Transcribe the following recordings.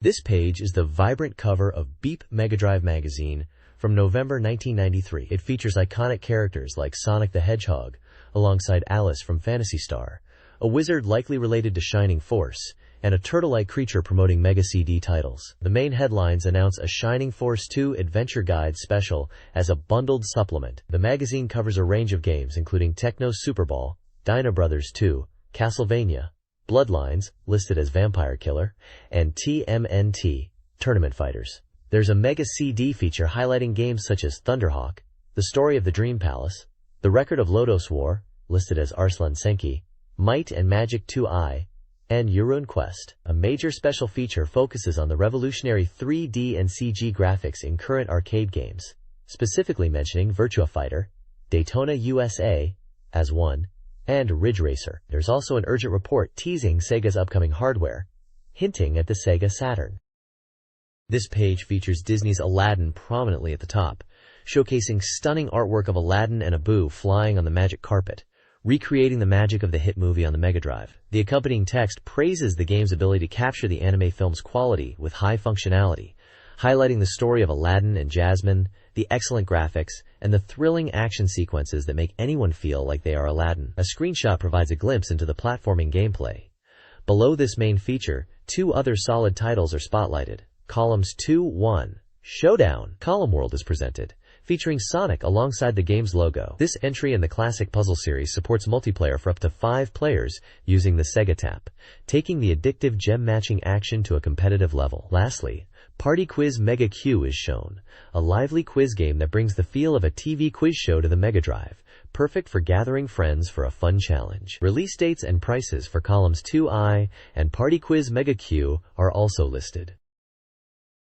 This page is the vibrant cover of Beep MegaDrive magazine from November 1993. It features iconic characters like Sonic the Hedgehog, alongside Alice from Phantasy Star, a wizard likely related to Shining Force, and a turtle-like creature promoting Mega CD titles. The main headlines announce a Shining Force 2 Adventure Guide special as a bundled supplement. The magazine covers a range of games including Techno Super Ball, Dino Brothers 2, Castlevania, Bloodlines, listed as Vampire Killer, and TMNT, Tournament Fighters. There's a Mega CD feature highlighting games such as Thunderhawk, The Story of the Dream Palace, The Record of Lodos War, listed as Arslan Senki, Might and Magic 2i, and Yurun Quest. A major special feature focuses on the revolutionary 3D and CG graphics in current arcade games, specifically mentioning Virtua Fighter, Daytona USA, as one, and Ridge Racer. There's also an urgent report teasing Sega's upcoming hardware, hinting at the Sega Saturn. This page features Disney's Aladdin prominently at the top, showcasing stunning artwork of Aladdin and Abu flying on the magic carpet, recreating the magic of the hit movie on the Mega Drive. The accompanying text praises the game's ability to capture the anime film's quality with high functionality, highlighting the story of Aladdin and Jasmine, the excellent graphics, and the thrilling action sequences that make anyone feel like they are Aladdin. A screenshot provides a glimpse into the platforming gameplay. Below this main feature, two other solid titles are spotlighted. Columns 2-1, Showdown, Column World is presented, featuring Sonic alongside the game's logo. This entry in the classic puzzle series supports multiplayer for up to 5 players using the Sega Tap, taking the addictive gem-matching action to a competitive level. Lastly, Party Quiz Mega Q is shown, a lively quiz game that brings the feel of a TV quiz show to the Mega Drive, perfect for gathering friends for a fun challenge. Release dates and prices for columns 2i and Party Quiz Mega Q are also listed.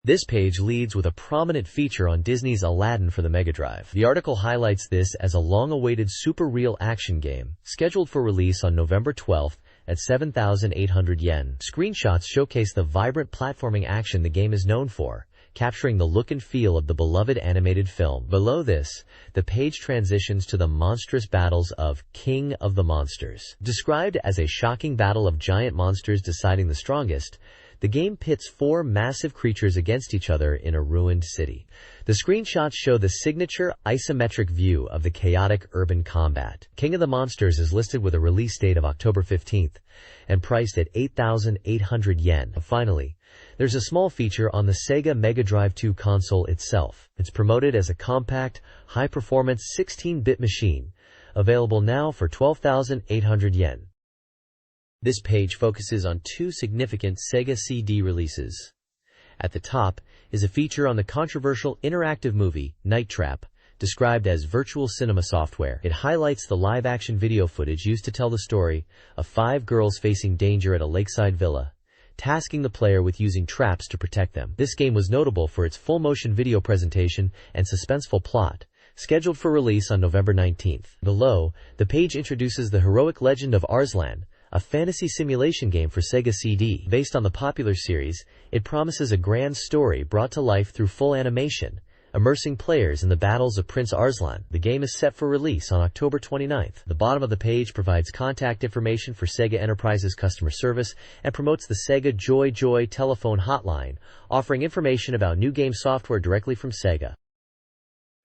This page leads with a prominent feature on Disney's Aladdin for the Mega Drive. The article highlights this as a long-awaited super real action game, scheduled for release on November 12th at 7,800 yen. Screenshots showcase the vibrant platforming action the game is known for, capturing the look and feel of the beloved animated film. Below this, the page transitions to the monstrous battles of King of the Monsters. Described as a shocking battle of giant monsters deciding the strongest, the game pits 4 massive creatures against each other in a ruined city. The screenshots show the signature isometric view of the chaotic urban combat. King of the Monsters is listed with a release date of October 15th and priced at 8,800 yen. Finally, there's a small feature on the Sega Mega Drive 2 console itself. It's promoted as a compact, high-performance 16-bit machine, available now for 12,800 yen. This page focuses on 2 significant Sega CD releases. At the top is a feature on the controversial interactive movie, Night Trap, described as virtual cinema software. It highlights the live-action video footage used to tell the story of 5 girls facing danger at a lakeside villa, tasking the player with using traps to protect them. This game was notable for its full-motion video presentation and suspenseful plot, scheduled for release on November 19th. Below, the page introduces the heroic legend of Arslan, a fantasy simulation game for Sega CD. Based on the popular series, it promises a grand story brought to life through full animation, immersing players in the battles of Prince Arslan. The game is set for release on October 29th. The bottom of the page provides contact information for Sega Enterprise's customer service and promotes the Sega Joy telephone hotline, offering information about new game software directly from Sega.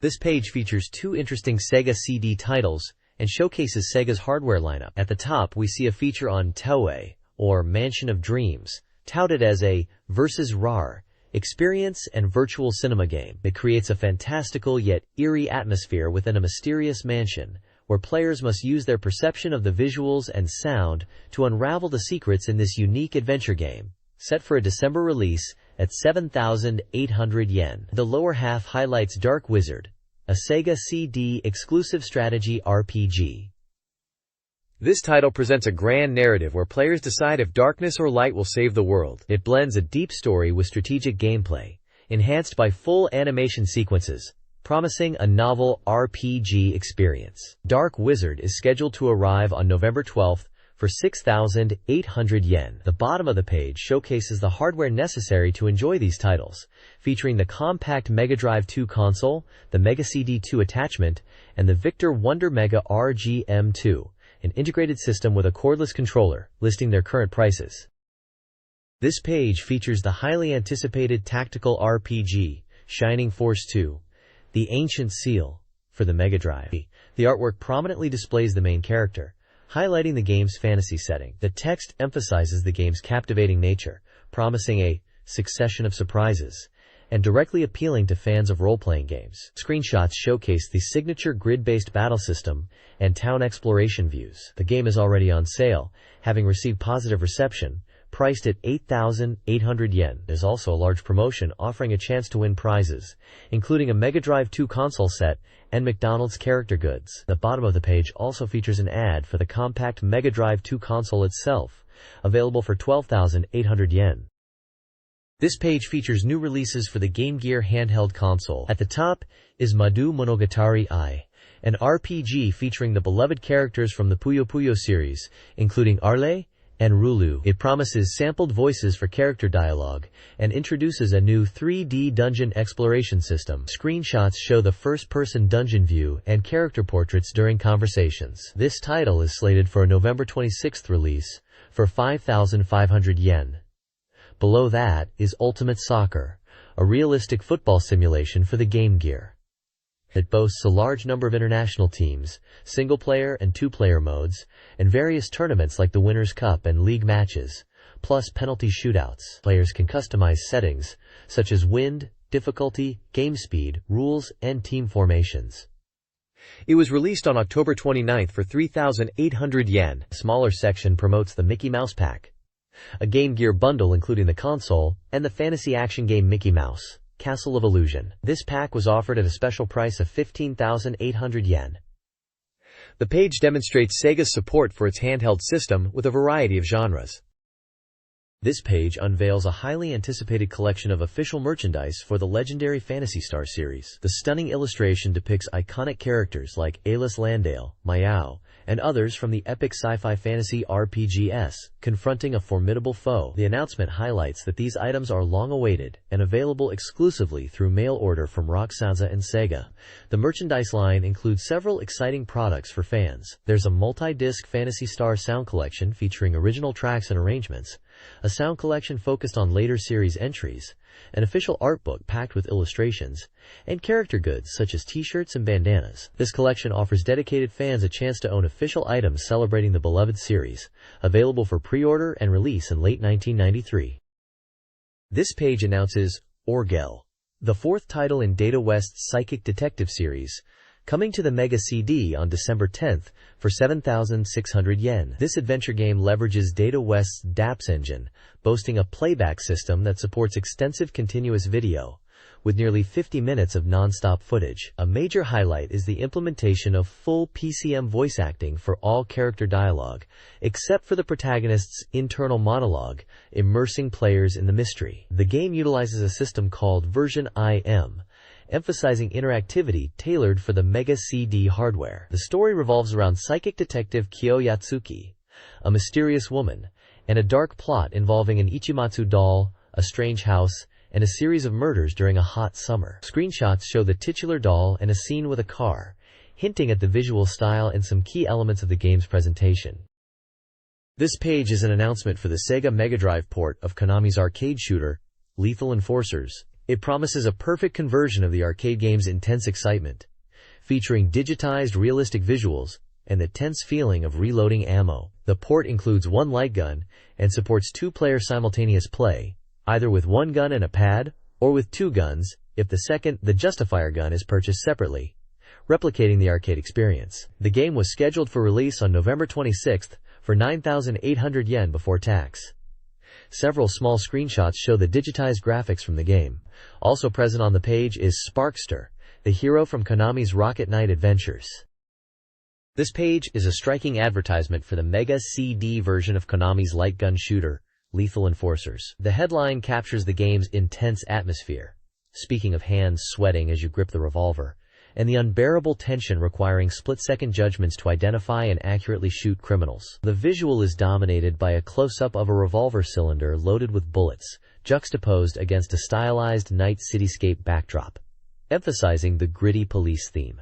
This page features 2 interesting Sega CD titles and showcases Sega's hardware lineup. At the top, we see a feature on Toei, or Mansion of Dreams, touted as a versus RAR experience and virtual cinema game. It creates a fantastical yet eerie atmosphere within a mysterious mansion, where players must use their perception of the visuals and sound to unravel the secrets in this unique adventure game, set for a December release at 7,800 yen. The lower half highlights Dark Wizard, a Sega CD exclusive strategy RPG. This title presents a grand narrative where players decide if darkness or light will save the world. It blends a deep story with strategic gameplay, enhanced by full animation sequences, promising a novel RPG experience. Dark Wizard is scheduled to arrive on November 12th for 6,800 yen. The bottom of the page showcases the hardware necessary to enjoy these titles, featuring the compact Mega Drive 2 console, the Mega CD 2 attachment, and the Victor Wonder Mega RGM2, an integrated system with a cordless controller, listing their current prices. This page features the highly anticipated tactical RPG, Shining Force 2, The Ancient Seal, for the Mega Drive. The artwork prominently displays the main character, highlighting the game's fantasy setting. The text emphasizes the game's captivating nature, promising a succession of surprises, and directly appealing to fans of role-playing games. Screenshots showcase the signature grid-based battle system and town exploration views. The game is already on sale, having received positive reception, priced at 8,800 yen. There's also a large promotion offering a chance to win prizes, including a Mega Drive 2 console set and McDonald's character goods. The bottom of the page also features an ad for the compact Mega Drive 2 console itself, available for 12,800 yen. This page features new releases for the Game Gear handheld console. At the top is Madu Monogatari I, an RPG featuring the beloved characters from the Puyo Puyo series, including Arle and Rulu. It promises sampled voices for character dialogue and introduces a new 3D dungeon exploration system. Screenshots show the first-person dungeon view and character portraits during conversations. This title is slated for a November 26th release for 5,500 yen. Below that is Ultimate Soccer, a realistic football simulation for the Game Gear. It boasts a large number of international teams, single-player and two-player modes, and various tournaments like the Winners' Cup and league matches, plus penalty shootouts. Players can customize settings, such as wind, difficulty, game speed, rules, and team formations. It was released on October 29th for 3,800 yen. A smaller section promotes the Mickey Mouse Pack, a Game Gear bundle including the console and the fantasy action game Mickey Mouse, Castle of Illusion. This pack was offered at a special price of 15,800 yen. The page demonstrates Sega's support for its handheld system with a variety of genres. This page unveils a highly anticipated collection of official merchandise for the legendary Phantasy Star series. The stunning illustration depicts iconic characters like Alice Landale, Mayao, and others from the epic sci-fi fantasy RPGs, confronting a formidable foe. The announcement highlights that these items are long-awaited and available exclusively through mail order from Roxanza and Sega. The merchandise line includes several exciting products for fans. There's a multi-disc Phantasy Star sound collection featuring original tracks and arrangements, a sound collection focused on later series entries, an official art book packed with illustrations, and character goods such as t-shirts and bandanas. This collection offers dedicated fans a chance to own official items celebrating the beloved series, available for pre-order and release in late 1993. This page announces Orgel, the fourth title in Data West's Psychic Detective series, coming to the Mega CD on December 10th for 7,600 yen. This adventure game leverages Data West's DAPS engine, boasting a playback system that supports extensive continuous video, with nearly 50 minutes of non-stop footage. A major highlight is the implementation of full PCM voice acting for all character dialogue, except for the protagonist's internal monologue, immersing players in the mystery. The game utilizes a system called Version IM, emphasizing interactivity tailored for the Mega CD hardware. The story revolves around psychic detective Kyo Yatsuki, a mysterious woman, and a dark plot involving an Ichimatsu doll, a strange house, and a series of murders during a hot summer. Screenshots show the titular doll and a scene with a car, hinting at the visual style and some key elements of the game's presentation. This page is an announcement for the Sega Mega Drive port of Konami's arcade shooter, Lethal Enforcers. It promises a perfect conversion of the arcade game's intense excitement, featuring digitized realistic visuals and the tense feeling of reloading ammo. The port includes one light gun and supports two-player simultaneous play, either with one gun and a pad, or with two guns, if the Justifier gun is purchased separately, replicating the arcade experience. The game was scheduled for release on November 26th for 9,800 yen before tax. Several small screenshots show the digitized graphics from the game. Also present on the page is Sparkster, the hero from Konami's Rocket Knight Adventures. This page is a striking advertisement for the Mega CD version of Konami's light gun shooter, Lethal Enforcers. The headline captures the game's intense atmosphere, speaking of hands sweating as you grip the revolver, and the unbearable tension requiring split-second judgments to identify and accurately shoot criminals. The visual is dominated by a close-up of a revolver cylinder loaded with bullets, juxtaposed against a stylized night cityscape backdrop, emphasizing the gritty police theme.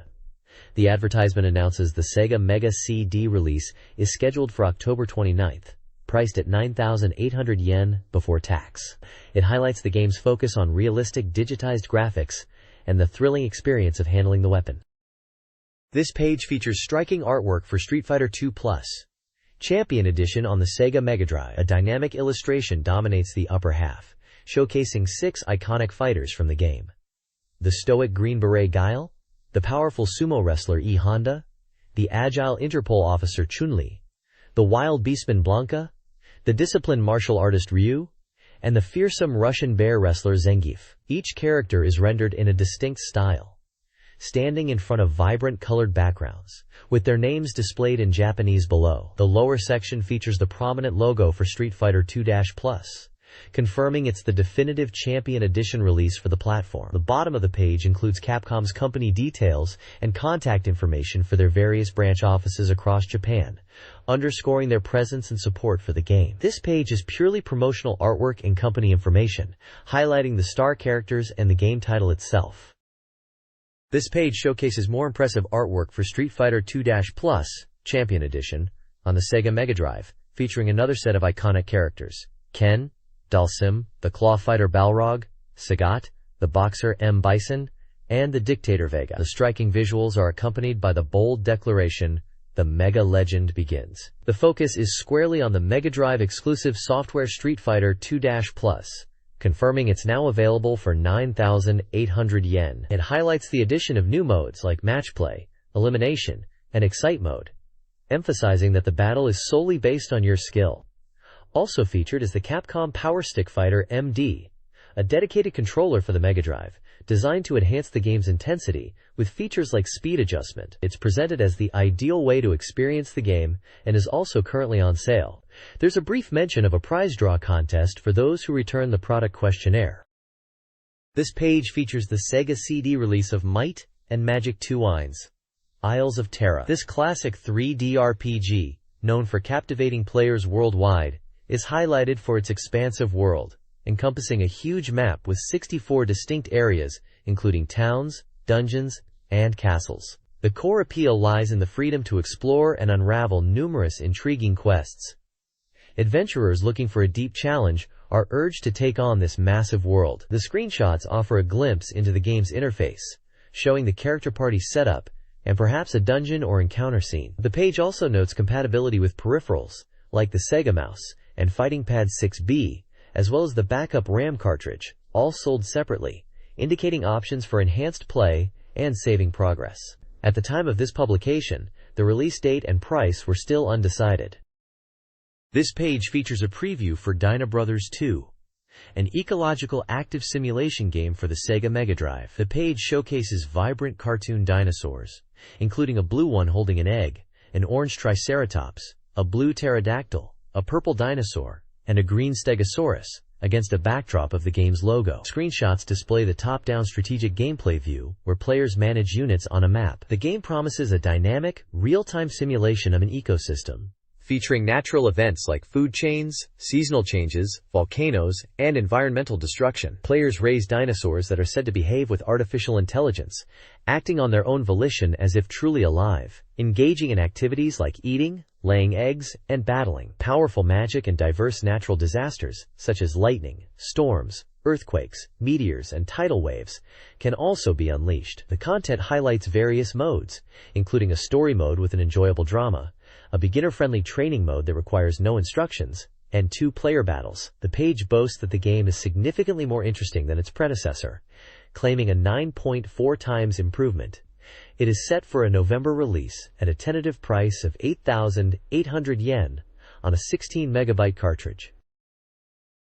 The advertisement announces the Sega Mega CD release is scheduled for October 29th, priced at 9,800 yen before tax. It highlights the game's focus on realistic digitized graphics and the thrilling experience of handling the weapon. This page features striking artwork for Street Fighter II Plus Champion Edition on the Sega Mega Drive. A dynamic illustration dominates the upper half, showcasing 6 iconic fighters from the game. The stoic Green Beret Guile, the powerful sumo wrestler E. Honda, the agile Interpol officer Chun-Li, the wild beastman Blanka, the disciplined martial artist Ryu, and the fearsome Russian bear wrestler Zangief. Each character is rendered in a distinct style, standing in front of vibrant colored backgrounds, with their names displayed in Japanese below. The lower section features the prominent logo for Street Fighter II-Plus, confirming it's the definitive Champion Edition release for the platform. The bottom of the page includes Capcom's company details and contact information for their various branch offices across Japan, underscoring their presence and support for the game. This page is purely promotional artwork and company information, highlighting the star characters and the game title itself. This page showcases more impressive artwork for Street Fighter II-Plus Champion Edition on the Sega Mega Drive, featuring another set of iconic characters: Ken, Dhalsim, the claw fighter Balrog, Sagat, the boxer M. Bison, and the dictator Vega. The striking visuals are accompanied by the bold declaration, "The Mega Legend begins." The focus is squarely on the Mega Drive exclusive software Street Fighter II-Plus, confirming it's now available for 9,800 yen. It highlights the addition of new modes like Match Play, Elimination, and Excite Mode, emphasizing that the battle is solely based on your skill. Also featured is the Capcom Power Stick Fighter MD, a dedicated controller for the Mega Drive, designed to enhance the game's intensity with features like speed adjustment. It's presented as the ideal way to experience the game and is also currently on sale. There's a brief mention of a prize draw contest for those who return the product questionnaire. This page features the Sega CD release of Might and Magic 2 Wines, Isles of Terra. This classic 3D RPG, known for captivating players worldwide, is highlighted for its expansive world, encompassing a huge map with 64 distinct areas, including towns, dungeons, and castles. The core appeal lies in the freedom to explore and unravel numerous intriguing quests. Adventurers looking for a deep challenge are urged to take on this massive world. The screenshots offer a glimpse into the game's interface, showing the character party setup and perhaps a dungeon or encounter scene. The page also notes compatibility with peripherals, like the Sega Mouse and Fighting Pad 6B, as well as the backup RAM cartridge, all sold separately, indicating options for enhanced play and saving progress. At the time of this publication, the release date and price were still undecided. This page features a preview for Dyna Brothers 2, an ecological active simulation game for the Sega Mega Drive. The page showcases vibrant cartoon dinosaurs, including a blue one holding an egg, an orange triceratops, a blue pterodactyl, a purple dinosaur, and a green stegosaurus, against a backdrop of the game's logo. Screenshots display the top-down strategic gameplay view, where players manage units on a map. The game promises a dynamic, real-time simulation of an ecosystem, featuring natural events like food chains, seasonal changes, volcanoes, and environmental destruction. Players raise dinosaurs that are said to behave with artificial intelligence, acting on their own volition as if truly alive, engaging in activities like eating, laying eggs, and battling. Powerful magic and diverse natural disasters, such as lightning, storms, earthquakes, meteors, and tidal waves, can also be unleashed. The content highlights various modes, including a story mode with an enjoyable drama, a beginner-friendly training mode that requires no instructions, and 2 player battles. The page boasts that the game is significantly more interesting than its predecessor, claiming a 9.4 times improvement. It is set for a November release at a tentative price of 8,800 yen on a 16 megabyte cartridge.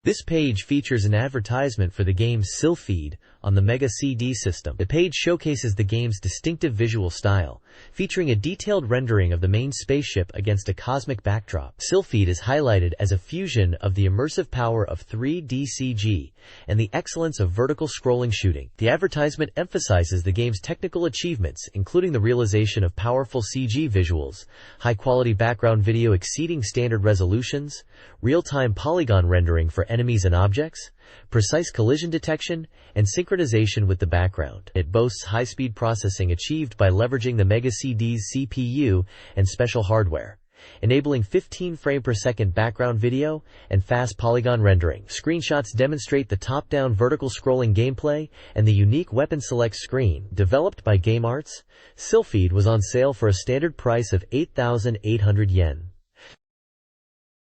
This page features an advertisement for the game's SIL feed on the Mega CD system. The page showcases the game's distinctive visual style, featuring a detailed rendering of the main spaceship against a cosmic backdrop. SIL feed is highlighted as a fusion of the immersive power of 3D CG and the excellence of vertical scrolling shooting. The advertisement emphasizes the game's technical achievements, including the realization of powerful CG visuals, high-quality background video exceeding standard resolutions, real-time polygon rendering for enemies and objects, precise collision detection, and synchronization with the background. It boasts high-speed processing achieved by leveraging the Mega CD's CPU and special hardware, enabling 15 frame per second background video and fast polygon rendering. Screenshots demonstrate the top-down vertical scrolling gameplay and the unique weapon select screen. Developed by Game Arts, Sylphid was on sale for a standard price of 8,800 yen.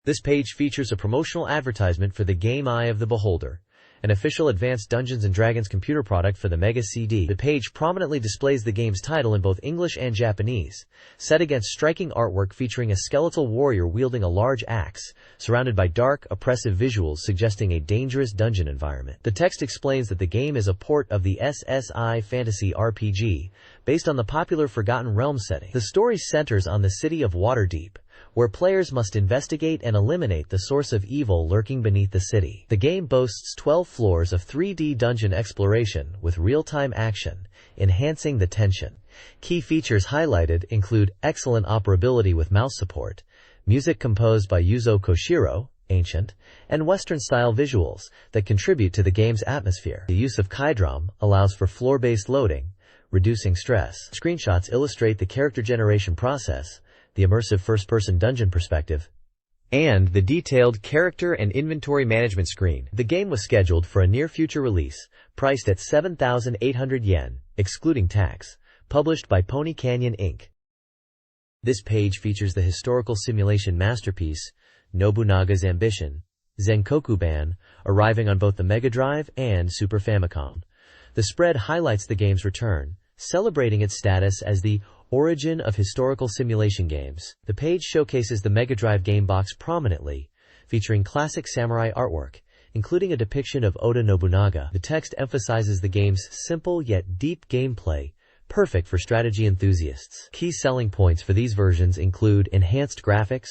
This page features a promotional advertisement for the game Eye of the Beholder, an official Advanced Dungeons & Dragons computer product for the Mega CD. The page prominently displays the game's title in both English and Japanese, set against striking artwork featuring a skeletal warrior wielding a large axe, surrounded by dark, oppressive visuals suggesting a dangerous dungeon environment. The text explains that the game is a port of the SSI fantasy RPG, based on the popular Forgotten Realms setting. The story centers on the city of Waterdeep, where players must investigate and eliminate the source of evil lurking beneath the city. The game boasts 12 floors of 3D dungeon exploration with real-time action, enhancing the tension. Key features highlighted include excellent operability with mouse support, music composed by Yuzo Koshiro, ancient, and Western-style visuals that contribute to the game's atmosphere. The use of Kydrom allows for floor-based loading, reducing stress. Screenshots illustrate the character generation process, the immersive first-person dungeon perspective, and the detailed character and inventory management screen. The game was scheduled for a near-future release, priced at 7,800 yen, excluding tax, published by Pony Canyon Inc. This page features the historical simulation masterpiece, Nobunaga's Ambition, Zenkokuban, arriving on both the Mega Drive and Super Famicom. The spread highlights the game's return, celebrating its status as the origin of historical simulation games. The page showcases the Mega Drive game box prominently, featuring classic samurai artwork, including a depiction of Oda Nobunaga. The text emphasizes the game's simple yet deep gameplay, perfect for strategy enthusiasts. Key selling points for these versions include enhanced graphics,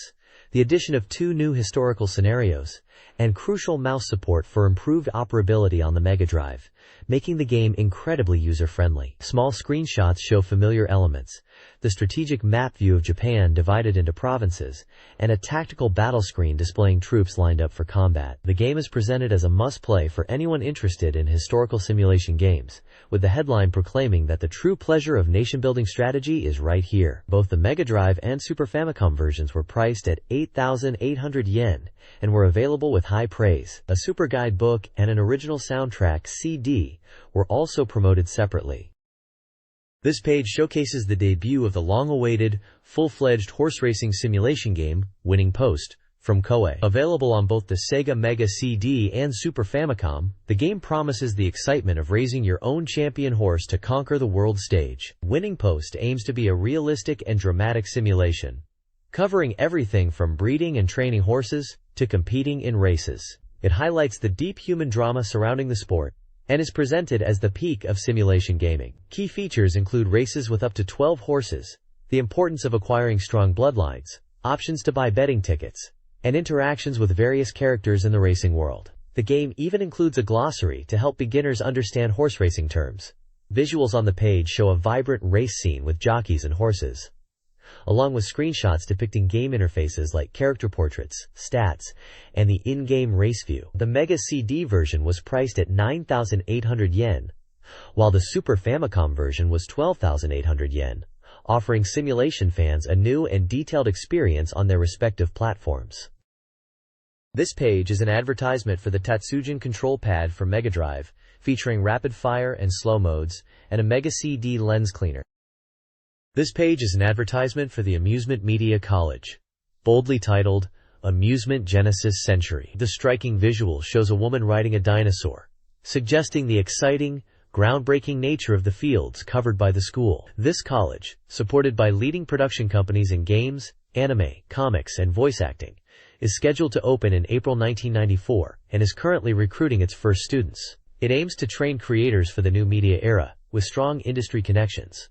the addition of 2 new historical scenarios, and crucial mouse support for improved operability on the Mega Drive, making the game incredibly user-friendly. Small screenshots show familiar elements, the strategic map view of Japan divided into provinces, and a tactical battle screen displaying troops lined up for combat. The game is presented as a must-play for anyone interested in historical simulation games, with the headline proclaiming that the true pleasure of nation-building strategy is right here. Both the Mega Drive and Super Famicom versions were priced at 8,800 yen and were available with high praise. A super guide book and an original soundtrack CD were also promoted separately. This page showcases the debut of the long-awaited, full-fledged horse racing simulation game, Winning Post, from Koei. Available on both the Sega Mega CD and Super Famicom, the game promises the excitement of raising your own champion horse to conquer the world stage. Winning Post aims to be a realistic and dramatic simulation, covering everything from breeding and training horses to competing in races. It highlights the deep human drama surrounding the sport, and is presented as the peak of simulation gaming. Key features include races with up to 12 horses, the importance of acquiring strong bloodlines, options to buy betting tickets, and interactions with various characters in the racing world. The game even includes a glossary to help beginners understand horse racing terms. Visuals on the page show a vibrant race scene with jockeys and horses, along with screenshots depicting game interfaces like character portraits, stats, and the in-game race view. The Mega CD version was priced at 9,800 yen, while the Super Famicom version was 12,800 yen, offering simulation fans a new and detailed experience on their respective platforms. This page is an advertisement for the Tatsujin control pad for Mega Drive, featuring rapid fire and slow modes, and a Mega CD lens cleaner. This page is an advertisement for the Amusement Media College, boldly titled, Amusement Genesis Century. The striking visual shows a woman riding a dinosaur, suggesting the exciting, groundbreaking nature of the fields covered by the school. This college, supported by leading production companies in games, anime, comics, and voice acting, is scheduled to open in April 1994 and is currently recruiting its first students. It aims to train creators for the new media era, with strong industry connections.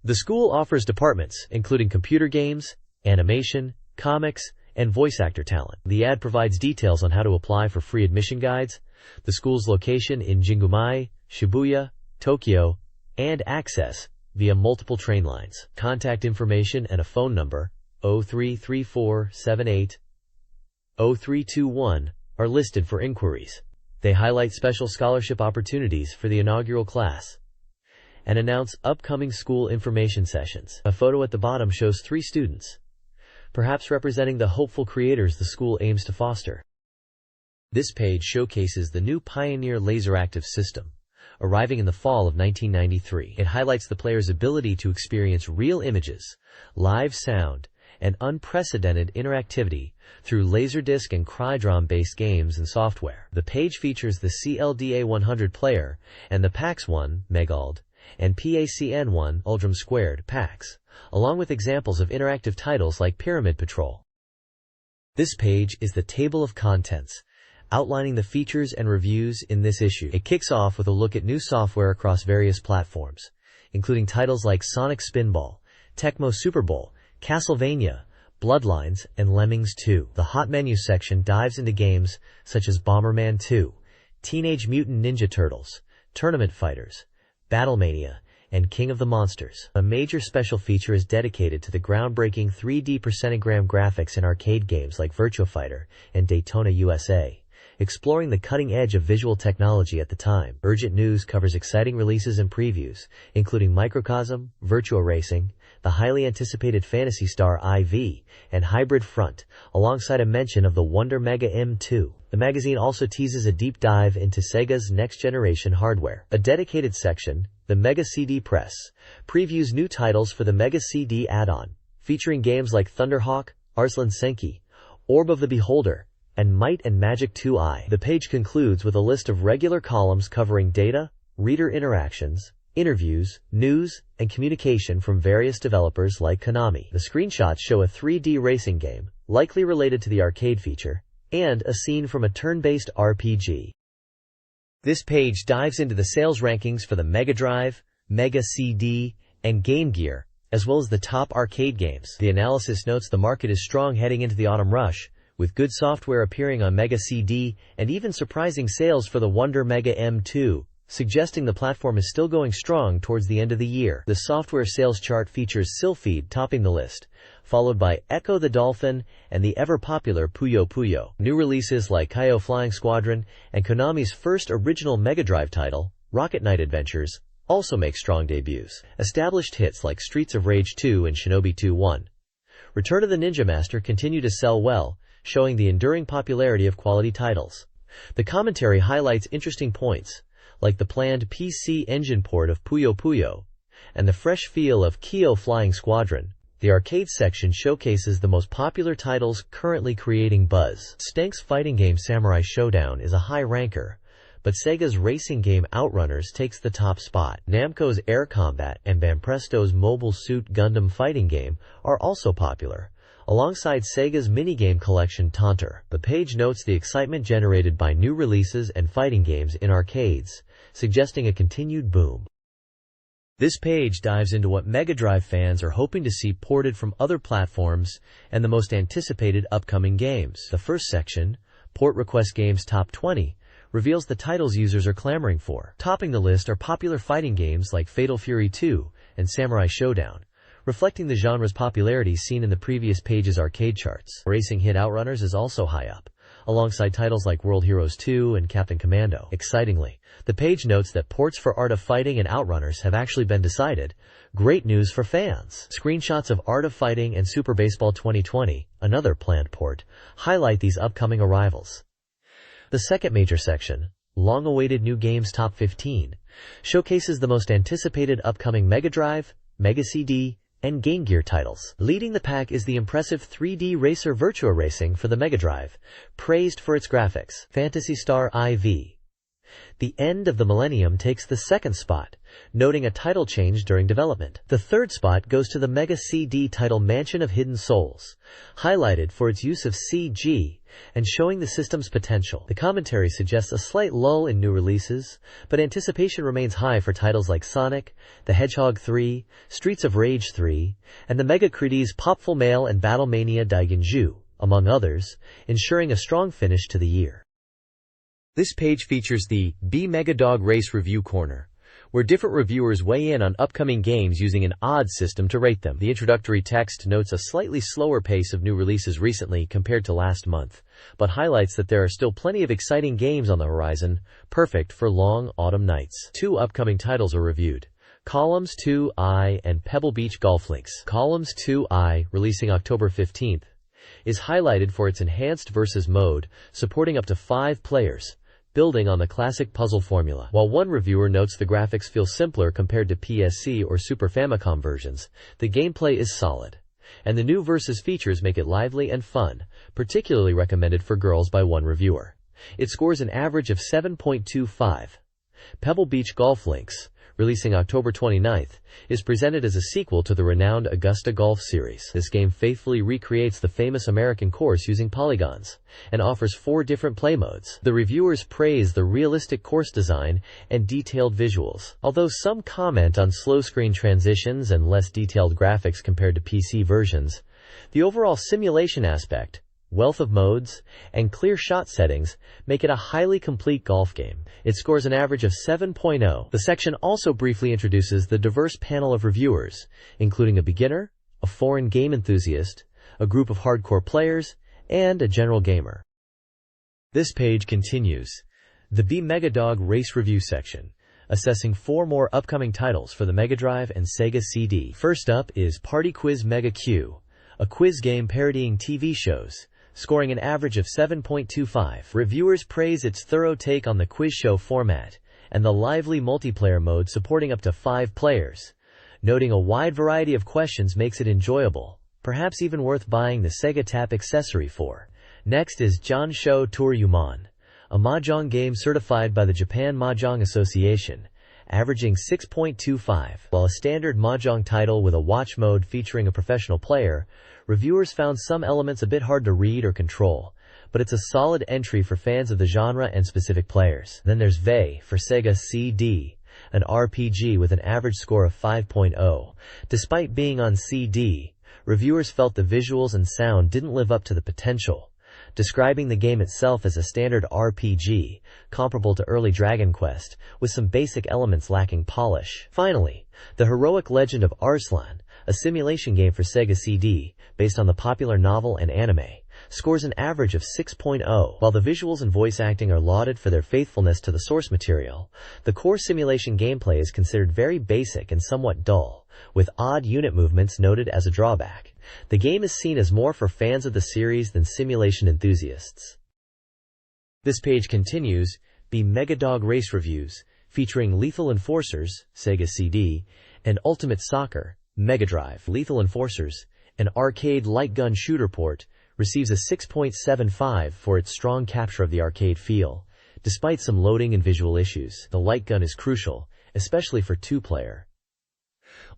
The school offers departments, including computer games, animation, comics, and voice actor talent. The ad provides details on how to apply for free admission guides, the school's location in Jingumae, Shibuya, Tokyo, and access via multiple train lines. Contact information and a phone number, 033478-0321, are listed for inquiries. They highlight special scholarship opportunities for the inaugural class and announce upcoming school information sessions. A photo at the bottom shows 3 students, perhaps representing the hopeful creators the school aims to foster. This page showcases the new Pioneer Laseractive system, arriving in the fall of 1993. It highlights the player's ability to experience real images, live sound, and unprecedented interactivity through Laserdisc and Crydrom-based games and software. The page features the CLDA 100 player and the PAX-1 Megald and PACN-1 Uldrum Squared packs, along with examples of interactive titles like Pyramid Patrol. This page is the table of contents, outlining the features and reviews in this issue. It kicks off with a look at new software across various platforms, including titles like Sonic Spinball, Tecmo Super Bowl, Castlevania, Bloodlines, and Lemmings 2. The Hot Menu section dives into games such as Bomberman 2, Teenage Mutant Ninja Turtles, Tournament Fighters, Battlemania, and King of the Monsters. A major special feature is dedicated to the groundbreaking 3D percentagram graphics in arcade games like Virtua Fighter and Daytona USA, exploring the cutting edge of visual technology at the time. Urgent News covers exciting releases and previews, including Microcosm, Virtua Racing, the highly anticipated Phantasy Star IV, and Hybrid Front, alongside a mention of the Wonder Mega M2. The magazine also teases a deep dive into Sega's next-generation hardware. A dedicated section, the Mega CD Press, previews new titles for the Mega CD add-on, featuring games like Thunderhawk, Arslan Senki, Orb of the Beholder, and Might and Magic 2i. The page concludes with a list of regular columns covering data, reader interactions, interviews, news, and communication from various developers like Konami. The screenshots show a 3D racing game, likely related to the arcade feature, and a scene from a turn-based RPG. This page dives into the sales rankings for the Mega Drive, Mega CD, and Game Gear, as well as the top arcade games. The analysis notes the market is strong heading into the autumn rush, with good software appearing on Mega CD and even surprising sales for the Wonder Mega M2, suggesting the platform is still going strong towards the end of the year. The software sales chart features Sylpheed topping the list, followed by Echo the Dolphin and the ever-popular Puyo Puyo. New releases like Kaio Flying Squadron and Konami's first original Mega Drive title, Rocket Knight Adventures, also make strong debuts. Established hits like Streets of Rage 2 and Shinobi 2-1. Return of the Ninja Master continue to sell well, showing the enduring popularity of quality titles. The commentary highlights interesting points, like the planned PC Engine port of Puyo Puyo, and the fresh feel of Kyo Flying Squadron. The arcade section showcases the most popular titles currently creating buzz. Stank's fighting game Samurai Showdown is a high ranker, but Sega's racing game Outrunners takes the top spot. Namco's Air Combat and Banpresto's Mobile Suit Gundam fighting game are also popular, alongside Sega's minigame collection Taunter. The page notes the excitement generated by new releases and fighting games in arcades, suggesting a continued boom. This page dives into what Mega Drive fans are hoping to see ported from other platforms and the most anticipated upcoming games. The first section, Port Request Games Top 20, reveals the titles users are clamoring for. Topping the list are popular fighting games like Fatal Fury 2 and Samurai Showdown, reflecting the genre's popularity seen in the previous page's arcade charts. Racing hit Outrunners is also high up, alongside titles like World Heroes 2 and Captain Commando. Excitingly, the page notes that ports for Art of Fighting and Outrunners have actually been decided. Great news for fans. Screenshots of Art of Fighting and Super Baseball 2020, another planned port, highlight these upcoming arrivals. The second major section, long-awaited new games Top 15, showcases the most anticipated upcoming Mega Drive, Mega CD, and Game Gear titles. Leading the pack is the impressive 3D racer Virtua Racing for the Mega Drive, praised for its graphics. Phantasy Star IV. The End of the Millennium takes the second spot, noting a title change during development. The third spot goes to the Mega CD title Mansion of Hidden Souls, highlighted for its use of CG and showing the system's potential. The commentary suggests a slight lull in new releases, but anticipation remains high for titles like Sonic the Hedgehog 3, Streets of Rage 3, and the Mega Crides Popful Mail and Battlemania Daigenju, among others, ensuring a strong finish to the year. This page features the BeepMD Race Review Corner, where different reviewers weigh in on upcoming games using an odds system to rate them. The introductory text notes a slightly slower pace of new releases recently compared to last month, but highlights that there are still plenty of exciting games on the horizon, perfect for long autumn nights. Two upcoming titles are reviewed. Columns 2i and Pebble Beach Golf Links. Columns 2i, releasing October 15th, is highlighted for its enhanced versus mode, supporting up to 5 players, building on the classic puzzle formula. While one reviewer notes the graphics feel simpler compared to PSC or Super Famicom versions, the gameplay is solid, and the new versus features make it lively and fun, particularly recommended for girls by one reviewer. It scores an average of 7.25. Pebble Beach Golf Links, releasing October 29th, is presented as a sequel to the renowned Augusta Golf series. This game faithfully recreates the famous American course using polygons, and offers 4 different play modes. The reviewers praise the realistic course design and detailed visuals, although some comment on slow screen transitions and less detailed graphics compared to PC versions. The overall simulation aspect, wealth of modes, and clear shot settings make it a highly complete golf game. It scores an average of 7.0. The section also briefly introduces the diverse panel of reviewers, including a beginner, a foreign game enthusiast, a group of hardcore players, and a general gamer. This page continues the BeepMD Race Review section, assessing 4 more upcoming titles for the Mega Drive and Sega CD. First up is Party Quiz Mega Q, a quiz game parodying TV shows, scoring an average of 7.25. Reviewers praise its thorough take on the quiz show format and the lively multiplayer mode supporting up to 5 players, noting a wide variety of questions makes it enjoyable, perhaps even worth buying the Sega Tap accessory for. Next is Jansho Toryumon, a mahjong game certified by the Japan Mahjong Association, averaging 6.25. While a standard mahjong title with a watch mode featuring a professional player, reviewers found some elements a bit hard to read or control, but it's a solid entry for fans of the genre and specific players. Then there's Vey for Sega CD, an RPG with an average score of 5.0. Despite being on CD, reviewers felt the visuals and sound didn't live up to the potential, describing the game itself as a standard RPG, comparable to early Dragon Quest, with some basic elements lacking polish. Finally, The Heroic Legend of Arslan, a simulation game for Sega CD, based on the popular novel and anime, scores an average of 6.0. While the visuals and voice acting are lauded for their faithfulness to the source material, the core simulation gameplay is considered very basic and somewhat dull, with odd unit movements noted as a drawback. The game is seen as more for fans of the series than simulation enthusiasts. This page continues BeepMD Race Reviews, featuring Lethal Enforcers, Sega CD, and Ultimate Soccer, Mega Drive. Lethal Enforcers, an arcade light gun shooter port, receives a 6.75 for its strong capture of the arcade feel. Despite some loading and visual issues, the light gun is crucial, especially for 2-player.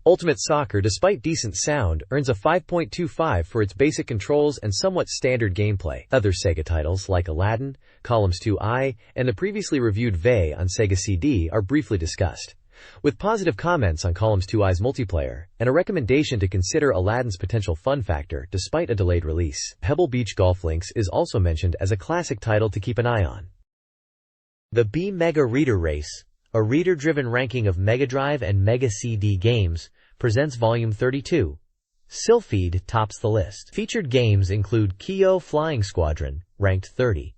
Ultimate Soccer, despite decent sound, earns a 5.25 for its basic controls and somewhat standard gameplay. Other Sega titles like Aladdin, Columns 2i, and the previously reviewed Vey on Sega CD are briefly discussed, with positive comments on Columns 2i's multiplayer, and a recommendation to consider Aladdin's potential fun factor despite a delayed release. Pebble Beach Golf Links is also mentioned as a classic title to keep an eye on. The BeepMD Reader Race, a reader-driven ranking of Mega Drive and Mega CD games, presents Volume 32. Sylpheed tops the list. Featured games include Kyo Flying Squadron, ranked 30.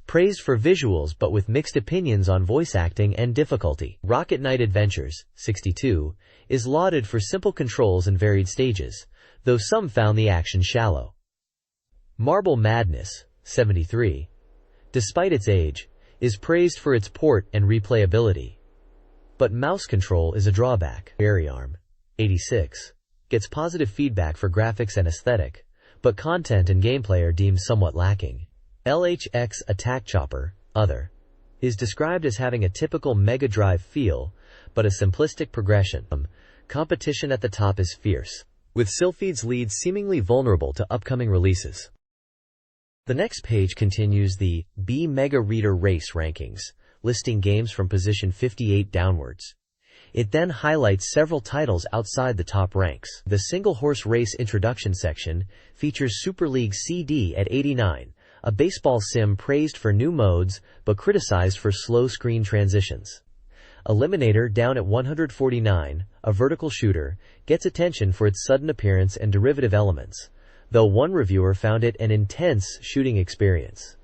Praised for visuals but with mixed opinions on voice acting and difficulty. Rocket Knight Adventures, 62, is lauded for simple controls and varied stages, though some found the action shallow. Marble Madness, 73, despite its age, is praised for its port and replayability, but mouse control is a drawback. Berry Arm, 86, gets positive feedback for graphics and aesthetic, but content and gameplay are deemed somewhat lacking. LHX Attack Chopper, Other, is described as having a typical Mega Drive feel, but a simplistic progression. Competition at the top is fierce, with Sylpheed's lead seemingly vulnerable to upcoming releases. The next page continues the BeepMD Reader Race rankings, listing games from position 58 downwards. It then highlights several titles outside the top ranks. The Single Horse Race Introduction section features Super League CD at 89, a baseball sim praised for new modes but criticized for slow screen transitions. Eliminator, down at 149, a vertical shooter, gets attention for its sudden appearance and derivative elements, though one reviewer found it an intense shooting experience.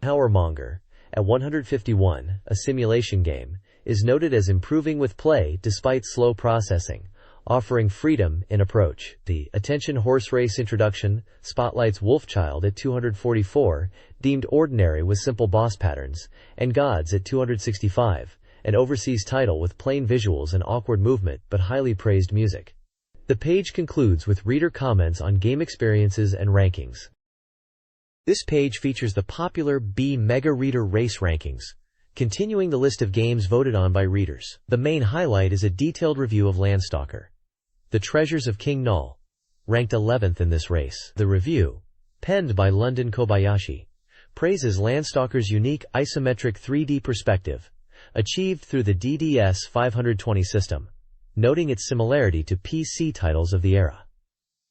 Powermonger, at 151, a simulation game, is noted as improving with play despite slow processing, offering freedom in approach. The Attention Horse Race introduction spotlights Wolfchild at 244, deemed ordinary with simple boss patterns, and Gods at 265, an overseas title with plain visuals and awkward movement but highly praised music. The page concludes with reader comments on game experiences and rankings. This page features the popular Mega Reader Race rankings, continuing the list of games voted on by readers. The main highlight is a detailed review of Landstalker, The Treasures of King Null, ranked 11th in this race. The review, penned by London Kobayashi, praises Landstalker's unique isometric 3D perspective, achieved through the DDS 520 system, noting its similarity to PC titles of the era.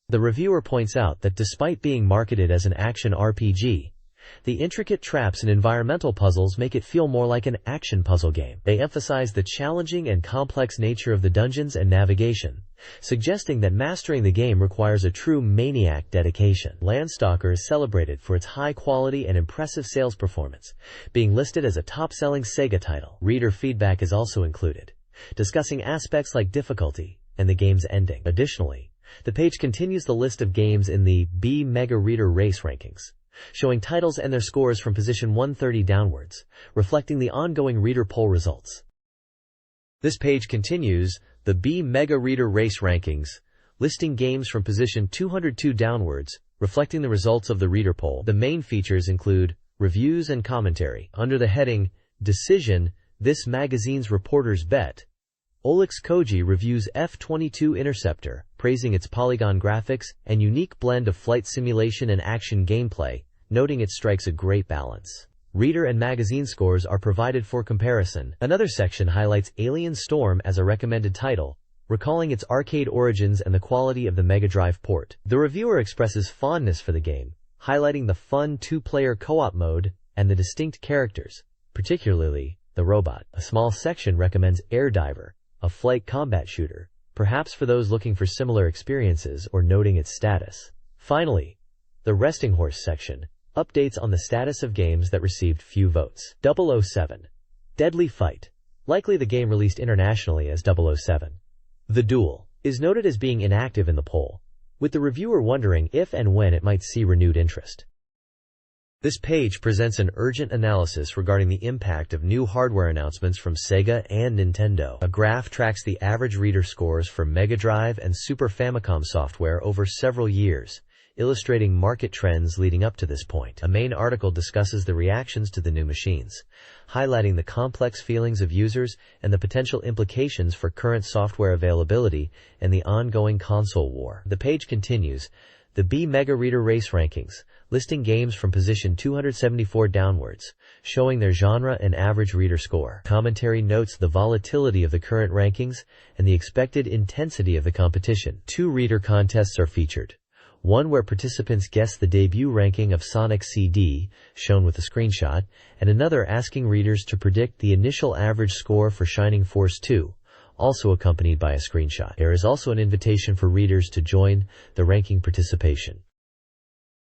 The reviewer points out that despite being marketed as an action RPG, the intricate traps and environmental puzzles make it feel more like an action puzzle game. They emphasize the challenging and complex nature of the dungeons and navigation, suggesting that mastering the game requires a true maniac dedication. Landstalker is celebrated for its high quality and impressive sales performance, being listed as a top-selling Sega title. Reader feedback is also included, discussing aspects like difficulty and the game's ending. Additionally, the page continues the list of games in the Mega Reader Race rankings, showing titles and their scores from position 130 downwards, reflecting the ongoing reader poll results. This page continues the Mega Reader Race rankings, listing games from position 202 downwards, reflecting the results of the reader poll. The main features include reviews and commentary. Under the heading Decision, this magazine's reporter's bet, Olix Koji reviews F-22 Interceptor, praising its polygon graphics and unique blend of flight simulation and action gameplay, noting it strikes a great balance. Reader and magazine scores are provided for comparison. Another section highlights Alien Storm as a recommended title, recalling its arcade origins and the quality of the Mega Drive port. The reviewer expresses fondness for the game, highlighting the fun two-player co-op mode and the distinct characters, particularly the robot. A small section recommends Air Diver, a flight combat shooter, perhaps for those looking for similar experiences or noting its status. Finally, the Resting Horse section updates on the status of games that received few votes. 007. Deadly Fight, likely the game released internationally as 007. The Duel is noted as being inactive in the poll, with the reviewer wondering if and when it might see renewed interest. This page presents an urgent analysis regarding the impact of new hardware announcements from Sega and Nintendo. A graph tracks the average reader scores for Mega Drive and Super Famicom software over several years, illustrating market trends leading up to this point. A main article discusses the reactions to the new machines, highlighting the complex feelings of users and the potential implications for current software availability and the ongoing console war. The page continues the Mega Reader Race rankings, listing games from position 274 downwards, showing their genre and average reader score. Commentary notes the volatility of the current rankings and the expected intensity of the competition. 2 reader contests are featured. One where participants guess the debut ranking of Sonic CD, shown with a screenshot, and another asking readers to predict the initial average score for Shining Force 2, also accompanied by a screenshot. There is also an invitation for readers to join the ranking participation.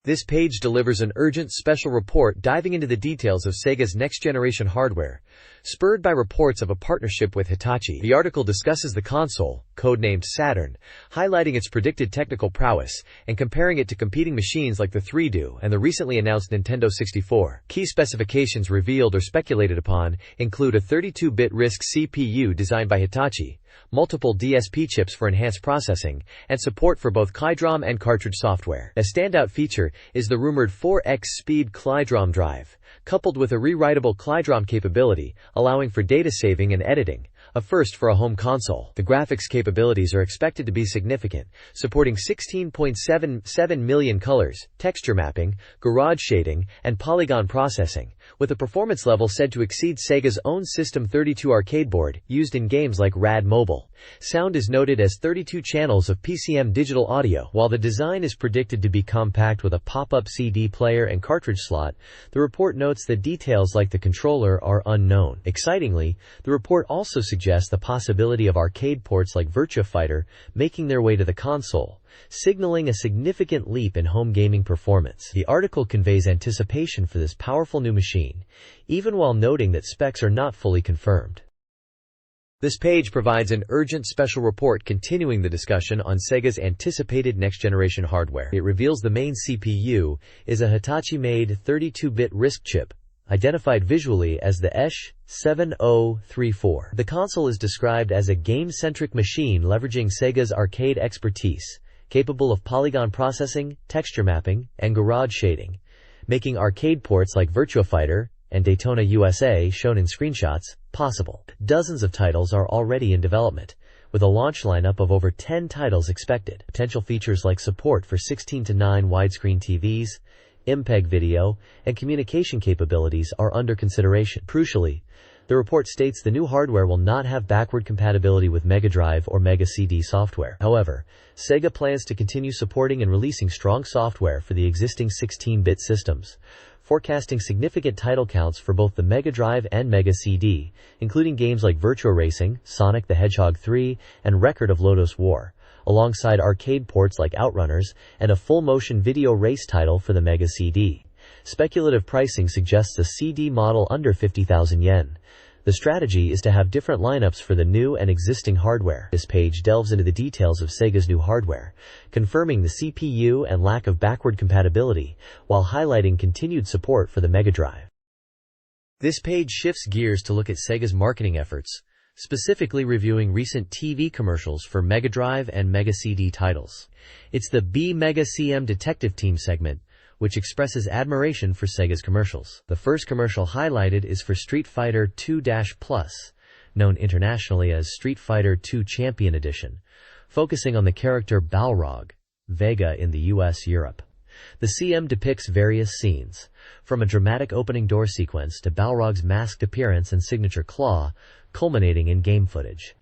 This page delivers an urgent special report diving into the details of Sega's next-generation hardware, spurred by reports of a partnership with Hitachi. The article discusses the console, codenamed Saturn, highlighting its predicted technical prowess and comparing it to competing machines like the 3DO and the recently announced Nintendo 64. Key specifications revealed or speculated upon include a 32-bit RISC CPU designed by Hitachi, multiple DSP chips for enhanced processing, and support for both Kydrom and cartridge software. A standout feature is the rumored 4x speed Kydrom drive, coupled with a rewritable Kydrom capability, allowing for data saving and editing, a first for a home console. The graphics capabilities are expected to be significant, supporting 16.77 million colors, texture mapping, garage shading, and polygon processing, with a performance level said to exceed Sega's own System 32 arcade board, used in games like Rad Mobile. Sound is noted as 32 channels of PCM digital audio. While the design is predicted to be compact with a pop-up CD player and cartridge slot, the report notes that details like the controller are unknown. Excitingly, the report also suggests the possibility of arcade ports like Virtua Fighter making their way to the console, signaling a significant leap in home gaming performance. The article conveys anticipation for this powerful new machine, even while noting that specs are not fully confirmed. This page provides an urgent special report continuing the discussion on Sega's anticipated next-generation hardware. It reveals the main CPU is a Hitachi-made 32-bit RISC chip, identified visually as the ESH7034. The console is described as a game-centric machine leveraging Sega's arcade expertise, capable of polygon processing, texture mapping, and garage shading, making arcade ports like Virtua Fighter and Daytona USA, shown in screenshots, possible. Dozens of titles are already in development, with a launch lineup of over 10 titles expected. Potential features like support for 16:9 widescreen TVs, MPEG video, and communication capabilities are under consideration. Crucially, the report states the new hardware will not have backward compatibility with MegaDrive or Mega CD software. However, Sega plans to continue supporting and releasing strong software for the existing 16-bit systems, forecasting significant title counts for both the Mega Drive and Mega CD, including games like Virtua Racing, Sonic the Hedgehog 3, and Record of Lodoss War, alongside arcade ports like Outrunners and a full-motion video race title for the Mega CD. Speculative pricing suggests a CD model under 50,000 yen. The strategy is to have different lineups for the new and existing hardware. This page delves into the details of Sega's new hardware, confirming the CPU and lack of backward compatibility, while highlighting continued support for the Mega Drive. This page shifts gears to look at Sega's marketing efforts, specifically reviewing recent TV commercials for Mega Drive and Mega CD titles. It's the B-Mega CM Detective Team segment, which expresses admiration for Sega's commercials. The first commercial highlighted is for Street Fighter II Plus, known internationally as Street Fighter II Champion Edition, focusing on the character Balrog, Vega in the US, Europe. The CM depicts various scenes, from a dramatic opening door sequence to Balrog's masked appearance and signature claw, culminating in game footage.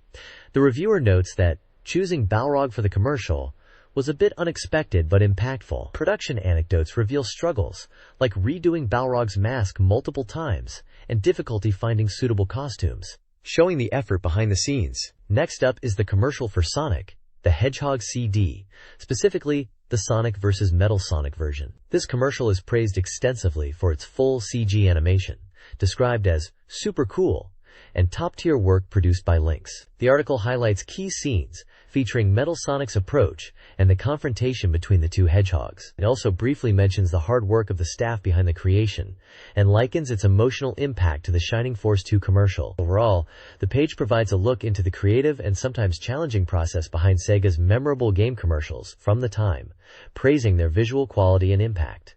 The reviewer notes that choosing Balrog for the commercial was a bit unexpected but impactful. Production anecdotes reveal struggles, like redoing Balrog's mask multiple times, and difficulty finding suitable costumes, showing the effort behind the scenes. Next up is the commercial for Sonic the Hedgehog CD, specifically the Sonic vs. Metal Sonic version. This commercial is praised extensively for its full CG animation, described as super cool, and top-tier work produced by Lynx. The article highlights key scenes featuring Metal Sonic's approach and the confrontation between the two hedgehogs. It also briefly mentions the hard work of the staff behind the creation and likens its emotional impact to the Shining Force 2 commercial. Overall, the page provides a look into the creative and sometimes challenging process behind Sega's memorable game commercials from the time, praising their visual quality and impact.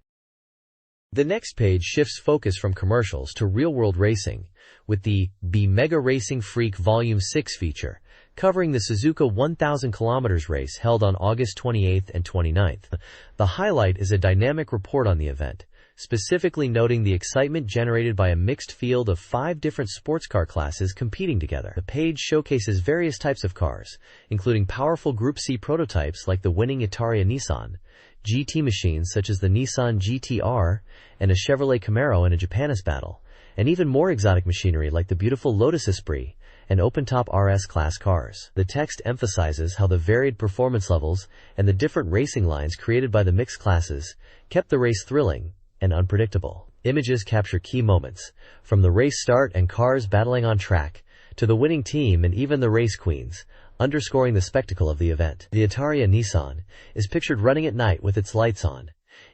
The next page shifts focus from commercials to real-world racing, with the Be Mega Racing Freak Volume 6 feature, covering the Suzuka 1000 km race held on August 28th and 29th. The highlight is a dynamic report on the event, specifically noting the excitement generated by a mixed field of 5 different sports car classes competing together. The page showcases various types of cars, including powerful Group C prototypes like the winning Itaria Nissan, GT machines such as the Nissan GT-R, and a Chevrolet Camaro in a Japanese battle, and even more exotic machinery like the beautiful Lotus Esprit and open-top RS class cars. The text emphasizes how the varied performance levels and the different racing lines created by the mixed classes kept the race thrilling and unpredictable. Images capture key moments, from the race start and cars battling on track, to the winning team and even the race queens, underscoring the spectacle of the event. The Itaria Nissan is pictured running at night with its lights on,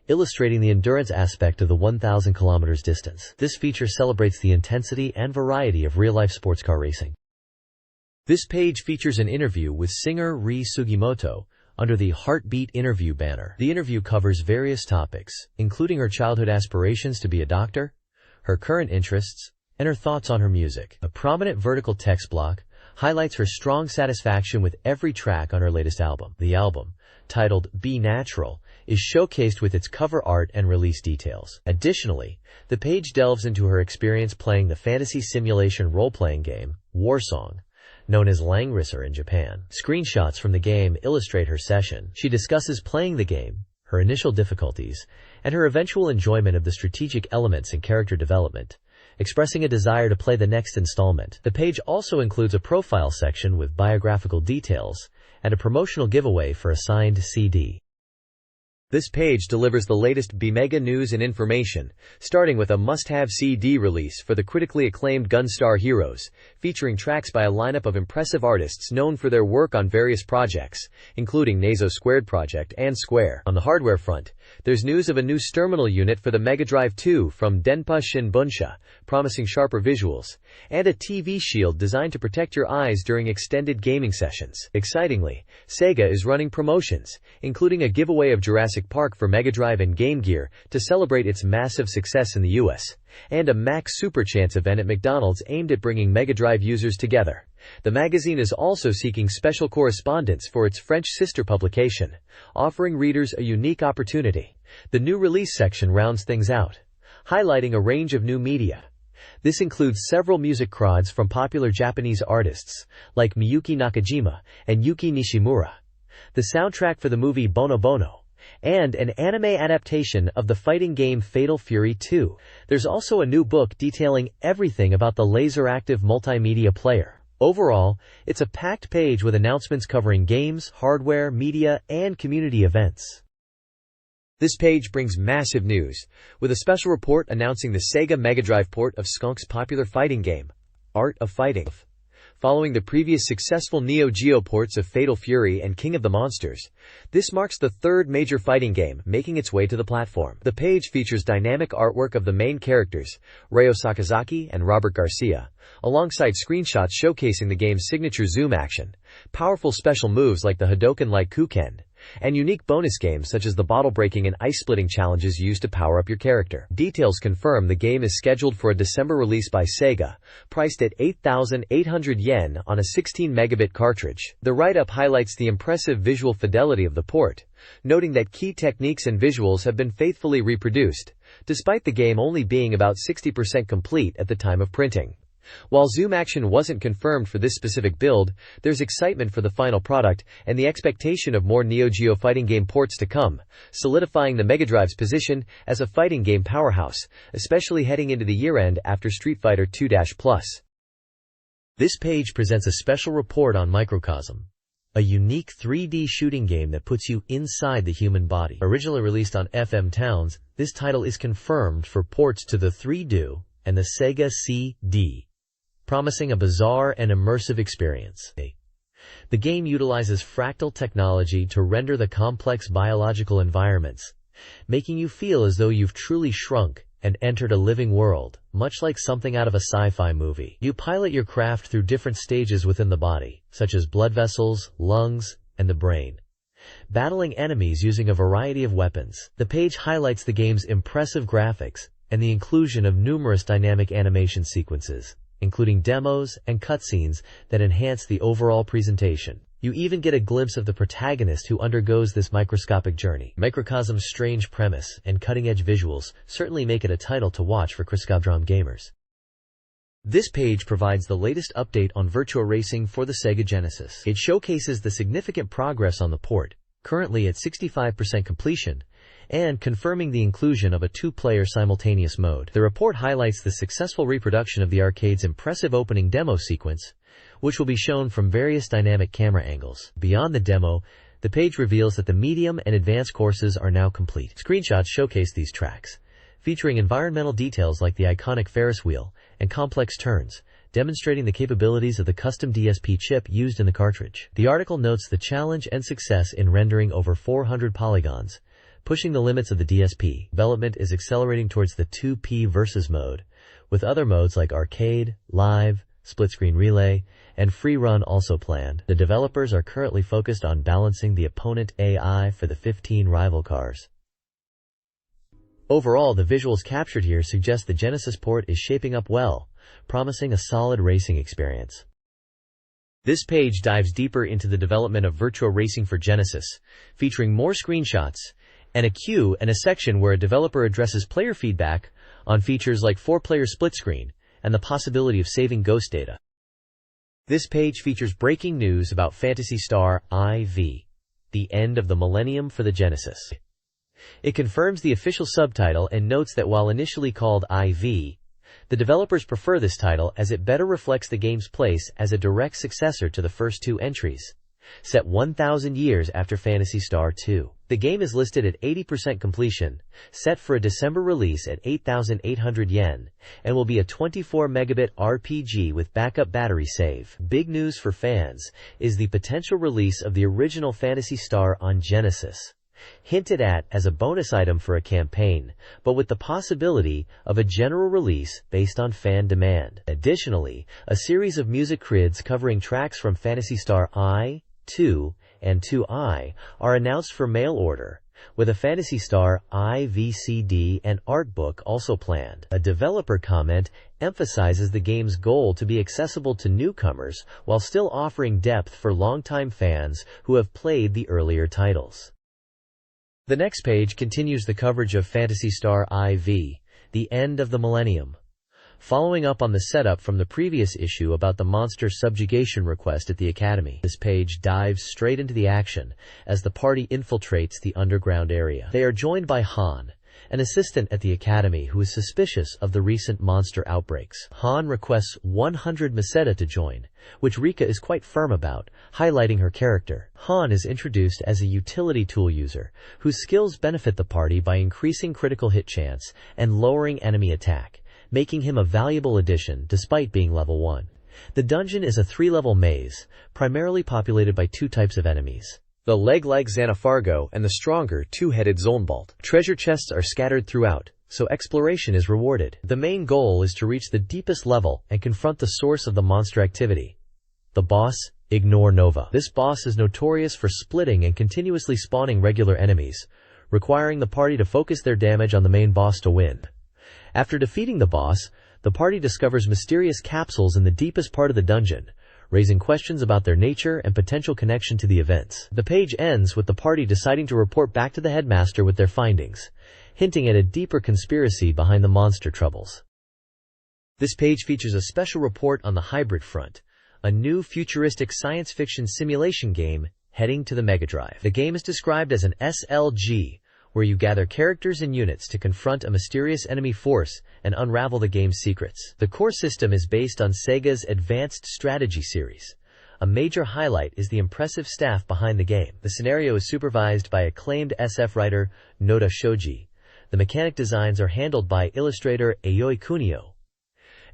illustrating the endurance aspect of the 1,000 kilometers distance. This feature celebrates the intensity and variety of real-life sports car racing. This page features an interview with singer Rie Sugimoto under the Heartbeat Interview banner. The interview covers various topics, including her childhood aspirations to be a doctor, her current interests, and her thoughts on her music. A prominent vertical text block highlights her strong satisfaction with every track on her latest album. The album, titled Be Natural, is showcased with its cover art and release details. Additionally, the page delves into her experience playing the fantasy simulation role-playing game, Warsong, known as Langrisser in Japan. Screenshots from the game illustrate her session. She discusses playing the game, her initial difficulties, and her eventual enjoyment of the strategic elements and character development, expressing a desire to play the next installment. The page also includes a profile section with biographical details and a promotional giveaway for a signed CD. This page delivers the latest BeepMD news and information, starting with a must-have CD release for the critically acclaimed Gunstar Heroes, featuring tracks by a lineup of impressive artists known for their work on various projects, including Nazo Squared Project and Square. On the hardware front, there's news of a new terminal unit for the Mega Drive 2 from Denpa Shinbunsha, promising sharper visuals, and a TV shield designed to protect your eyes during extended gaming sessions. Excitingly, Sega is running promotions, including a giveaway of Jurassic Park for Mega Drive and Game Gear to celebrate its massive success in the US, and a Max Super Chance event at McDonald's aimed at bringing Mega Drive users together. The magazine is also seeking special correspondence for its French sister publication, offering readers a unique opportunity. The new release section rounds things out, highlighting a range of new media. This includes several music crods from popular Japanese artists like Miyuki Nakajima and Yuki Nishimura, the soundtrack for the movie Bono Bono, and an anime adaptation of the fighting game Fatal Fury 2. There's also a new book detailing everything about the laser-active multimedia player. Overall, it's a packed page with announcements covering games, hardware, media, and community events. This page brings massive news, with a special report announcing the Sega Mega Drive port of Skunk's popular fighting game, Art of Fighting. Following the previous successful Neo Geo ports of Fatal Fury and King of the Monsters, this marks the third major fighting game making its way to the platform. The page features dynamic artwork of the main characters, Ryo Sakazaki and Robert Garcia, alongside screenshots showcasing the game's signature zoom action, powerful special moves like the Hadoken-like Kuken, and unique bonus games such as the bottle-breaking and ice-splitting challenges used to power up your character. Details confirm the game is scheduled for a December release by Sega, priced at 8,800 yen on a 16-megabit cartridge. The write-up highlights the impressive visual fidelity of the port, noting that key techniques and visuals have been faithfully reproduced, despite the game only being about 60% complete at the time of printing. While zoom action wasn't confirmed for this specific build, there's excitement for the final product and the expectation of more Neo Geo fighting game ports to come, solidifying the Mega Drive's position as a fighting game powerhouse, especially heading into the year-end after Street Fighter 2-Plus. This page presents a special report on Microcosm, a unique 3D shooting game that puts you inside the human body. Originally released on FM Towns, this title is confirmed for ports to the 3DO and the Sega CD, promising a bizarre and immersive experience. The game utilizes fractal technology to render the complex biological environments, making you feel as though you've truly shrunk and entered a living world, much like something out of a sci-fi movie. You pilot your craft through different stages within the body, such as blood vessels, lungs, and the brain, battling enemies using a variety of weapons. The page highlights the game's impressive graphics and the inclusion of numerous dynamic animation sequences, including demos and cutscenes that enhance the overall presentation. You even get a glimpse of the protagonist who undergoes this microscopic journey. Microcosm's strange premise and cutting-edge visuals certainly make it a title to watch for Kriskabdram gamers. This page provides the latest update on Virtua Racing for the Sega Genesis. It showcases the significant progress on the port, currently at 65% completion, and confirming the inclusion of a two-player simultaneous mode. The report highlights the successful reproduction of the arcade's impressive opening demo sequence, which will be shown from various dynamic camera angles. Beyond the demo, the page reveals that the medium and advanced courses are now complete. Screenshots showcase these tracks, featuring environmental details like the iconic Ferris wheel and complex turns, demonstrating the capabilities of the custom DSP chip used in the cartridge. The article notes the challenge and success in rendering over 400 polygons, pushing the limits of the DSP. Development is accelerating towards the 2P versus mode, with other modes like arcade, live, split-screen relay, and free run also planned. The developers are currently focused on balancing the opponent AI for the 15 rival cars. Overall, the visuals captured here suggest the Genesis port is shaping up well, promising a solid racing experience. This page dives deeper into the development of Virtua Racing for Genesis, featuring more screenshots and a queue and a section where a developer addresses player feedback on features like 4-player split screen and the possibility of saving ghost data. This page features breaking news about Phantasy Star IV, the end of the millennium for the Genesis. It confirms the official subtitle and notes that while initially called IV, the developers prefer this title as it better reflects the game's place as a direct successor to the first two entries. set 1,000 years after Phantasy Star II. The game is listed at 80% completion, set for a December release at 8,800 yen, and will be a 24 megabit RPG with backup battery save. Big news for fans is the potential release of the original Phantasy Star on Genesis, hinted at as a bonus item for a campaign, but with the possibility of a general release based on fan demand. Additionally, a series of music grids covering tracks from Phantasy Star I, II, and II-I are announced for mail order, with a Phantasy Star I VCD and art book also planned. A developer comment emphasizes the game's goal to be accessible to newcomers while still offering depth for longtime fans who have played the earlier titles. The next page continues the coverage of Phantasy Star IV, The End of the Millennium. Following up on the setup from the previous issue about the monster subjugation request at the Academy, this page dives straight into the action as the party infiltrates the underground area. They are joined by Han, an assistant at the Academy who is suspicious of the recent monster outbreaks. Han requests 100 Meseta to join, which Rika is quite firm about, highlighting her character. Han is introduced as a utility tool user, whose skills benefit the party by increasing critical hit chance and lowering enemy attack, making him a valuable addition despite being level 1. The dungeon is a 3-level maze, primarily populated by 2 types of enemies: the leg-like Xanafargo and the stronger 2-headed Zonebolt. Treasure chests are scattered throughout, so exploration is rewarded. The main goal is to reach the deepest level and confront the source of the monster activity, the boss, Ignore Nova. This boss is notorious for splitting and continuously spawning regular enemies, requiring the party to focus their damage on the main boss to win. After defeating the boss, the party discovers mysterious capsules in the deepest part of the dungeon, raising questions about their nature and potential connection to the events. The page ends with the party deciding to report back to the headmaster with their findings, hinting at a deeper conspiracy behind the monster troubles. This page features a special report on the Hybrid front, a new futuristic science fiction simulation game heading to the Mega Drive. The game is described as an SLG, where you gather characters and units to confront a mysterious enemy force and unravel the game's secrets. The core system is based on Sega's Advanced Strategy series. A major highlight is the impressive staff behind the game. The scenario is supervised by acclaimed SF writer Noda Shoji. The mechanic designs are handled by illustrator Aoi Kunio,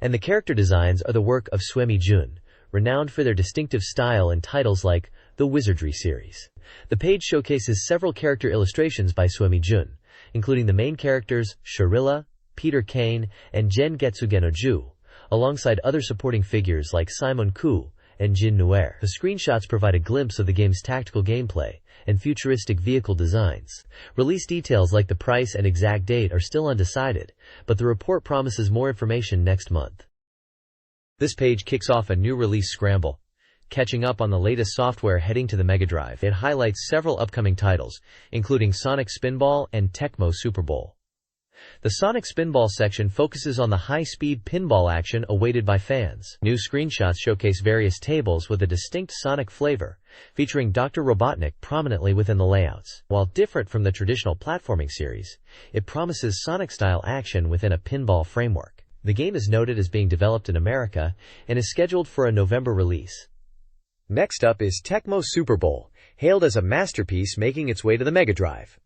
and the character designs are the work of Suemi Jun, renowned for their distinctive style in titles like the Wizardry series. The page showcases several character illustrations by Suemi Jun, including the main characters Shirilla, Peter Kane, and Gen Getsugeno Ju, alongside other supporting figures like Simon Ku and Jin Nuer. The screenshots provide a glimpse of the game's tactical gameplay and futuristic vehicle designs. Release details like the price and exact date are still undecided, but the report promises more information next month. This page kicks off a new release scramble, catching up on the latest software heading to the Mega Drive. It highlights several upcoming titles, including Sonic Spinball and Tecmo Super Bowl. The Sonic Spinball section focuses on the high-speed pinball action awaited by fans. New screenshots showcase various tables with a distinct Sonic flavor, featuring Dr. Robotnik prominently within the layouts. While different from the traditional platforming series, it promises Sonic-style action within a pinball framework. The game is noted as being developed in America and is scheduled for a November release. Next up is Tecmo Super Bowl, hailed as a masterpiece making its way to the Mega Drive.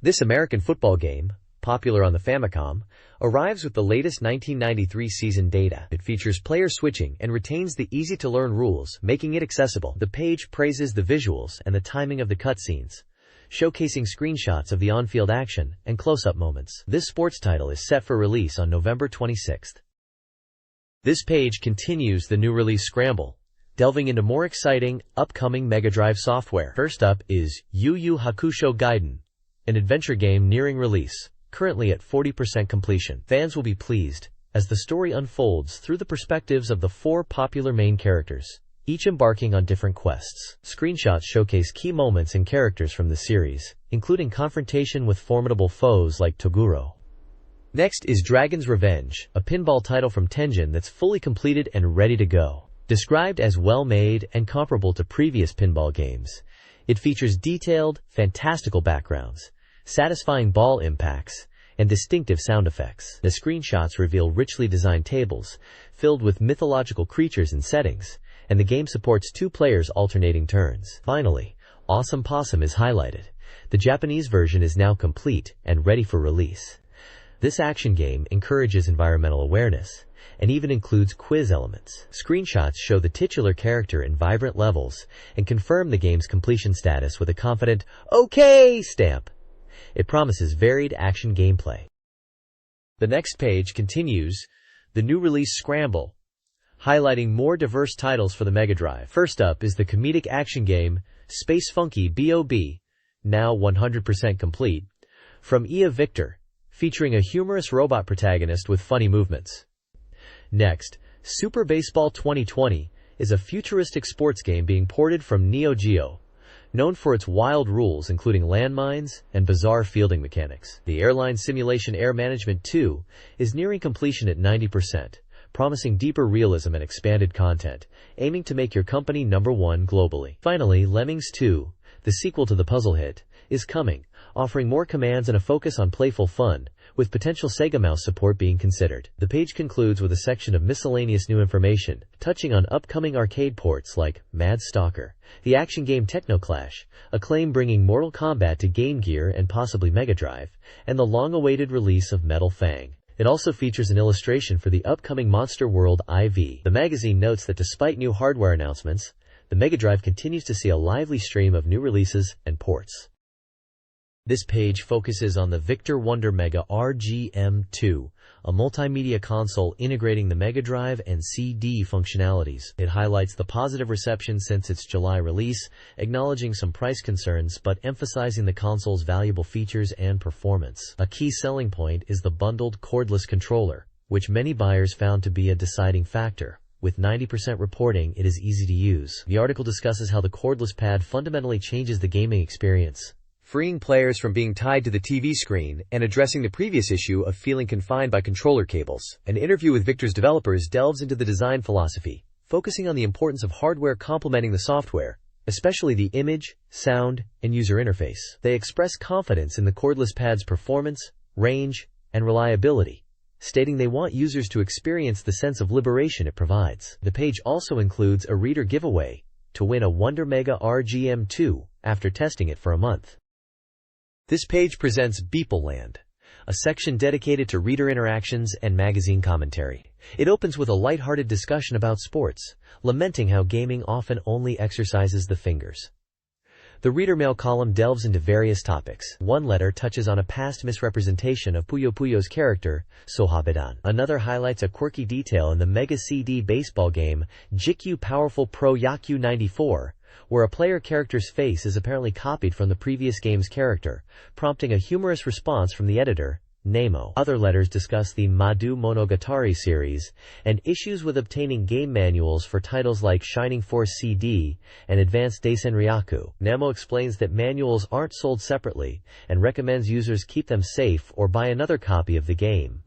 This American football game, popular on the Famicom, arrives with the latest 1993 season data. It features player switching and retains the easy-to-learn rules, making it accessible. The page praises the visuals and the timing of the cutscenes, showcasing screenshots of the on-field action and close-up moments. This sports title is set for release on November 26th. This page continues the new release scramble, delving into more exciting, upcoming Mega Drive software. First up is Yu Yu Hakusho Gaiden, an adventure game nearing release, currently at 40% completion. Fans will be pleased, as the story unfolds through the perspectives of the 4 popular main characters, each embarking on different quests. Screenshots showcase key moments and characters from the series, including confrontation with formidable foes like Toguro. Next is Dragon's Revenge, a pinball title from Tengen that's fully completed and ready to go. Described as well-made and comparable to previous pinball games, it features detailed, fantastical backgrounds, satisfying ball impacts, and distinctive sound effects. The screenshots reveal richly designed tables, filled with mythological creatures and settings, and the game supports 2 players alternating turns. Finally, Awesome Possum is highlighted. The Japanese version is now complete and ready for release. This action game encourages environmental awareness and even includes quiz elements. Screenshots show the titular character in vibrant levels and confirm the game's completion status with a confident "OK" stamp. It promises varied action gameplay. The next page continues the new release Scramble, highlighting more diverse titles for the Mega Drive. First up is the comedic action game Space Funky Bob, now 100% complete, from EA Victor, featuring a humorous robot protagonist with funny movements. Next, Super Baseball 2020 is a futuristic sports game being ported from Neo Geo, known for its wild rules including landmines and bizarre fielding mechanics. The Airline Simulation Air Management 2 is nearing completion at 90%, promising deeper realism and expanded content, aiming to make your company #1 globally. Finally, Lemmings 2, the sequel to the puzzle hit, is coming, offering more commands and a focus on playful fun, with potential Sega mouse support being considered. The page concludes with a section of miscellaneous new information, touching on upcoming arcade ports like Mad Stalker, the action game Technoclash, Acclaim bringing Mortal Kombat to Game Gear and possibly Mega Drive, and the long-awaited release of Metal Fang. It also features an illustration for the upcoming Monster World IV. The magazine notes that despite new hardware announcements, the Mega Drive continues to see a lively stream of new releases and ports. This page focuses on the Victor Wonder Mega RGM2, a multimedia console integrating the Mega Drive and CD functionalities. It highlights the positive reception since its July release, acknowledging some price concerns but emphasizing the console's valuable features and performance. A key selling point is the bundled cordless controller, which many buyers found to be a deciding factor. With 90% reporting, it is easy to use. The article discusses how the cordless pad fundamentally changes the gaming experience, freeing players from being tied to the TV screen and addressing the previous issue of feeling confined by controller cables. An interview with Victor's developers delves into the design philosophy, focusing on the importance of hardware complementing the software, especially the image, sound, and user interface. They express confidence in the cordless pad's performance, range, and reliability, stating they want users to experience the sense of liberation it provides. The page also includes a reader giveaway to win a Wonder Mega RGM2 after testing it for a month. This page presents BeepMD, a section dedicated to reader interactions and magazine commentary. It opens with a lighthearted discussion about sports, lamenting how gaming often only exercises the fingers. The reader mail column delves into various topics. One letter touches on a past misrepresentation of Puyo Puyo's character, Sohabidan. Another highlights a quirky detail in the Mega CD baseball game Jikyu Powerful Pro Yakyu 94, where a player character's face is apparently copied from the previous game's character, prompting a humorous response from the editor, Nemo. Other letters discuss the Madu Monogatari series and issues with obtaining game manuals for titles like Shining Force CD and Advanced Daisenryaku. Nemo explains that manuals aren't sold separately and recommends users keep them safe or buy another copy of the game.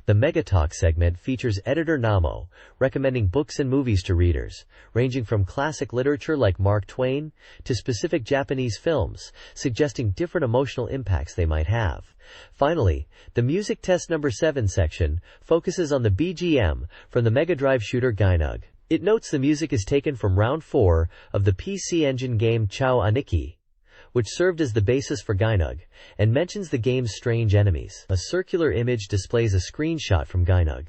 The Mega Talk segment features editor Namo, recommending books and movies to readers, ranging from classic literature like Mark Twain to specific Japanese films, suggesting different emotional impacts they might have. Finally, the Music Test No. 7 section focuses on the BGM from the Mega Drive shooter Gainug. It notes the music is taken from Round 4 of the PC Engine game Chao Aniki, which served as the basis for Gainug, and mentions the game's strange enemies. A circular image displays a screenshot from Gainug.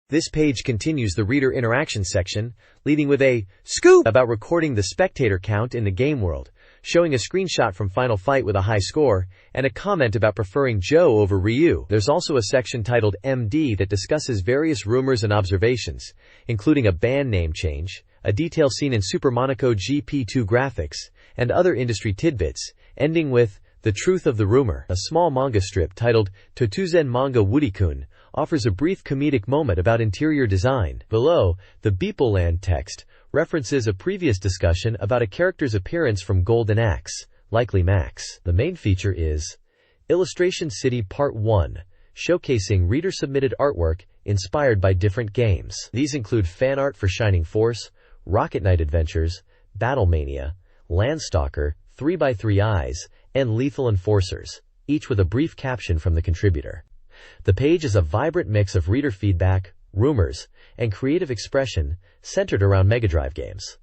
This page continues the reader interaction section, leading with a scoop about recording the spectator count in the game world, showing a screenshot from Final Fight with a high score, and a comment about preferring Joe over Ryu. There's also a section titled MD that discusses various rumors and observations, including a band name change, a detail seen in Super Monaco GP2 graphics, and other industry tidbits, ending with the truth of the rumor. A small manga strip titled Totuzen Manga Woody-kun offers a brief comedic moment about interior design. Below, the BeepMD text references a previous discussion about a character's appearance from Golden Axe, likely Max. The main feature is Illustration City Part 1, showcasing reader-submitted artwork inspired by different games. These include fan art for Shining Force, Rocket Knight Adventures, Battlemania, Landstalker, 3x3 Eyes, and Lethal Enforcers, each with a brief caption from the contributor. The page is a vibrant mix of reader feedback, rumors, and creative expression centered around Mega Drive games.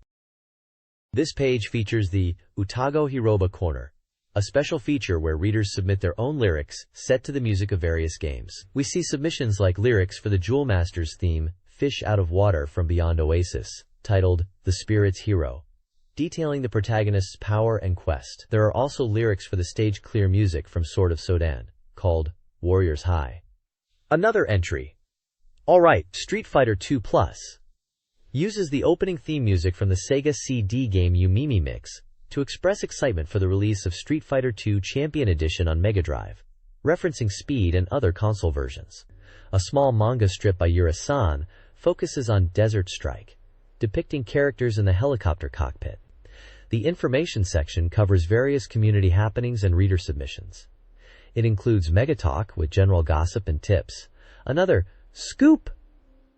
This page features the Utago Hiroba Corner, a special feature where readers submit their own lyrics set to the music of various games. We see submissions like lyrics for the Jewel Masters theme, Fish Out of Water from Beyond Oasis, titled The Spirit's Hero, detailing the protagonist's power and quest. There are also lyrics for the stage clear music from Sword of Sodan, called Warriors High. Another entry, Alright, Street Fighter II Plus, uses the opening theme music from the Sega CD game Yumimi Mix to express excitement for the release of Street Fighter II Champion Edition on Mega Drive, referencing speed and other console versions. A small manga strip by Yura-san focuses on Desert Strike, depicting characters in the helicopter cockpit. The information section covers various community happenings and reader submissions. It includes Mega Talk with general gossip and tips, another Scoop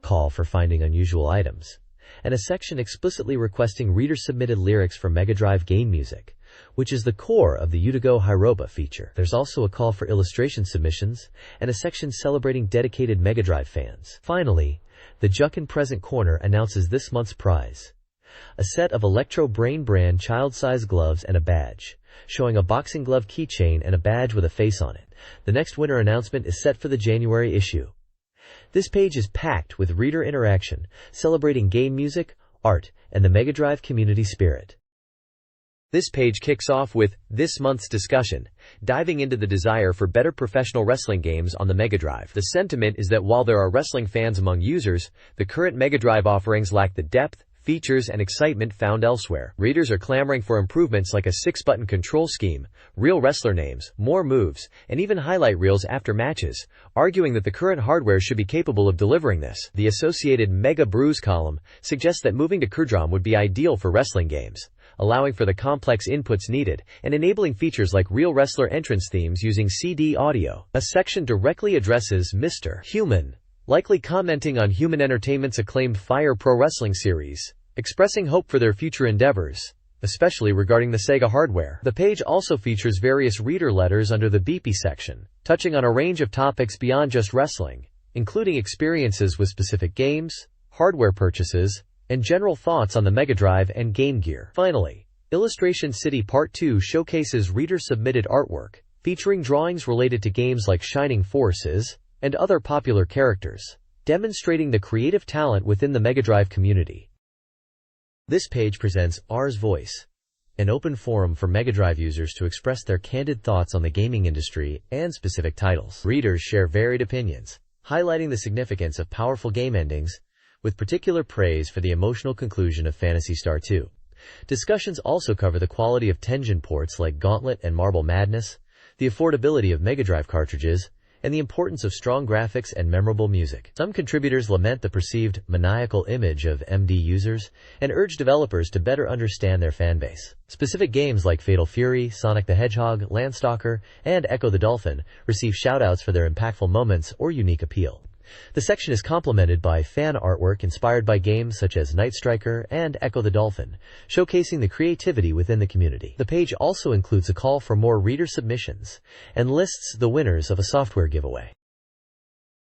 call for finding unusual items, and a section explicitly requesting reader-submitted lyrics for Mega Drive game music, which is the core of the Utago Hiroba feature. There's also a call for illustration submissions, and a section celebrating dedicated Mega Drive fans. Finally, the Jukin Present Corner announces this month's prize, a set of Electro Brain brand child-size gloves and a badge, showing a boxing glove keychain and a badge with a face on it. The next winner announcement is set for the January issue. This page is packed with reader interaction, celebrating game music, art, and the Mega Drive community spirit. This page kicks off with this month's discussion, diving into the desire for better professional wrestling games on the Mega Drive. The sentiment is that while there are wrestling fans among users, the current Mega Drive offerings lack the depth, features, and excitement found elsewhere. Readers are clamoring for improvements like a 6-button control scheme, real wrestler names, more moves, and even highlight reels after matches, arguing that the current hardware should be capable of delivering this. The associated Mega Brews column suggests that moving to Kurdram would be ideal for wrestling games, allowing for the complex inputs needed, and enabling features like real wrestler entrance themes using CD audio. A section directly addresses Mr. Human, likely commenting on Human Entertainment's acclaimed Fire Pro Wrestling series, expressing hope for their future endeavors, especially regarding the Sega hardware. The page also features various reader letters under the BeepMD section, touching on a range of topics beyond just wrestling, including experiences with specific games, hardware purchases, and general thoughts on the Mega Drive and Game Gear. Finally, Illustration City Part 2 showcases reader-submitted artwork, featuring drawings related to games like Shining Forces and other popular characters, demonstrating the creative talent within the Mega Drive community. This page presents R's Voice, an open forum for Mega Drive users to express their candid thoughts on the gaming industry and specific titles. Readers share varied opinions, highlighting the significance of powerful game endings, with particular praise for the emotional conclusion of Phantasy Star II. Discussions also cover the quality of Tengen ports like Gauntlet and Marble Madness, the affordability of Mega Drive cartridges, and the importance of strong graphics and memorable music. Some contributors lament the perceived maniacal image of MD users and urge developers to better understand their fanbase. Specific games like Fatal Fury, Sonic the Hedgehog, Landstalker, and Echo the Dolphin receive shoutouts for their impactful moments or unique appeal. The section is complemented by fan artwork inspired by games such as Night Striker and Echo the Dolphin, showcasing the creativity within the community. The page also includes a call for more reader submissions and lists the winners of a software giveaway.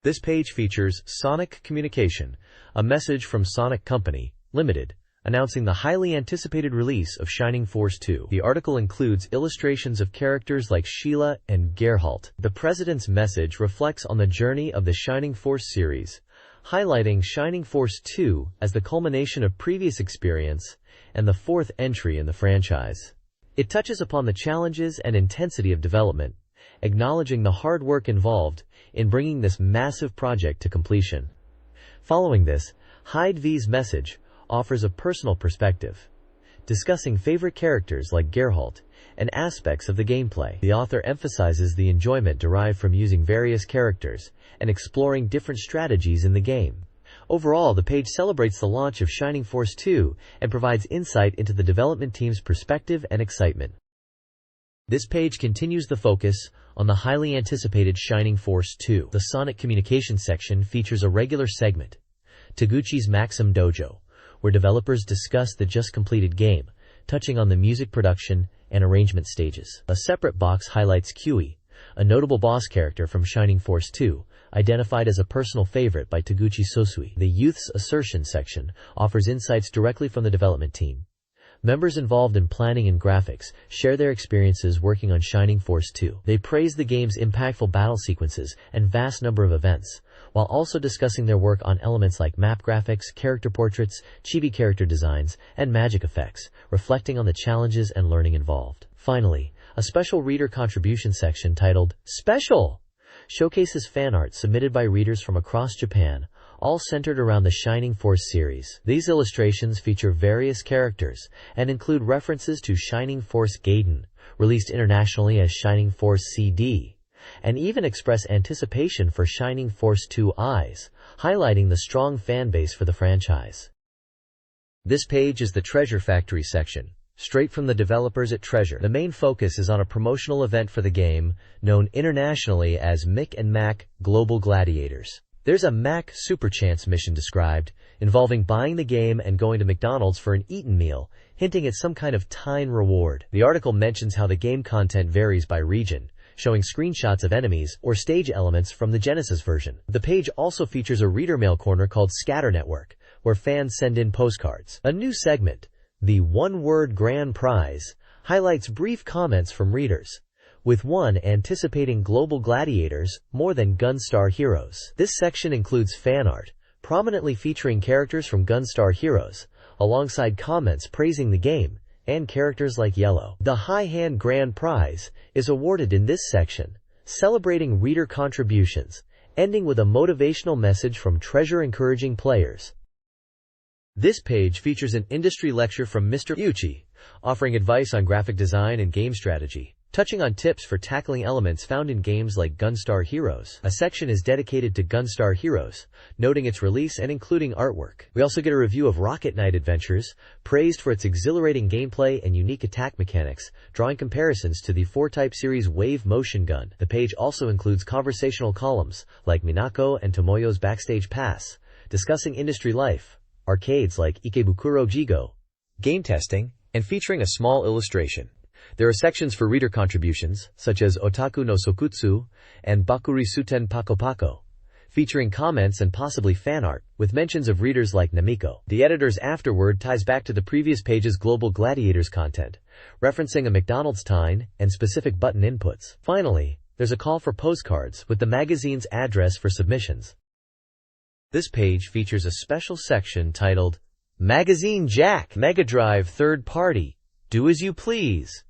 This page features Sonic Communication, a message from Sonic Company, Limited, announcing the highly anticipated release of Shining Force 2. The article includes illustrations of characters like Sheila and Geralt. The President's message reflects on the journey of the Shining Force series, highlighting Shining Force 2 as the culmination of previous experience and the fourth entry in the franchise. It touches upon the challenges and intensity of development, acknowledging the hard work involved in bringing this massive project to completion. Following this, Hyde V's message offers a personal perspective, discussing favorite characters like Geralt and aspects of the gameplay. The author emphasizes the enjoyment derived from using various characters and exploring different strategies in the game. Overall, the page celebrates the launch of Shining Force 2 and provides insight into the development team's perspective and excitement. This page continues the focus on the highly anticipated Shining Force 2. The Sonic Communication section features a regular segment, Taguchi's Maxim Dojo, where developers discuss the just-completed game, touching on the music production and arrangement stages. A separate box highlights Q.E., a notable boss character from Shining Force 2, identified as a personal favorite by Taguchi Sosui. The Youth's Assertion section offers insights directly from the development team. Members involved in planning and graphics share their experiences working on Shining Force 2. They praise the game's impactful battle sequences and vast number of events, while also discussing their work on elements like map graphics, character portraits, chibi character designs, and magic effects, reflecting on the challenges and learning involved. Finally, a special reader contribution section titled Special showcases fan art submitted by readers from across Japan, all centered around the Shining Force series. These illustrations feature various characters and include references to Shining Force Gaiden, released internationally as Shining Force CD, and even express anticipation for Shining Force 2 Eyes, highlighting the strong fan base for the franchise. This page is the Treasure Factory section, straight from the developers at Treasure. The main focus is on a promotional event for the game, known internationally as Mick and Mac Global Gladiators. There's a Mac Super Chance mission described, involving buying the game and going to McDonald's for an eat-in meal, hinting at some kind of time reward. The article mentions how the game content varies by region, showing screenshots of enemies or stage elements from the Genesis version. The page also features a reader mail corner called Scatter Network, where fans send in postcards. A new segment, the One-Word Grand Prize, highlights brief comments from readers, with one anticipating Global Gladiators more than Gunstar Heroes. This section includes fan art, prominently featuring characters from Gunstar Heroes, alongside comments praising the game and characters like Yellow. The High Hand Grand Prize is awarded in this section, celebrating reader contributions, ending with a motivational message from Treasure encouraging players. This page features an industry lecture from Mr. Yuchi, offering advice on graphic design and game strategy, touching on tips for tackling elements found in games like Gunstar Heroes. A section is dedicated to Gunstar Heroes, noting its release and including artwork. We also get a review of Rocket Knight Adventures, praised for its exhilarating gameplay and unique attack mechanics, drawing comparisons to the 4-type series Wave Motion Gun. The page also includes conversational columns, like Minako and Tomoyo's Backstage Pass, discussing industry life, arcades like Ikebukuro Jigo, game testing, and featuring a small illustration. There are sections for reader contributions, such as Otaku no Sokutsu and Bakuri Suten Pako Pako, featuring comments and possibly fan art, with mentions of readers like Namiko. The editor's afterword ties back to the previous page's Global Gladiators content, referencing a McDonald's time and specific button inputs. Finally, there's a call for postcards with the magazine's address for submissions. This page features a special section titled Magazine Jack Mega Drive Third Party, Do As You Please,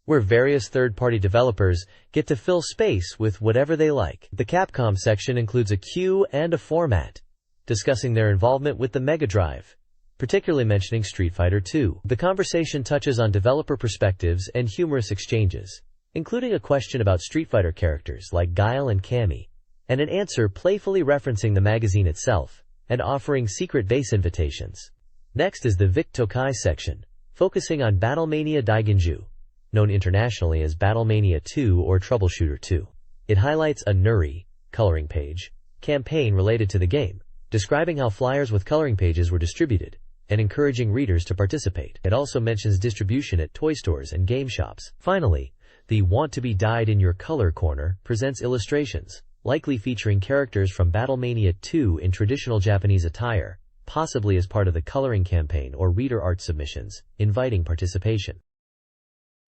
where various third-party developers get to fill space with whatever they like. The Capcom section includes a queue and a format, discussing their involvement with the Mega Drive, particularly mentioning Street Fighter II. The conversation touches on developer perspectives and humorous exchanges, including a question about Street Fighter characters like Guile and Cammy, and an answer playfully referencing the magazine itself and offering secret base invitations. Next is the Vic Tokai section, focusing on Battlemania Daiginju, known internationally as Battlemania 2 or Troubleshooter 2. It highlights a Nuri coloring page campaign related to the game, describing how flyers with coloring pages were distributed and encouraging readers to participate. It also mentions distribution at toy stores and game shops. Finally, the Want to be Dyed in Your Color corner presents illustrations, likely featuring characters from Battlemania 2 in traditional Japanese attire, possibly as part of the coloring campaign or reader art submissions, inviting participation.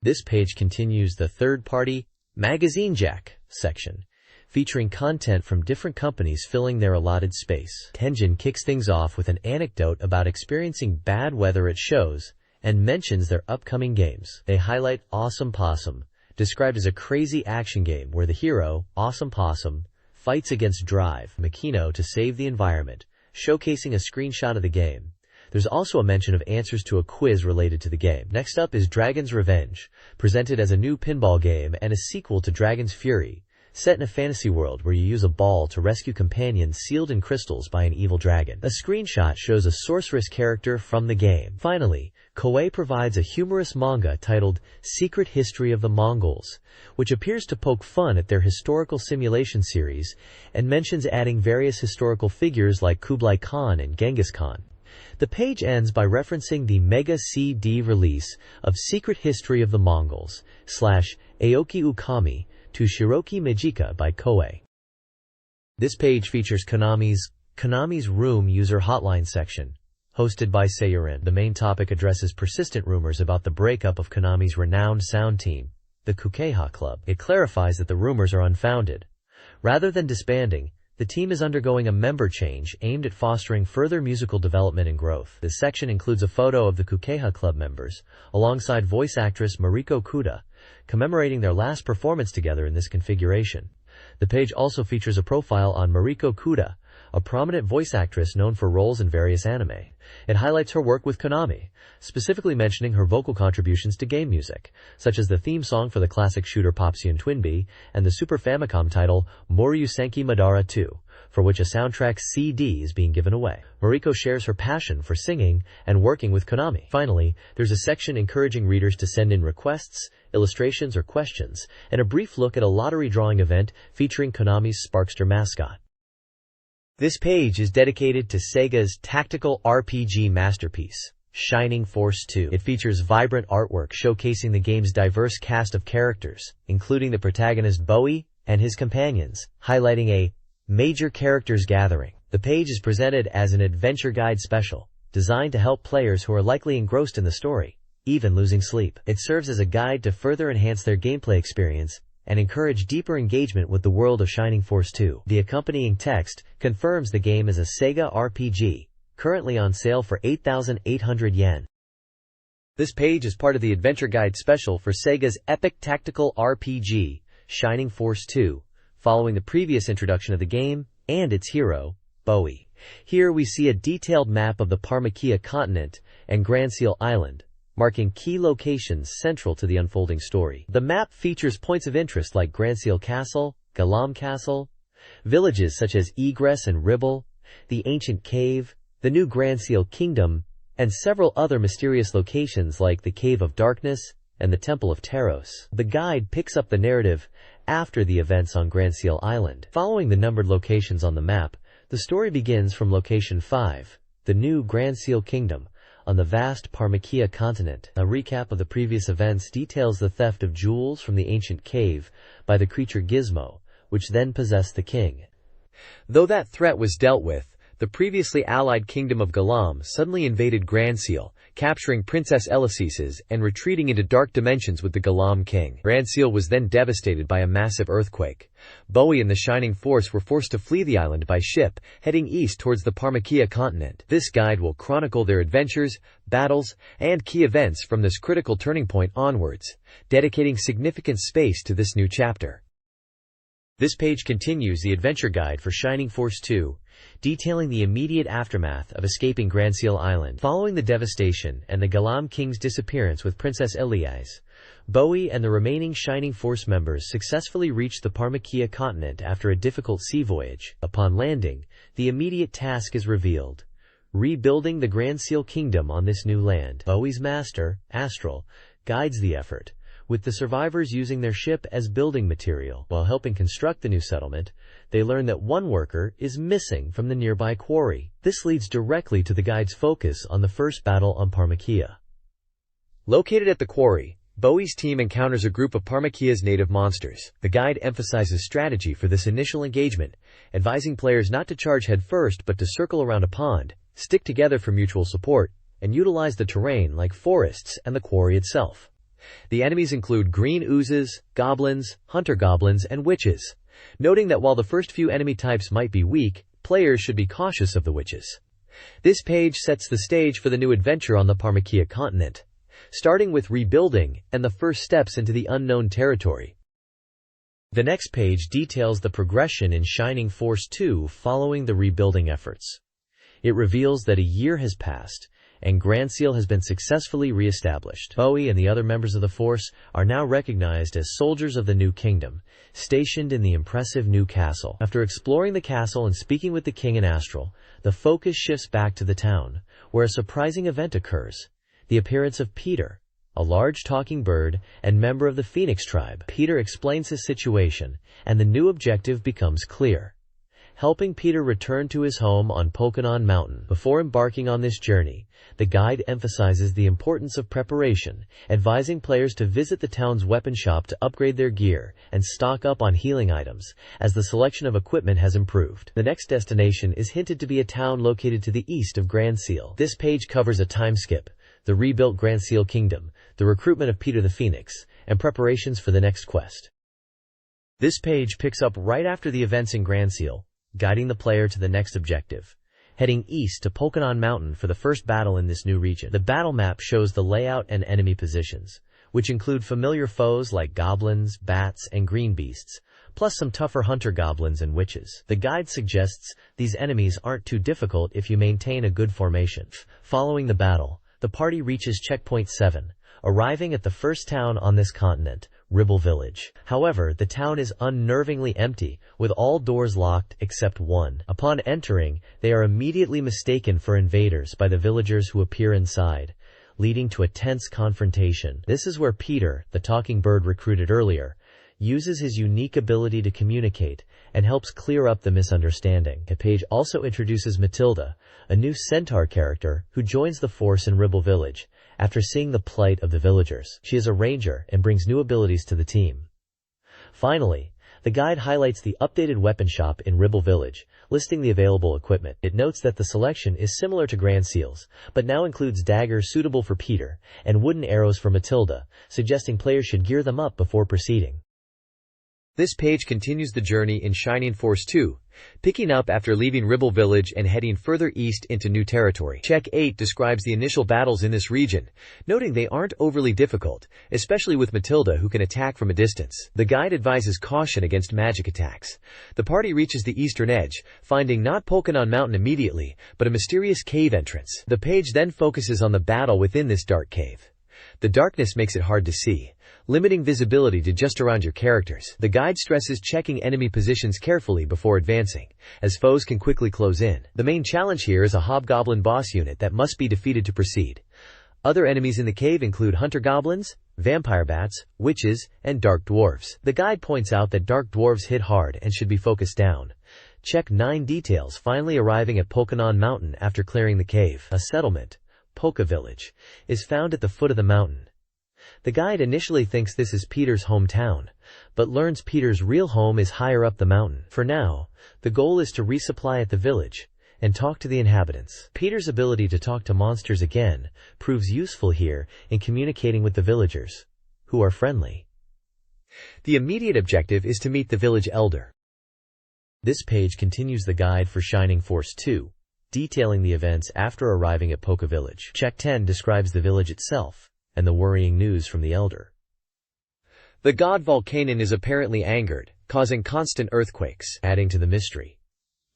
This page continues the third-party Magazine Jack section, featuring content from different companies filling their allotted space. Tenjin kicks things off with an anecdote about experiencing bad weather at shows and mentions their upcoming games. They highlight Awesome Possum, described as a crazy action game where the hero, Awesome Possum, fights against Drive Makino to save the environment, showcasing a screenshot of the game. There's also a mention of answers to a quiz related to the game. Next up is Dragon's Revenge, presented as a new pinball game and a sequel to Dragon's Fury, set in a fantasy world where you use a ball to rescue companions sealed in crystals by an evil dragon. A screenshot shows a sorceress character from the game. Finally, Koei provides a humorous manga titled Secret History of the Mongols, which appears to poke fun at their historical simulation series and mentions adding various historical figures like Kublai Khan and Genghis Khan. The page ends by referencing the Mega CD release of Secret History of the Mongols / Aoki Ukami to Shiroki Majika by Koei. This page features Konami's Room User Hotline section, hosted by Saturn. The main topic addresses persistent rumors about the breakup of Konami's renowned sound team, the Kukeha Club. It clarifies that the rumors are unfounded. Rather than disbanding, the team is undergoing a member change aimed at fostering further musical development and growth. This section includes a photo of the Kukeha Club members, alongside voice actress Mariko Kuda, commemorating their last performance together in this configuration. The page also features a profile on Mariko Kuda, a prominent voice actress known for roles in various anime. It highlights her work with Konami, specifically mentioning her vocal contributions to game music, such as the theme song for the classic shooter Popsian Twinbee and the Super Famicom title Moryu Senki Madara 2, for which a soundtrack CD is being given away. Mariko shares her passion for singing and working with Konami. Finally, there's a section encouraging readers to send in requests, illustrations, or questions, and a brief look at a lottery drawing event featuring Konami's Sparkster mascot. This page is dedicated to Sega's tactical RPG masterpiece, Shining Force 2. It features vibrant artwork showcasing the game's diverse cast of characters, including the protagonist Bowie and his companions, highlighting a major characters gathering. The page is presented as an adventure guide special, designed to help players who are likely engrossed in the story, even losing sleep. It serves as a guide to further enhance their gameplay experience and encourage deeper engagement with the world of Shining Force 2. The accompanying text confirms the game is a Sega RPG, currently on sale for 8,800 yen. This page is part of the Adventure Guide special for Sega's epic tactical RPG, Shining Force 2, following the previous introduction of the game and its hero, Bowie. Here we see a detailed map of the Parmakia continent and Grand Seal Island, marking key locations central to the unfolding story. The map features points of interest like Grand Seal Castle, Galam Castle, villages such as Egress and Ribble, the Ancient Cave, the New Grand Seal Kingdom, and several other mysterious locations like the Cave of Darkness and the Temple of Taros. The guide picks up the narrative after the events on Grand Seal Island. Following the numbered locations on the map, the story begins from location 5, the New Grand Seal Kingdom, on the vast Parmakia continent. A recap of the previous events details the theft of jewels from the ancient cave by the creature Gizmo, which then possessed the king. Though that threat was dealt with, the previously allied kingdom of Galam suddenly invaded Grand Seal, capturing Princess Elasis and retreating into dark dimensions with the Galam king. Grand Seal was then devastated by a massive earthquake. Bowie and the Shining Force were forced to flee the island by ship, heading east towards the Parmakia continent. This guide will chronicle their adventures, battles, and key events from this critical turning point onwards, dedicating significant space to this new chapter. This page continues the adventure guide for Shining Force 2, detailing the immediate aftermath of escaping Grand Seal Island. Following the devastation and the Galam King's disappearance with Princess Elias, Bowie and the remaining Shining Force members successfully reached the Parmakia continent after a difficult sea voyage. Upon landing, the immediate task is revealed: rebuilding the Grand Seal Kingdom on this new land. Bowie's master, Astral, guides the effort, with the survivors using their ship as building material. While helping construct the new settlement, they learn that one worker is missing from the nearby quarry. This leads directly to the guide's focus on the first battle on Parmakia. Located at the quarry, Bowie's team encounters a group of Parmakia's native monsters. The guide emphasizes strategy for this initial engagement, advising players not to charge headfirst but to circle around a pond, stick together for mutual support, and utilize the terrain like forests and the quarry itself. The enemies include green oozes, goblins, hunter goblins, and witches, noting that while the first few enemy types might be weak, players should be cautious of the witches. This page sets the stage for the new adventure on the Parmakia continent, starting with rebuilding and the first steps into the unknown territory. The next page details the progression in Shining Force 2 following the rebuilding efforts. It reveals that a year has passed, and Grand Seal has been successfully re-established. Bowie and the other members of the force are now recognized as soldiers of the new kingdom, stationed in the impressive new castle. After exploring the castle and speaking with the king and Astral, the focus shifts back to the town, where a surprising event occurs: the appearance of Peter, a large talking bird and member of the Phoenix tribe. Peter explains his situation, and the new objective becomes clear: helping Peter return to his home on Pokémon Mountain. Before embarking on this journey, the guide emphasizes the importance of preparation, advising players to visit the town's weapon shop to upgrade their gear and stock up on healing items, as the selection of equipment has improved. The next destination is hinted to be a town located to the east of Grand Seal. This page covers a time skip, the rebuilt Grand Seal Kingdom, the recruitment of Peter the Phoenix, and preparations for the next quest. This page picks up right after the events in Grand Seal, guiding the player to the next objective, heading east to Pokémon Mountain for the first battle in this new region. The battle map shows the layout and enemy positions, which include familiar foes like goblins, bats, and green beasts, plus some tougher hunter goblins and witches. The guide suggests these enemies aren't too difficult if you maintain a good formation. Following the battle, the party reaches Checkpoint 7, arriving at the first town on this continent, Ribble Village. However, the town is unnervingly empty, with all doors locked except one. Upon entering, they are immediately mistaken for invaders by the villagers who appear inside, leading to a tense confrontation. This is where Peter, the talking bird recruited earlier, uses his unique ability to communicate and helps clear up the misunderstanding. The page also introduces Matilda, a new centaur character who joins the force in Ribble Village after seeing the plight of the villagers. She is a ranger and brings new abilities to the team. Finally, the guide highlights the updated weapon shop in Ribble Village, listing the available equipment. It notes that the selection is similar to Grand Seal's, but now includes daggers suitable for Peter and wooden arrows for Matilda, suggesting players should gear them up before proceeding. This page continues the journey in Shining Force 2, picking up after leaving Ribble Village and heading further east into new territory. Check 8 describes the initial battles in this region, noting they aren't overly difficult, especially with Matilda who can attack from a distance. The guide advises caution against magic attacks. The party reaches the eastern edge, finding not Pokémon Mountain immediately, but a mysterious cave entrance. The page then focuses on the battle within this dark cave. The darkness makes it hard to see, limiting visibility to just around your characters. The guide stresses checking enemy positions carefully before advancing, as foes can quickly close in. The main challenge here is a hobgoblin boss unit that must be defeated to proceed. Other enemies in the cave include hunter goblins, vampire bats, witches, and dark dwarves. The guide points out that dark dwarves hit hard and should be focused down. Check 9 details finally arriving at Pokémon Mountain after clearing the cave. A settlement, Poké Village, is found at the foot of the mountain. The guide initially thinks this is Peter's hometown, but learns Peter's real home is higher up the mountain. For now, the goal is to resupply at the village and talk to the inhabitants. Peter's ability to talk to monsters again proves useful here in communicating with the villagers, who are friendly. The immediate objective is to meet the village elder. This page continues the guide for Shining Force 2, detailing the events after arriving at Poké Village. Check 10 describes the village itself and the worrying news from the elder. The god Volcanon is apparently angered, causing constant earthquakes, adding to the mystery.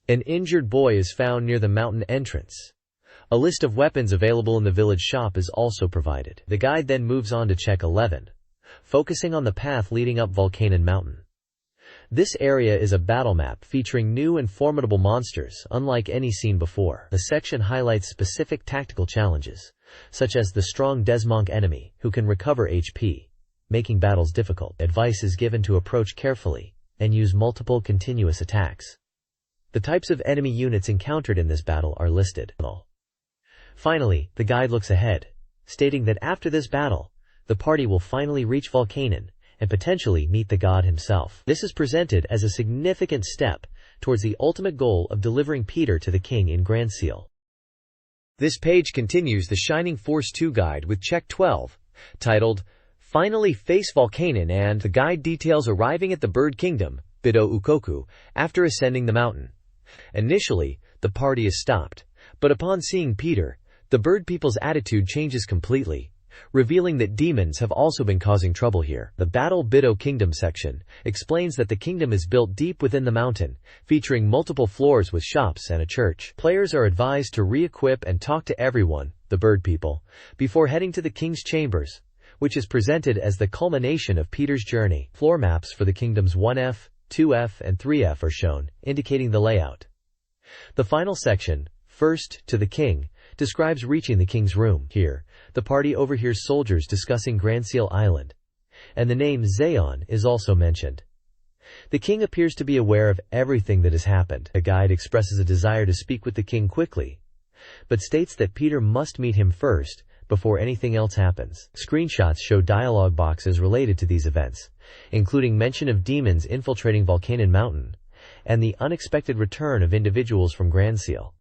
An injured boy is found near the mountain entrance. A list of weapons available in the village shop is also provided. The guide then moves on to check 11, focusing on the path leading up Volcanon Mountain. This area is a battle map featuring new and formidable monsters, unlike any seen before. The section highlights specific tactical challenges, such as the strong Desmonk enemy, who can recover HP, making battles difficult. Advice is given to approach carefully and use multiple continuous attacks. The types of enemy units encountered in this battle are listed. Finally, the guide looks ahead, stating that after this battle, the party will finally reach Volcanon and potentially meet the god himself. This is presented as a significant step towards the ultimate goal of delivering Peter to the king in Grand Seal. This page continues the Shining Force 2 guide with check 12, titled, Finally Face Volcanon, and the guide details arriving at the Bird Kingdom, Bido Ukoku, after ascending the mountain. Initially, the party is stopped, but upon seeing Peter, the bird people's attitude changes completely, revealing that demons have also been causing trouble here. The Battle Bido Kingdom section explains that the kingdom is built deep within the mountain, featuring multiple floors with shops and a church. Players are advised to re-equip and talk to everyone, the bird people, before heading to the king's chambers, which is presented as the culmination of Peter's journey. Floor maps for the kingdoms 1F, 2F, and 3F are shown, indicating the layout. The final section, First to the King, describes reaching the king's room. Here, the party overhears soldiers discussing Grand Seal Island, and the name Zayon is also mentioned. The king appears to be aware of everything that has happened. The guide expresses a desire to speak with the king quickly, but states that Peter must meet him first before anything else happens. Screenshots show dialogue boxes related to these events, including mention of demons infiltrating Volcanion Mountain and the unexpected return of individuals from Grand Seal.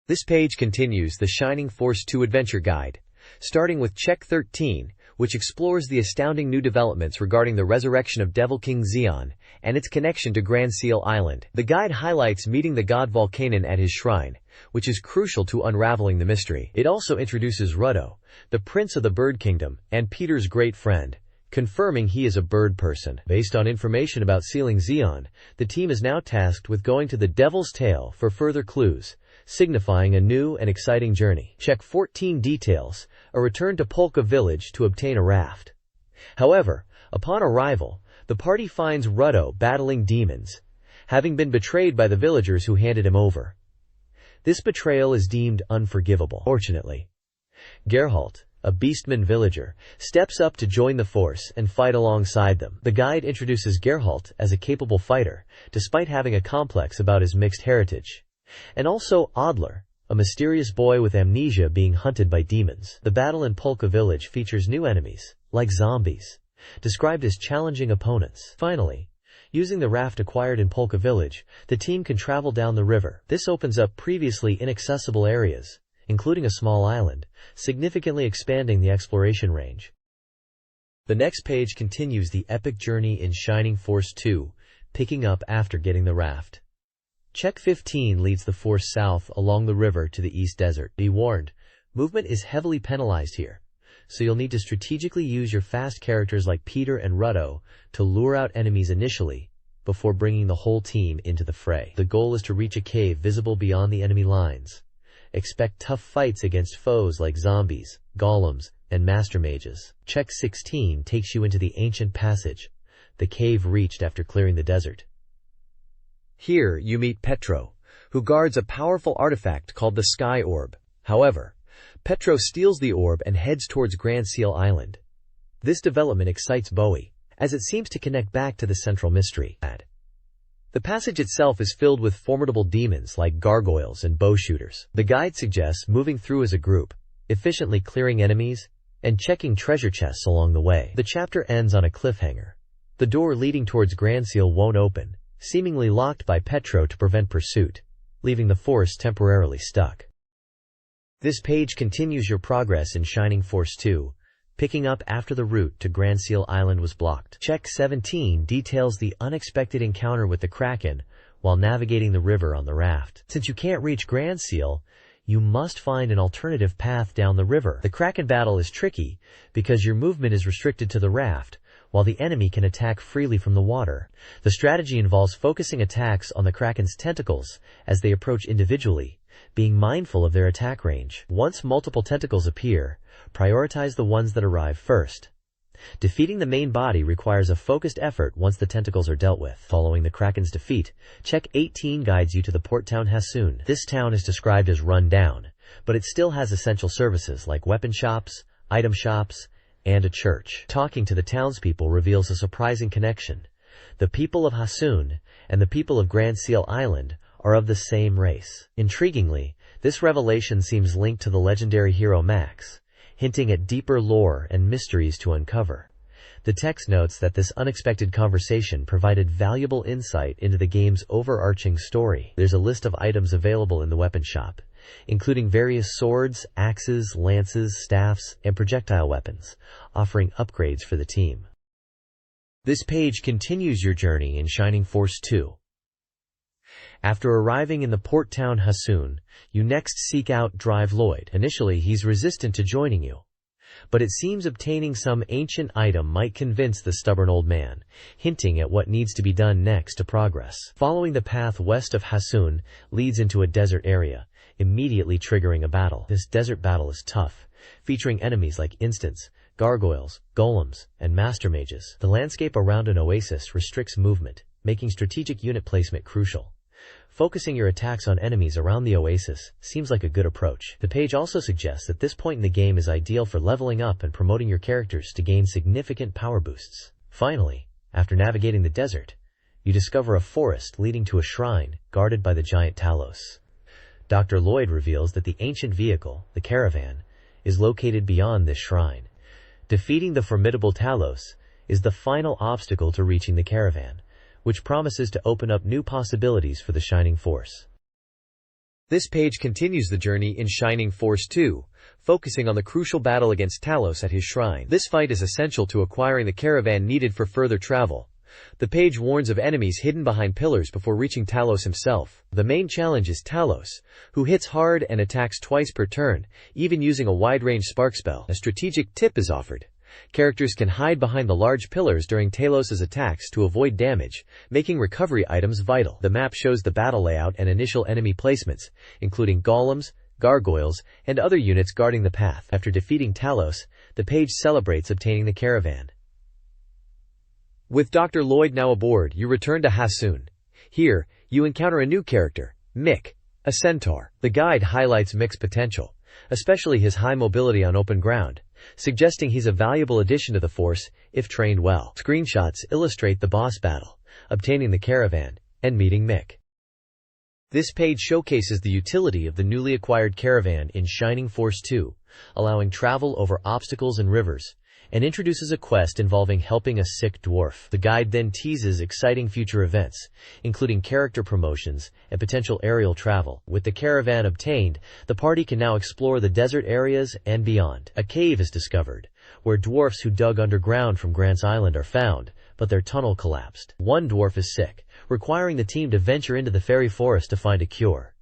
This page continues the Shining Force 2 Adventure Guide, starting with Check 13, which explores the astounding new developments regarding the resurrection of Devil King Xeon and its connection to Grand Seal Island. The guide highlights meeting the god Volcanion at his shrine, which is crucial to unraveling the mystery. It also introduces Ruddo, the prince of the Bird Kingdom, and Peter's great friend, confirming he is a bird person. Based on information about sealing Xeon, the team is now tasked with going to the Devil's Tail for further clues, signifying a new and exciting journey. Check 14 details a return to Polka Village to obtain a raft. However, upon arrival, the party finds Ruddo battling demons, having been betrayed by the villagers who handed him over. This betrayal is deemed unforgivable. Fortunately, Geralt, a Beastman villager, steps up to join the force and fight alongside them. The guide introduces Geralt as a capable fighter, despite having a complex about his mixed heritage, and also Adler, a mysterious boy with amnesia being hunted by demons. The battle in Polka Village features new enemies, like zombies, described as challenging opponents. Finally, using the raft acquired in Polka Village, the team can travel down the river. This opens up previously inaccessible areas, including a small island, significantly expanding the exploration range. The next page continues the epic journey in Shining Force 2, picking up after getting the raft. Check 15 leads the force south along the river to the East Desert. Be warned, movement is heavily penalized here, so you'll need to strategically use your fast characters like Peter and Ruddo to lure out enemies initially, before bringing the whole team into the fray. The goal is to reach a cave visible beyond the enemy lines. Expect tough fights against foes like zombies, golems, and master mages. Check 16 takes you into the ancient passage, the cave reached after clearing the desert. Here, you meet Petro, who guards a powerful artifact called the Sky Orb. However, Petro steals the orb and heads towards Grand Seal Island. This development excites Bowie, as it seems to connect back to the central mystery. The passage itself is filled with formidable demons like gargoyles and bowshooters. The guide suggests moving through as a group, efficiently clearing enemies, and checking treasure chests along the way. The chapter ends on a cliffhanger. The door leading towards Grand Seal won't open, seemingly locked by Petro to prevent pursuit, leaving the force temporarily stuck. This page continues your progress in Shining Force 2, picking up after the route to Grand Seal Island was blocked. Check 17 details the unexpected encounter with the Kraken while navigating the river on the raft. Since you can't reach Grand Seal, you must find an alternative path down the river. The Kraken battle is tricky because your movement is restricted to the raft, while the enemy can attack freely from the water. The strategy involves focusing attacks on the Kraken's tentacles as they approach individually, being mindful of their attack range. Once multiple tentacles appear, prioritize the ones that arrive first. Defeating the main body requires a focused effort once the tentacles are dealt with. Following the Kraken's defeat, Check 18 guides you to the port town Hassoun. This town is described as run down, but it still has essential services like weapon shops, item shops, and a church. Talking to the townspeople reveals a surprising connection. The people of Hassoun and the people of Grand Seal Island are of the same race. Intriguingly, this revelation seems linked to the legendary hero Max, hinting at deeper lore and mysteries to uncover. The text notes that this unexpected conversation provided valuable insight into the game's overarching story. There's a list of items available in the weapon shop, including various swords, axes, lances, staffs, and projectile weapons, offering upgrades for the team. This page continues your journey in Shining Force 2. After arriving in the port town Hassoun, you next seek out Drive Lloyd. Initially, he's resistant to joining you, but it seems obtaining some ancient item might convince the stubborn old man, hinting at what needs to be done next to progress. Following the path west of Hassoun leads into a desert area, immediately triggering a battle. This desert battle is tough, featuring enemies like instants, gargoyles, golems, and master mages. The landscape around an oasis restricts movement, making strategic unit placement crucial. Focusing your attacks on enemies around the oasis seems like a good approach. The page also suggests that this point in the game is ideal for leveling up and promoting your characters to gain significant power boosts. Finally, After navigating the desert, you discover a forest leading to a shrine guarded by the giant Talos. Dr. Lloyd reveals that the ancient vehicle, the caravan, is located beyond this shrine. Defeating the formidable Talos is the final obstacle to reaching the caravan, which promises to open up new possibilities for the Shining Force. This page continues the journey in Shining Force 2, focusing on the crucial battle against Talos at his shrine. This fight is essential to acquiring the caravan needed for further travel. The page warns of enemies hidden behind pillars before reaching Talos himself. The main challenge is Talos, who hits hard and attacks twice per turn, even using a wide-range spark spell. A strategic tip is offered. Characters can hide behind the large pillars during Talos' attacks to avoid damage, making recovery items vital. The map shows the battle layout and initial enemy placements, including golems, gargoyles, and other units guarding the path. After defeating Talos, the page celebrates obtaining the caravan. With Dr. Lloyd now aboard, you return to Hassoon. Here, you encounter a new character, Mick, a centaur. The guide highlights Mick's potential, especially his high mobility on open ground, suggesting he's a valuable addition to the Force if trained well. Screenshots illustrate the boss battle, obtaining the caravan, and meeting Mick. This page showcases the utility of the newly acquired caravan in Shining Force 2, allowing travel over obstacles and rivers, and introduces a quest involving helping a sick dwarf. The guide then teases exciting future events, including character promotions and potential aerial travel. With the caravan obtained, the party can now explore the desert areas and beyond. A cave is discovered, where dwarfs who dug underground from Grant's Island are found, but their tunnel collapsed. One dwarf is sick, requiring the team to venture into the fairy forest to find a cure.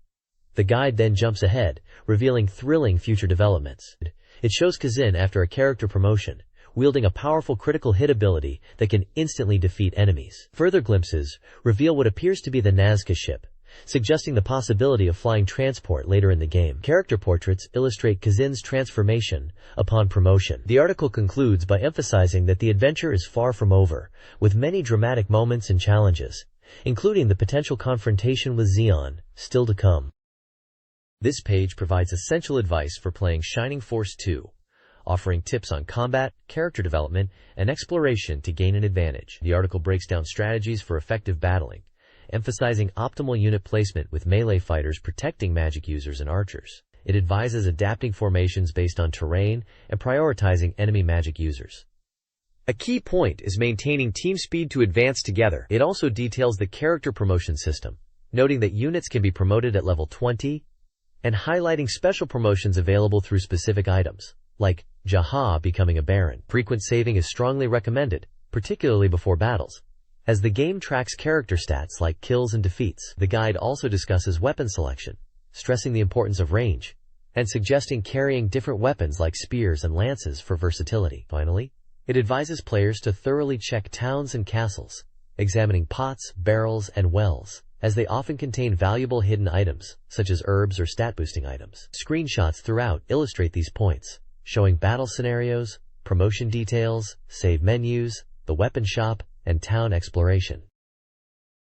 The guide then jumps ahead, revealing thrilling future developments. It shows Kazin after a character promotion, wielding a powerful critical hit ability that can instantly defeat enemies. Further glimpses reveal what appears to be the Nazca ship, suggesting the possibility of flying transport later in the game. Character portraits illustrate Kazin's transformation upon promotion. The article concludes by emphasizing that the adventure is far from over, with many dramatic moments and challenges, including the potential confrontation with Xeon, still to come. This page provides essential advice for playing Shining Force 2, offering tips on combat, character development, and exploration to gain an advantage. The article breaks down strategies for effective battling, emphasizing optimal unit placement with melee fighters protecting magic users and archers. It advises adapting formations based on terrain and prioritizing enemy magic users. A key point is maintaining team speed to advance together. It also details the character promotion system, noting that units can be promoted at level 20, and highlighting special promotions available through specific items, like Jaha becoming a Baron. Frequent saving is strongly recommended, particularly before battles, as the game tracks character stats like kills and defeats. The guide also discusses weapon selection, stressing the importance of range, and suggesting carrying different weapons like spears and lances for versatility. Finally, it advises players to thoroughly check towns and castles, examining pots, barrels, and wells, as they often contain valuable hidden items, such as herbs or stat-boosting items. Screenshots throughout illustrate these points, showing battle scenarios, promotion details, save menus, the weapon shop, and town exploration.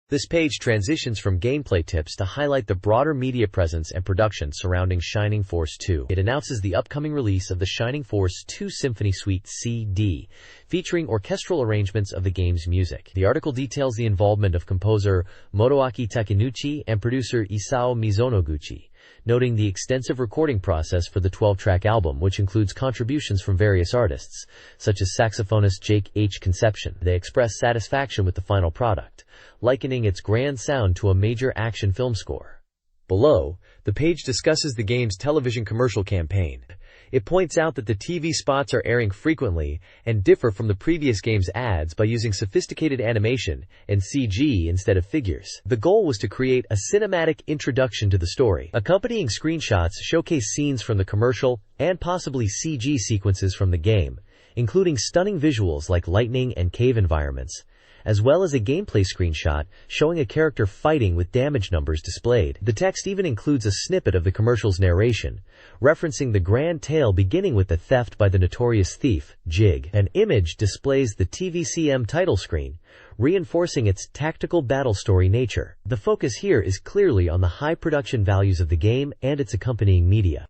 This page transitions from gameplay tips to highlight the broader media presence and production surrounding Shining Force 2. It announces the upcoming release of the Shining Force 2 Symphony Suite CD, featuring orchestral arrangements of the game's music. The article details the involvement of composer Motoaki Takenouchi and producer Isao Mizonoguchi, noting the extensive recording process for the 12-track album, which includes contributions from various artists, such as saxophonist Jake H. Conception. They express satisfaction with the final product, likening its grand sound to a major action film score. Below, the page discusses the game's television commercial campaign. It points out that the TV spots are airing frequently and differ from the previous game's ads by using sophisticated animation and CG instead of figures. The goal was to create a cinematic introduction to the story. Accompanying screenshots showcase scenes from the commercial and possibly CG sequences from the game, including stunning visuals like lightning and cave environments, as well as a gameplay screenshot showing a character fighting with damage numbers displayed. The text even includes a snippet of the commercial's narration, referencing the grand tale beginning with the theft by the notorious thief, Jig. An image displays the TVCM title screen, reinforcing its tactical battle story nature. The focus here is clearly on the high production values of the game and its accompanying media.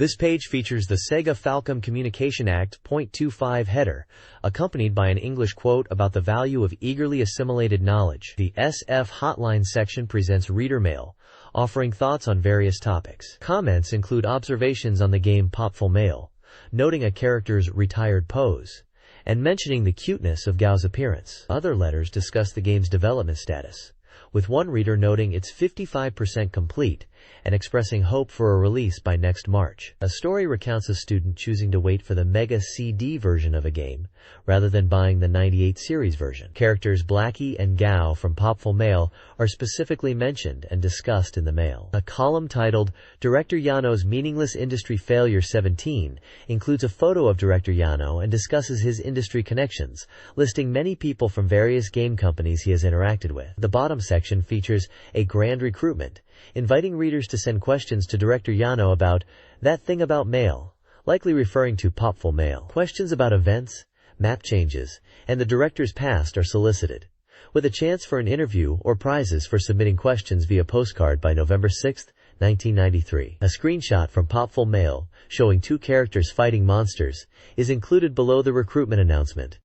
This page features the Sega Falcom Communication Act .25 header, accompanied by an English quote about the value of eagerly assimilated knowledge. The SF Hotline section presents reader mail, offering thoughts on various topics. Comments include observations on the game Popful Mail, noting a character's retired pose, and mentioning the cuteness of Gao's appearance. Other letters discuss the game's development status, with one reader noting it's 55% complete and expressing hope for a release by next March. A story recounts a student choosing to wait for the Mega CD version of a game rather than buying the 98 series version. Characters Blackie and Gao from Popful Mail are specifically mentioned and discussed in the mail. A column titled Director Yano's Meaningless Industry Failure 17 includes a photo of Director Yano and discusses his industry connections, listing many people from various game companies he has interacted with. The bottom section features a grand recruitment, inviting readers to send questions to Director Yano about that thing about mail, likely referring to Popful Mail. Questions about events, map changes, and the director's past are solicited, with a chance for an interview or prizes for submitting questions via postcard by November 6, 1993. A screenshot from Popful Mail, showing two characters fighting monsters, is included below the recruitment announcement.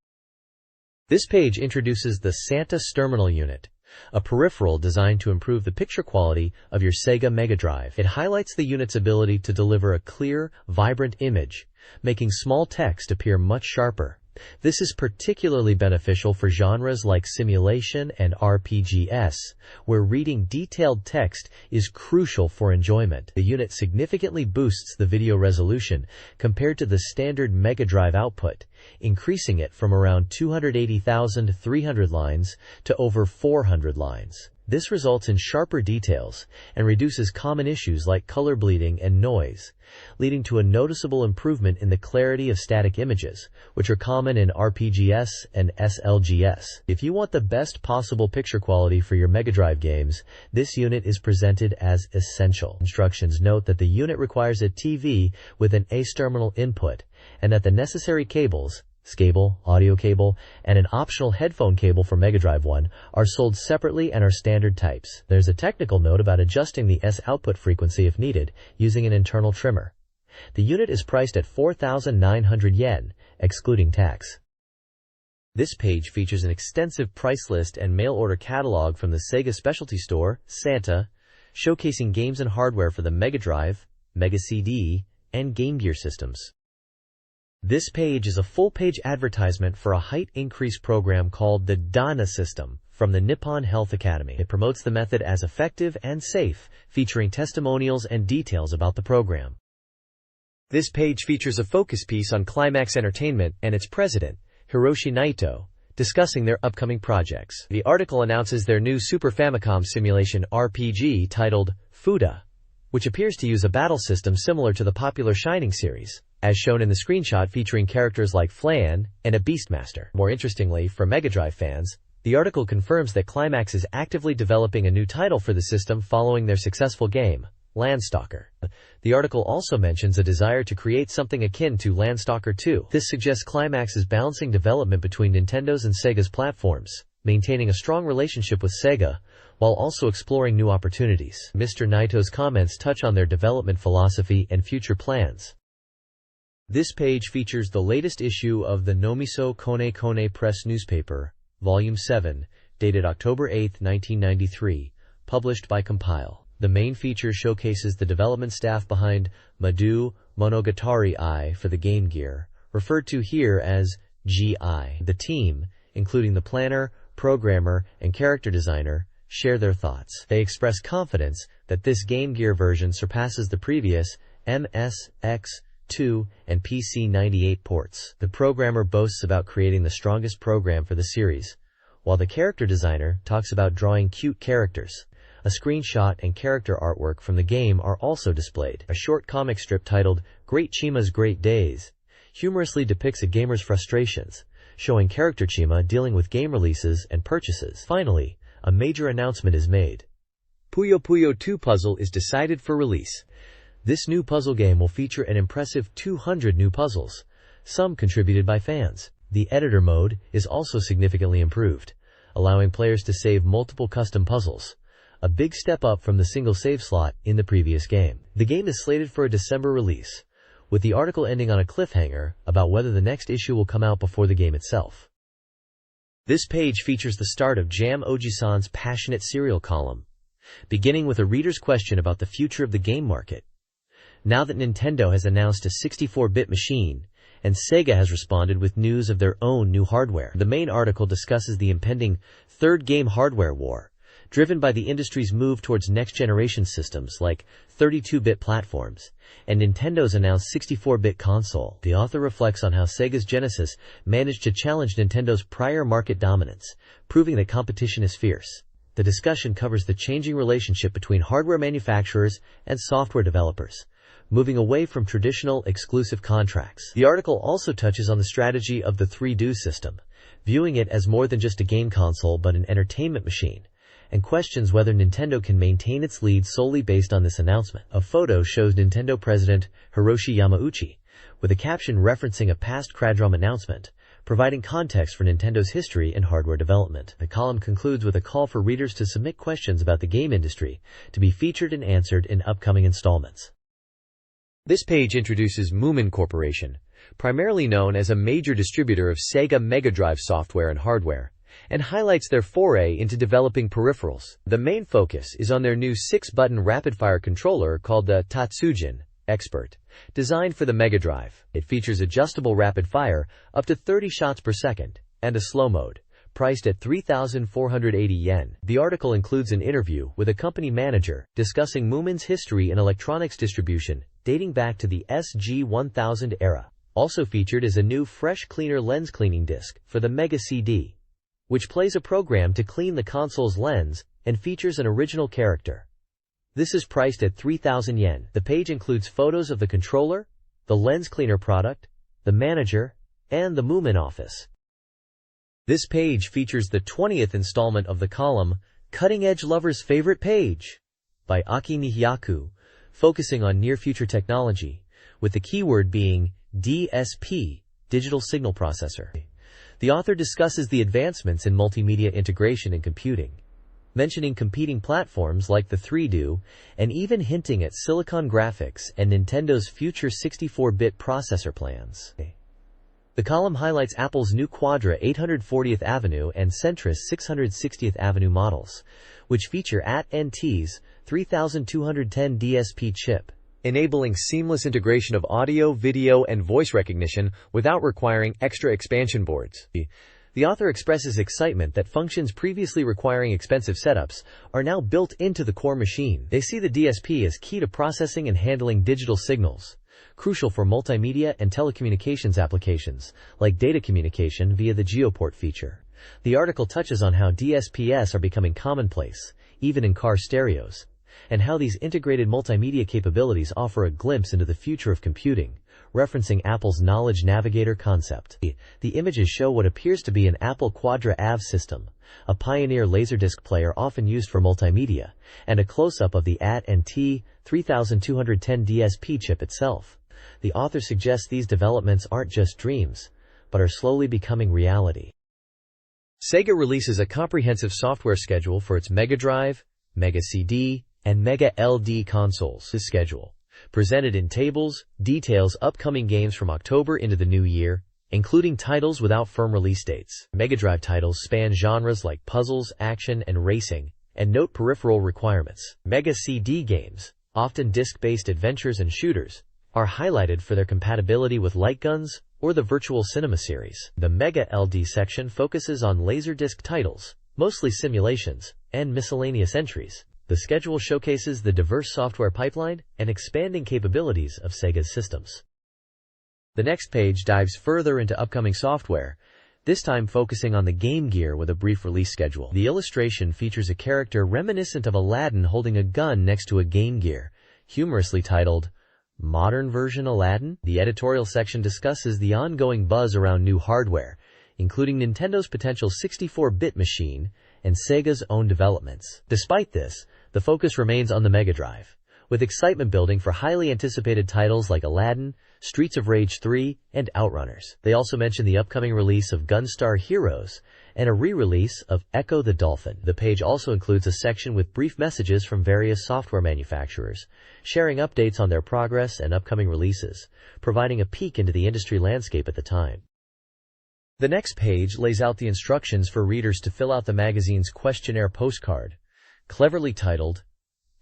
This page introduces the Santa Terminal Unit, a peripheral designed to improve the picture quality of your Sega Mega Drive. It highlights the unit's ability to deliver a clear, vibrant image, making small text appear much sharper. This is particularly beneficial for genres like simulation and RPGs, where reading detailed text is crucial for enjoyment. The unit significantly boosts the video resolution compared to the standard Mega Drive output, increasing it from around 280,300 lines to over 400 lines. This results in sharper details and reduces common issues like color bleeding and noise, leading to a noticeable improvement in the clarity of static images, which are common in RPGs and SLGs. If you want the best possible picture quality for your Mega Drive games, this unit is presented as essential. Instructions note that the unit requires a TV with an ACE terminal input, and that the necessary cables, cable, audio cable, and an optional headphone cable for Mega Drive 1 are sold separately and are standard types. There's a technical note about adjusting the S output frequency if needed using an internal trimmer. The unit is priced at 4,900 yen, excluding tax. This page features an extensive price list and mail order catalog from the Sega specialty store, Santa, showcasing games and hardware for the Mega Drive, Mega CD, and Game Gear systems. This page is a full-page advertisement for a height increase program called the DANA system from the Nippon Health Academy. It promotes the method as effective and safe, featuring testimonials and details about the program. This page features a focus piece on Climax Entertainment and its president, Hiroshi Naito, discussing their upcoming projects. The article announces their new Super Famicom simulation RPG titled Fuda, which appears to use a battle system similar to the popular Shining series, as shown in the screenshot featuring characters like Flan and a Beastmaster. More interestingly, for Mega Drive fans, the article confirms that Climax is actively developing a new title for the system following their successful game, Landstalker. The article also mentions a desire to create something akin to Landstalker 2. This suggests Climax is balancing development between Nintendo's and Sega's platforms, maintaining a strong relationship with Sega, while also exploring new opportunities. Mr. Naito's comments touch on their development philosophy and future plans. This page features the latest issue of the Nomiso Kone Kone Press newspaper, Volume 7, dated October 8, 1993, published by Compile. The main feature showcases the development staff behind Madu Monogatari I for the Game Gear, referred to here as GI. The team, including the planner, programmer, and character designer, share their thoughts. They express confidence that this Game Gear version surpasses the previous MSX2 and PC-98 ports. The programmer boasts about creating the strongest program for the series, while the character designer talks about drawing cute characters. A screenshot and character artwork from the game are also displayed. A short comic strip titled Great Chima's Great Days humorously depicts a gamer's frustrations, showing character Chima dealing with game releases and purchases. Finally, a major announcement is made. Puyo Puyo 2 puzzle is decided for release. This new puzzle game will feature an impressive 200 new puzzles, some contributed by fans. The editor mode is also significantly improved, allowing players to save multiple custom puzzles. a big step up from the single save slot in the previous game. The game is slated for a December release, with the article ending on a cliffhanger about whether the next issue will come out before the game itself. This page features the start of Jam Oji-san's passionate serial column, beginning with a reader's question about the future of the game market. Now that Nintendo has announced a 64-bit machine, and Sega has responded with news of their own new hardware. The main article discusses the impending third game hardware war, driven by the industry's move towards next-generation systems like 32-bit platforms, and Nintendo's announced 64-bit console. The author reflects on how Sega's Genesis managed to challenge Nintendo's prior market dominance, proving that competition is fierce. The discussion covers the changing relationship between hardware manufacturers and software developers, moving away from traditional exclusive contracts. The article also touches on the strategy of the 3DO system, viewing it as more than just a game console but an entertainment machine, and questions whether Nintendo can maintain its lead solely based on this announcement. A photo shows Nintendo president Hiroshi Yamauchi, with a caption referencing a past Cradrom announcement, providing context for Nintendo's history in hardware development. The column concludes with a call for readers to submit questions about the game industry to be featured and answered in upcoming installments. This page introduces Moomin Corporation, primarily known as a major distributor of Sega Mega Drive software and hardware, and highlights their foray into developing peripherals. The main focus is on their new 6-button rapid-fire controller called the Tatsujin Expert, designed for the Mega Drive. It features adjustable rapid fire up to 30 shots per second, and a slow mode, priced at 3,480 yen. The article includes an interview with a company manager discussing Moomin's history in electronics distribution dating back to the SG-1000 era. Also featured is a new fresh cleaner lens cleaning disc for the Mega CD, which plays a program to clean the console's lens and features an original character. This is priced at 3,000 yen. The page includes photos of the controller, the lens cleaner product, the manager, and the Moomin office. This page features the 20th installment of the column, Cutting Edge Lover's Favorite Page, by Aki Nihiyaku, focusing on near-future technology, with the keyword being DSP, Digital Signal Processor. The author discusses the advancements in multimedia integration and computing, mentioning competing platforms like the 3DO, and even hinting at Silicon Graphics and Nintendo's future 64-bit processor plans. The column highlights Apple's new Quadra 840th Avenue and Centris 660th Avenue models, which feature AT&T's 3210 DSP chip, enabling seamless integration of audio, video, and voice recognition without requiring extra expansion boards. The author expresses excitement that functions previously requiring expensive setups are now built into the core machine. They see the DSP as key to processing and handling digital signals, crucial for multimedia and telecommunications applications, like data communication via the Geoport feature. The article touches on how DSPs are becoming commonplace, even in car stereos, and how these integrated multimedia capabilities offer a glimpse into the future of computing, referencing Apple's Knowledge Navigator concept. The images show what appears to be an Apple Quadra AV system, a pioneer laserdisc player often used for multimedia, and a close-up of the AT&T 3210 DSP chip itself. The author suggests these developments aren't just dreams, but are slowly becoming reality. Sega releases a comprehensive software schedule for its Mega Drive, Mega CD, and Mega LD consoles. This schedule, presented in tables, details upcoming games from October into the new year, including titles without firm release dates. Mega Drive titles span genres like puzzles, action, and racing, and note peripheral requirements. Mega CD games, often disc-based adventures and shooters, are highlighted for their compatibility with light guns or the Virtual Cinema series. The Mega LD section focuses on laserdisc titles, mostly simulations, and miscellaneous entries. The schedule showcases the diverse software pipeline and expanding capabilities of Sega's systems. The next page dives further into upcoming software, this time focusing on the Game Gear with a brief release schedule. The illustration features a character reminiscent of Aladdin holding a gun next to a Game Gear, humorously titled, Modern Version Aladdin. The editorial section discusses the ongoing buzz around new hardware, including Nintendo's potential 64-bit machine and Sega's own developments. Despite this, the focus remains on the Mega Drive, with excitement building for highly anticipated titles like Aladdin, Streets of Rage 3, and Outrunners. They also mention the upcoming release of Gunstar Heroes and a re-release of Echo the Dolphin. The page also includes a section with brief messages from various software manufacturers, sharing updates on their progress and upcoming releases, providing a peek into the industry landscape at the time. The next page lays out the instructions for readers to fill out the magazine's questionnaire postcard, cleverly titled,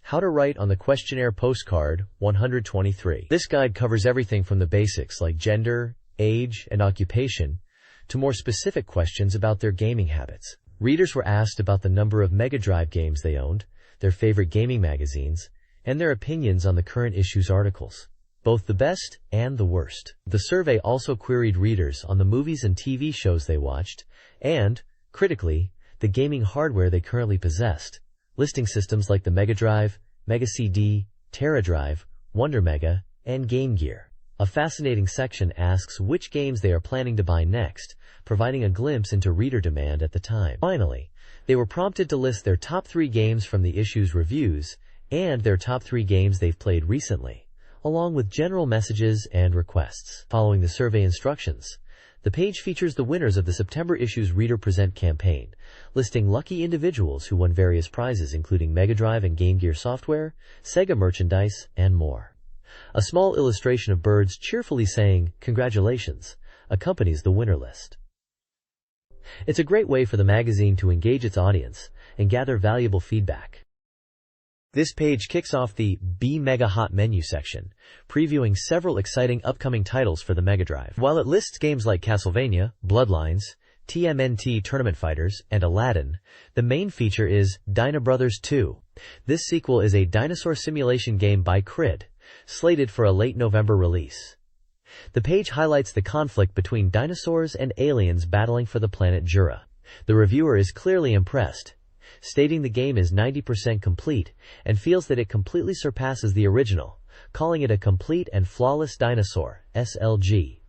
How to Write on the Questionnaire Postcard 123. This guide covers everything from the basics like gender, age, and occupation, to more specific questions about their gaming habits. Readers were asked about the number of Mega Drive games they owned, their favorite gaming magazines, and their opinions on the current issue's articles, both the best and the worst. The survey also queried readers on the movies and TV shows they watched, and, critically, the gaming hardware they currently possessed, listing systems like the Mega Drive, Mega CD, TerraDrive, Wonder Mega, and Game Gear. A fascinating section asks which games they are planning to buy next, providing a glimpse into reader demand at the time. Finally, they were prompted to list their top 3 games from the issue's reviews and their top 3 games they've played recently, along with general messages and requests. Following the survey instructions, the page features the winners of the September issue's Reader Present campaign, listing lucky individuals who won various prizes including Mega Drive and Game Gear software, Sega merchandise, and more. A small illustration of birds cheerfully saying, "Congratulations," accompanies the winner list. It's a great way for the magazine to engage its audience and gather valuable feedback. This page kicks off the Be Mega Hot menu section, previewing several exciting upcoming titles for the Mega Drive. While it lists games like Castlevania, Bloodlines, TMNT Tournament Fighters, and Aladdin, the main feature is Dyna Brothers 2. This sequel is a dinosaur simulation game by Crid, slated for a late November release. The page highlights the conflict between dinosaurs and aliens battling for the planet Jura. The reviewer is clearly impressed, stating the game is 90% complete and feels that it completely surpasses the original, calling it a complete and flawless dinosaur (SLG)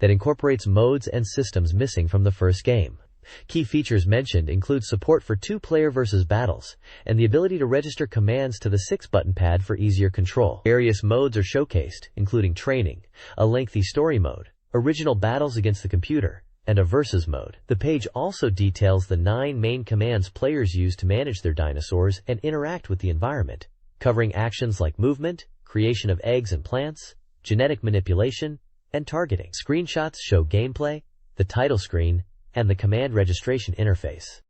that incorporates modes and systems missing from the first game. Key features mentioned include support for 2-player versus battles, and the ability to register commands to the 6-button pad for easier control. Various modes are showcased, including training, a lengthy story mode, original battles against the computer, and a versus mode. The page also details the 9 main commands players use to manage their dinosaurs and interact with the environment, covering actions like movement, creation of eggs and plants, genetic manipulation, and targeting. Screenshots show gameplay, the title screen, and the command registration interface.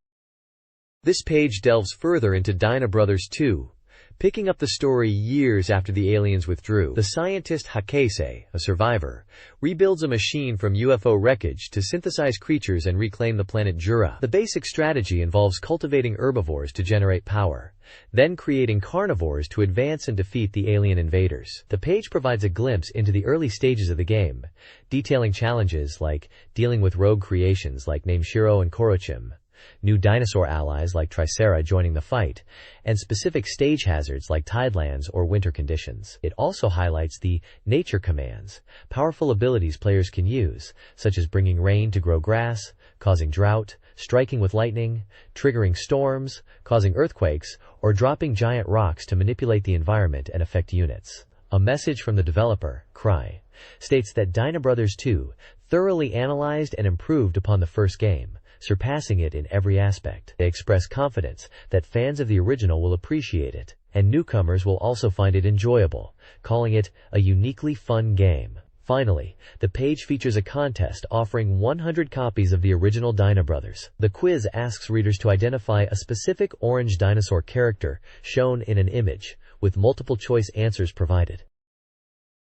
This page delves further into Dyna Brothers 2, picking up the story years after the aliens withdrew. The scientist Hakase, a survivor, rebuilds a machine from UFO wreckage to synthesize creatures and reclaim the planet Jura. The basic strategy involves cultivating herbivores to generate power, then creating carnivores to advance and defeat the alien invaders. The page provides a glimpse into the early stages of the game, detailing challenges like dealing with rogue creations like Nameshiro and Korochim, new dinosaur allies like Tricera joining the fight, and specific stage hazards like tidelands or winter conditions. It also highlights the nature commands, powerful abilities players can use, such as bringing rain to grow grass, causing drought, striking with lightning, triggering storms, causing earthquakes, or dropping giant rocks to manipulate the environment and affect units. A message from the developer, Cry, states that Dyna Brothers 2 thoroughly analyzed and improved upon the first game, surpassing it in every aspect. They express confidence that fans of the original will appreciate it, and newcomers will also find it enjoyable, calling it a uniquely fun game. Finally, the page features a contest offering 100 copies of the original Dyna Brothers. The quiz asks readers to identify a specific orange dinosaur character shown in an image, with multiple choice answers provided.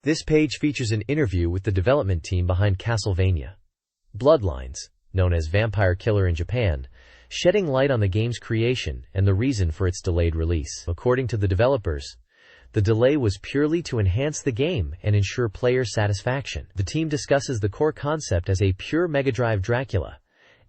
This page features an interview with the development team behind Castlevania Bloodlines, known as Vampire Killer in Japan, shedding light on the game's creation and the reason for its delayed release. According to the developers, the delay was purely to enhance the game and ensure player satisfaction. The team discusses the core concept as a pure Mega Drive Dracula,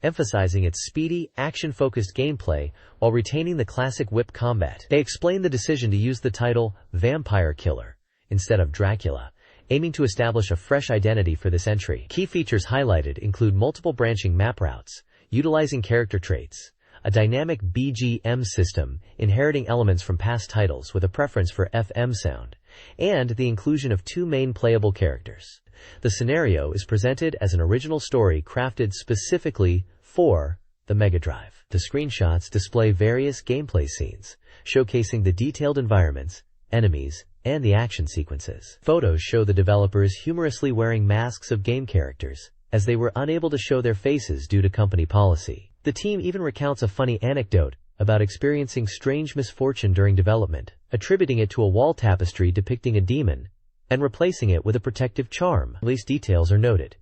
emphasizing its speedy, action-focused gameplay while retaining the classic whip combat. They explain the decision to use the title Vampire Killer instead of Dracula, aiming to establish a fresh identity for this entry. Key features highlighted include multiple branching map routes, utilizing character traits, a dynamic BGM system, inheriting elements from past titles with a preference for FM sound, and the inclusion of 2 main playable characters. The scenario is presented as an original story crafted specifically for the Mega Drive. The screenshots display various gameplay scenes, showcasing the detailed environments, enemies, and the action sequences. Photos show the developers humorously wearing masks of game characters, as they were unable to show their faces due to company policy. The team even recounts a funny anecdote about experiencing strange misfortune during development, attributing it to a wall tapestry depicting a demon, and replacing it with a protective charm. Release details are noted.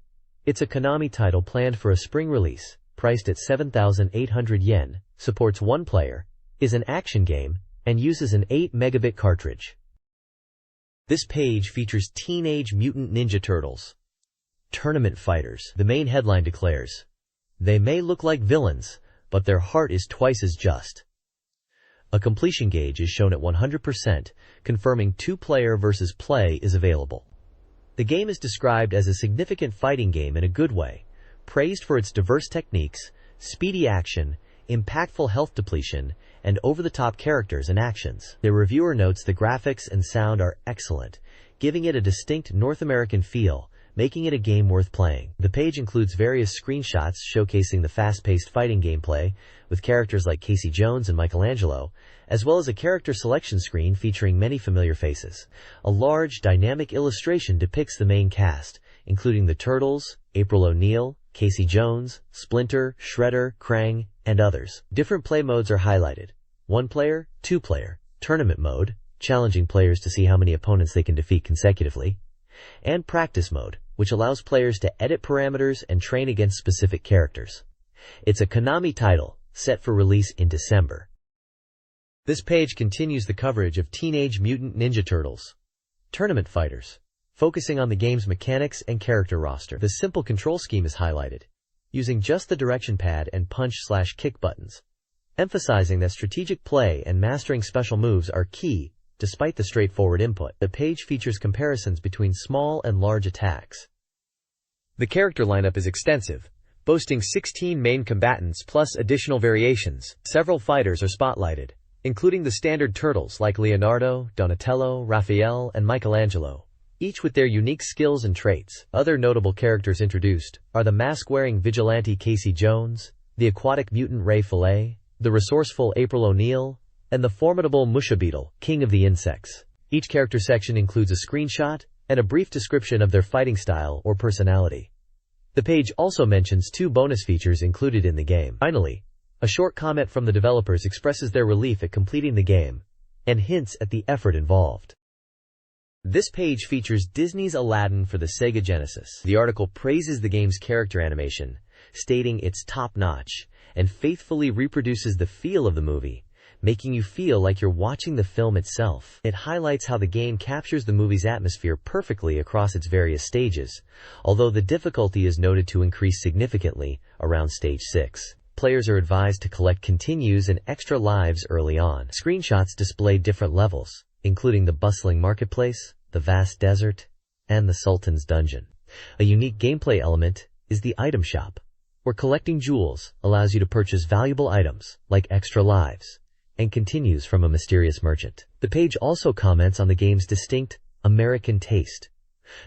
It's a Konami title planned for a spring release, priced at 7,800 yen, supports one player, is an action game, and uses an 8 megabit cartridge. This page features Teenage Mutant Ninja Turtles Tournament Fighters. The main headline declares, "They may look like villains, but their heart is twice as just." A completion gauge is shown at 100%, confirming two-player versus play is available. The game is described as a significant fighting game in a good way, praised for its diverse techniques, speedy action, impactful health depletion, and over-the-top characters and actions. The reviewer notes the graphics and sound are excellent, giving it a distinct North American feel, making it a game worth playing. The page includes various screenshots showcasing the fast-paced fighting gameplay, with characters like Casey Jones and Michelangelo, as well as a character selection screen featuring many familiar faces. A large, dynamic illustration depicts the main cast, including the Turtles, April O'Neil, Casey Jones, Splinter, Shredder, Krang, and others. Different play modes are highlighted: one-player, two-player, tournament mode, challenging players to see how many opponents they can defeat consecutively, and practice mode, which allows players to edit parameters and train against specific characters. It's a Konami title, set for release in December. This page continues the coverage of Teenage Mutant Ninja Turtles Tournament Fighters, focusing on the game's mechanics and character roster. The simple control scheme is highlighted, using just the direction pad and punch/kick buttons, emphasizing that strategic play and mastering special moves are key despite the straightforward input. The page features comparisons between small and large attacks. The character lineup is extensive, boasting 16 main combatants plus additional variations. Several fighters are spotlighted, including the standard turtles like Leonardo, Donatello, Raphael, and Michelangelo, each with their unique skills and traits. Other notable characters introduced are the mask-wearing vigilante Casey Jones, the aquatic mutant Ray Fillet, the resourceful April O'Neil, and the formidable Musha Beetle, king of the insects. Each character section includes a screenshot and a brief description of their fighting style or personality. The page also mentions 2 bonus features included in the game. Finally, a short comment from the developers expresses their relief at completing the game and hints at the effort involved. This page features Disney's Aladdin for the Sega Genesis. The article praises the game's character animation, stating it's top-notch and faithfully reproduces the feel of the movie, making you feel like you're watching the film itself. It highlights how the game captures the movie's atmosphere perfectly across its various stages, although the difficulty is noted to increase significantly around stage 6. Players are advised to collect continues and extra lives early on. Screenshots display different levels, including the bustling marketplace, the vast desert, and the Sultan's dungeon. A unique gameplay element is the item shop, where collecting jewels allows you to purchase valuable items like extra lives and continues from a mysterious merchant. The page also comments on the game's distinct American taste,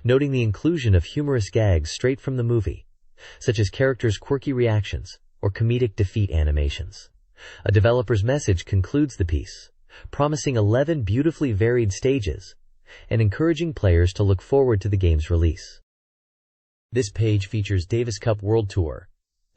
noting the inclusion of humorous gags straight from the movie, such as characters' quirky reactions or comedic defeat animations. A developer's message concludes the piece, promising 11 beautifully varied stages and encouraging players to look forward to the game's release. This page features Davis Cup World Tour,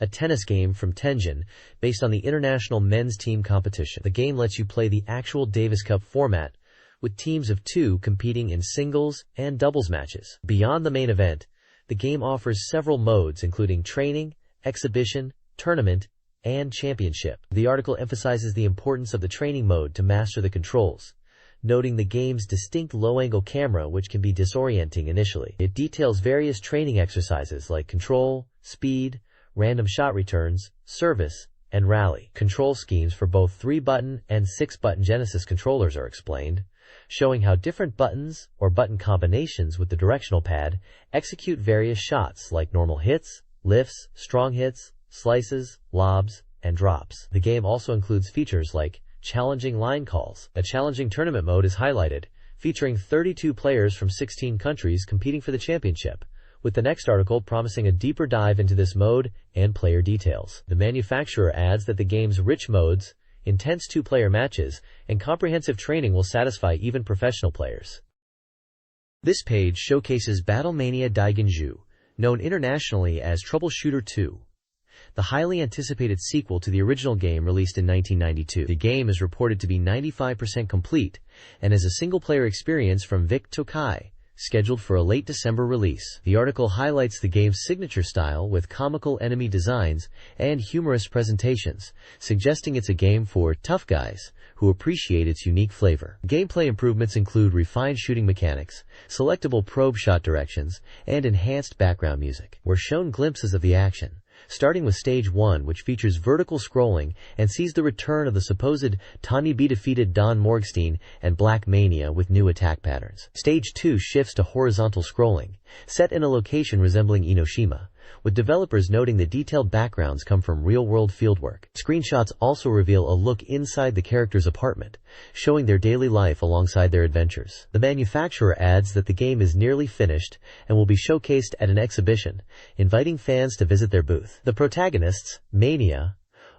a tennis game from Tenjin based on the International Men's Team Competition. The game lets you play the actual Davis Cup format, with teams of 2 competing in singles and doubles matches. Beyond the main event, the game offers several modes including training, exhibition, tournament, and championship. The article emphasizes the importance of the training mode to master the controls, noting the game's distinct low-angle camera which can be disorienting initially. It details various training exercises like control, speed, random shot returns, service, and rally. Control schemes for both 3-button and 6-button Genesis controllers are explained, showing how different buttons or button combinations with the directional pad execute various shots like normal hits, lifts, strong hits, slices, lobs, and drops. The game also includes features like challenging line calls. A challenging tournament mode is highlighted, featuring 32 players from 16 countries competing for the championship, with the next article promising a deeper dive into this mode and player details. The manufacturer adds that the game's rich modes, intense two-player matches, and comprehensive training will satisfy even professional players. This page showcases Battlemania Daigenju, known internationally as Troubleshooter 2. The highly anticipated sequel to the original game released in 1992. The game is reported to be 95% complete and is a single-player experience from Vic Tokai, scheduled for a late December release. The article highlights the game's signature style with comical enemy designs and humorous presentations, suggesting it's a game for tough guys who appreciate its unique flavor. Gameplay improvements include refined shooting mechanics, selectable probe shot directions, and enhanced background music. We're shown glimpses of the action, starting with Stage 1, which features vertical scrolling and sees the return of the supposed Tani B defeated Don Morgstein and Black Mania with new attack patterns. Stage 2 shifts to horizontal scrolling, set in a location resembling Enoshima, with developers noting the detailed backgrounds come from real-world fieldwork. Screenshots also reveal a look inside the character's apartment, showing their daily life alongside their adventures. The manufacturer adds that the game is nearly finished and will be showcased at an exhibition, inviting fans to visit their booth. The protagonists, Mania,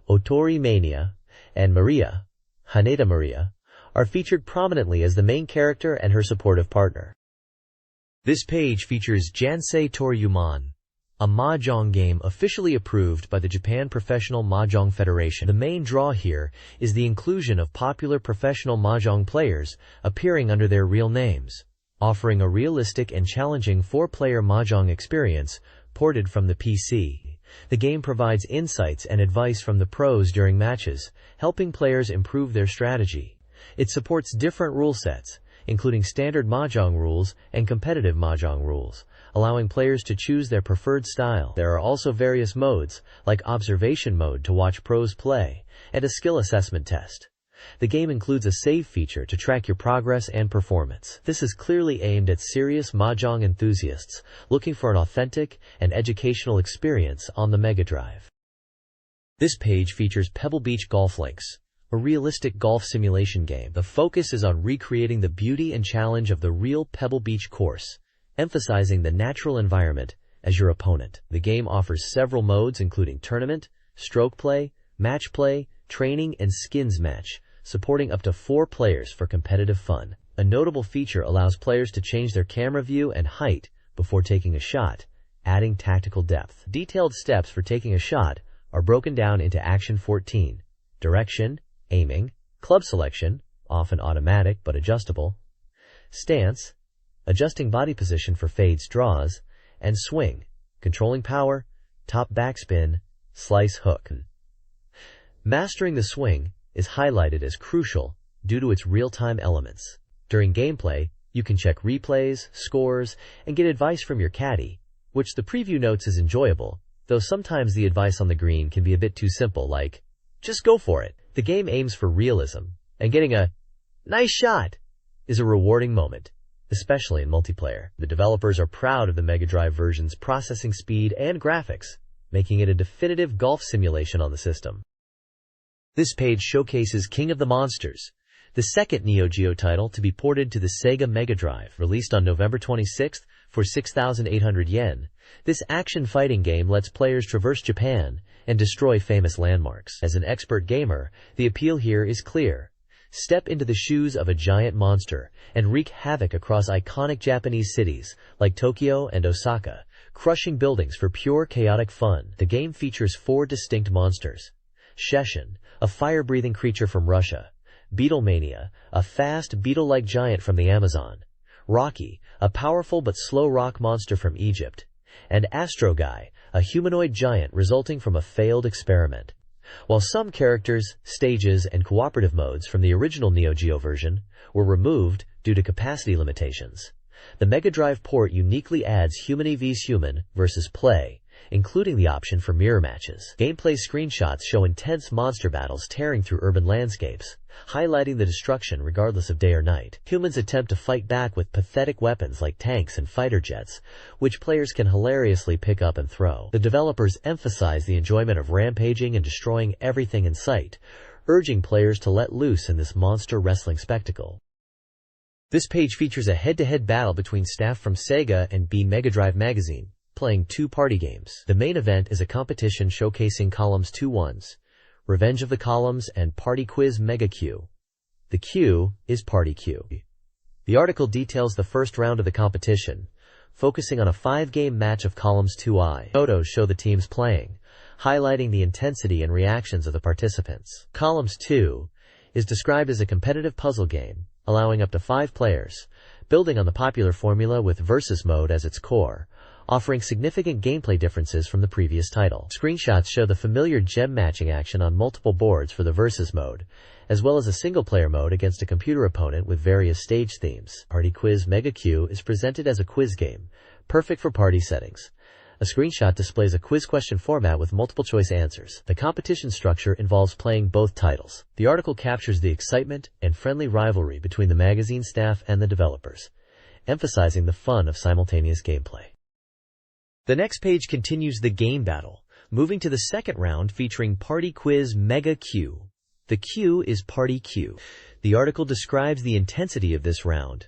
Otori Mania, and Maria, Haneda Maria, are featured prominently as the main character and her supportive partner. This page features Jansei Toryuman, a mahjong game officially approved by the Japan Professional Mahjong Federation. The main draw here is the inclusion of popular professional mahjong players appearing under their real names, offering a realistic and challenging four-player mahjong experience ported from the PC. The game provides insights and advice from the pros during matches, helping players improve their strategy. It supports different rule sets, including standard mahjong rules and competitive mahjong rules, allowing players to choose their preferred style. There are also various modes, like observation mode to watch pros play, and a skill assessment test. The game includes a save feature to track your progress and performance. This is clearly aimed at serious mahjong enthusiasts looking for an authentic and educational experience on the Mega Drive. This page features Pebble Beach Golf Links, a realistic golf simulation game. The focus is on recreating the beauty and challenge of the real Pebble Beach course, emphasizing the natural environment as your opponent. The game offers several modes including tournament, stroke play, match play, training, and skins match, supporting up to 4 players for competitive fun. A notable feature allows players to change their camera view and height before taking a shot, adding tactical depth. Detailed steps for taking a shot are broken down into Action 14, Direction, Aiming, Club Selection, often automatic but adjustable, Stance, adjusting body position for fades draws, and Swing, controlling power, top backspin, slice hook. Mastering the swing is highlighted as crucial due to its real-time elements. During gameplay, you can check replays, scores, and get advice from your caddy, which the preview notes is enjoyable, though sometimes the advice on the green can be a bit too simple, like, just go for it. The game aims for realism, and getting a nice shot is a rewarding moment, especially in multiplayer. The developers are proud of the Mega Drive version's processing speed and graphics, making it a definitive golf simulation on the system. This page showcases King of the Monsters, the second Neo Geo title to be ported to the Sega Mega Drive. Released on November 26th for 6,800 yen, this action fighting game lets players traverse Japan and destroy famous landmarks. As an expert gamer, the appeal here is clear. Step into the shoes of a giant monster and wreak havoc across iconic Japanese cities like Tokyo and Osaka, crushing buildings for pure chaotic fun. The game features 4 distinct monsters: Sheshin, a fire-breathing creature from Russia; Beetlemania, a fast, beetle-like giant from the Amazon; Rocky, a powerful but slow rock monster from Egypt; and Astro Guy, a humanoid giant resulting from a failed experiment. While some characters, stages, and cooperative modes from the original Neo Geo version were removed due to capacity limitations, the Mega Drive port uniquely adds human vs human versus play, including the option for mirror matches. Gameplay screenshots show intense monster battles tearing through urban landscapes, highlighting the destruction regardless of day or night. Humans attempt to fight back with pathetic weapons like tanks and fighter jets, which players can hilariously pick up and throw. The developers emphasize the enjoyment of rampaging and destroying everything in sight, urging players to let loose in this monster wrestling spectacle. This page features a head-to-head battle between staff from Sega and Mega Drive magazine, playing 2 party games. The main event is a competition showcasing columns 2-1s, Revenge of the Columns and Party Quiz Mega Q. The Q is Party Q. The article details the first round of the competition, focusing on a 5-game match of columns 2I. Photos show the teams playing, highlighting the intensity and reactions of the participants. Columns 2 is described as a competitive puzzle game, allowing up to 5 players, building on the popular formula with Versus mode as its core, offering significant gameplay differences from the previous title. Screenshots show the familiar gem matching action on multiple boards for the Versus mode, as well as a single-player mode against a computer opponent with various stage themes. Party Quiz Mega Q is presented as a quiz game, perfect for party settings. A screenshot displays a quiz question format with multiple-choice answers. The competition structure involves playing both titles. The article captures the excitement and friendly rivalry between the magazine staff and the developers, emphasizing the fun of simultaneous gameplay. The next page continues the game battle, moving to the second round featuring Party Quiz Mega Q. The Q is Party Q. The article describes the intensity of this round,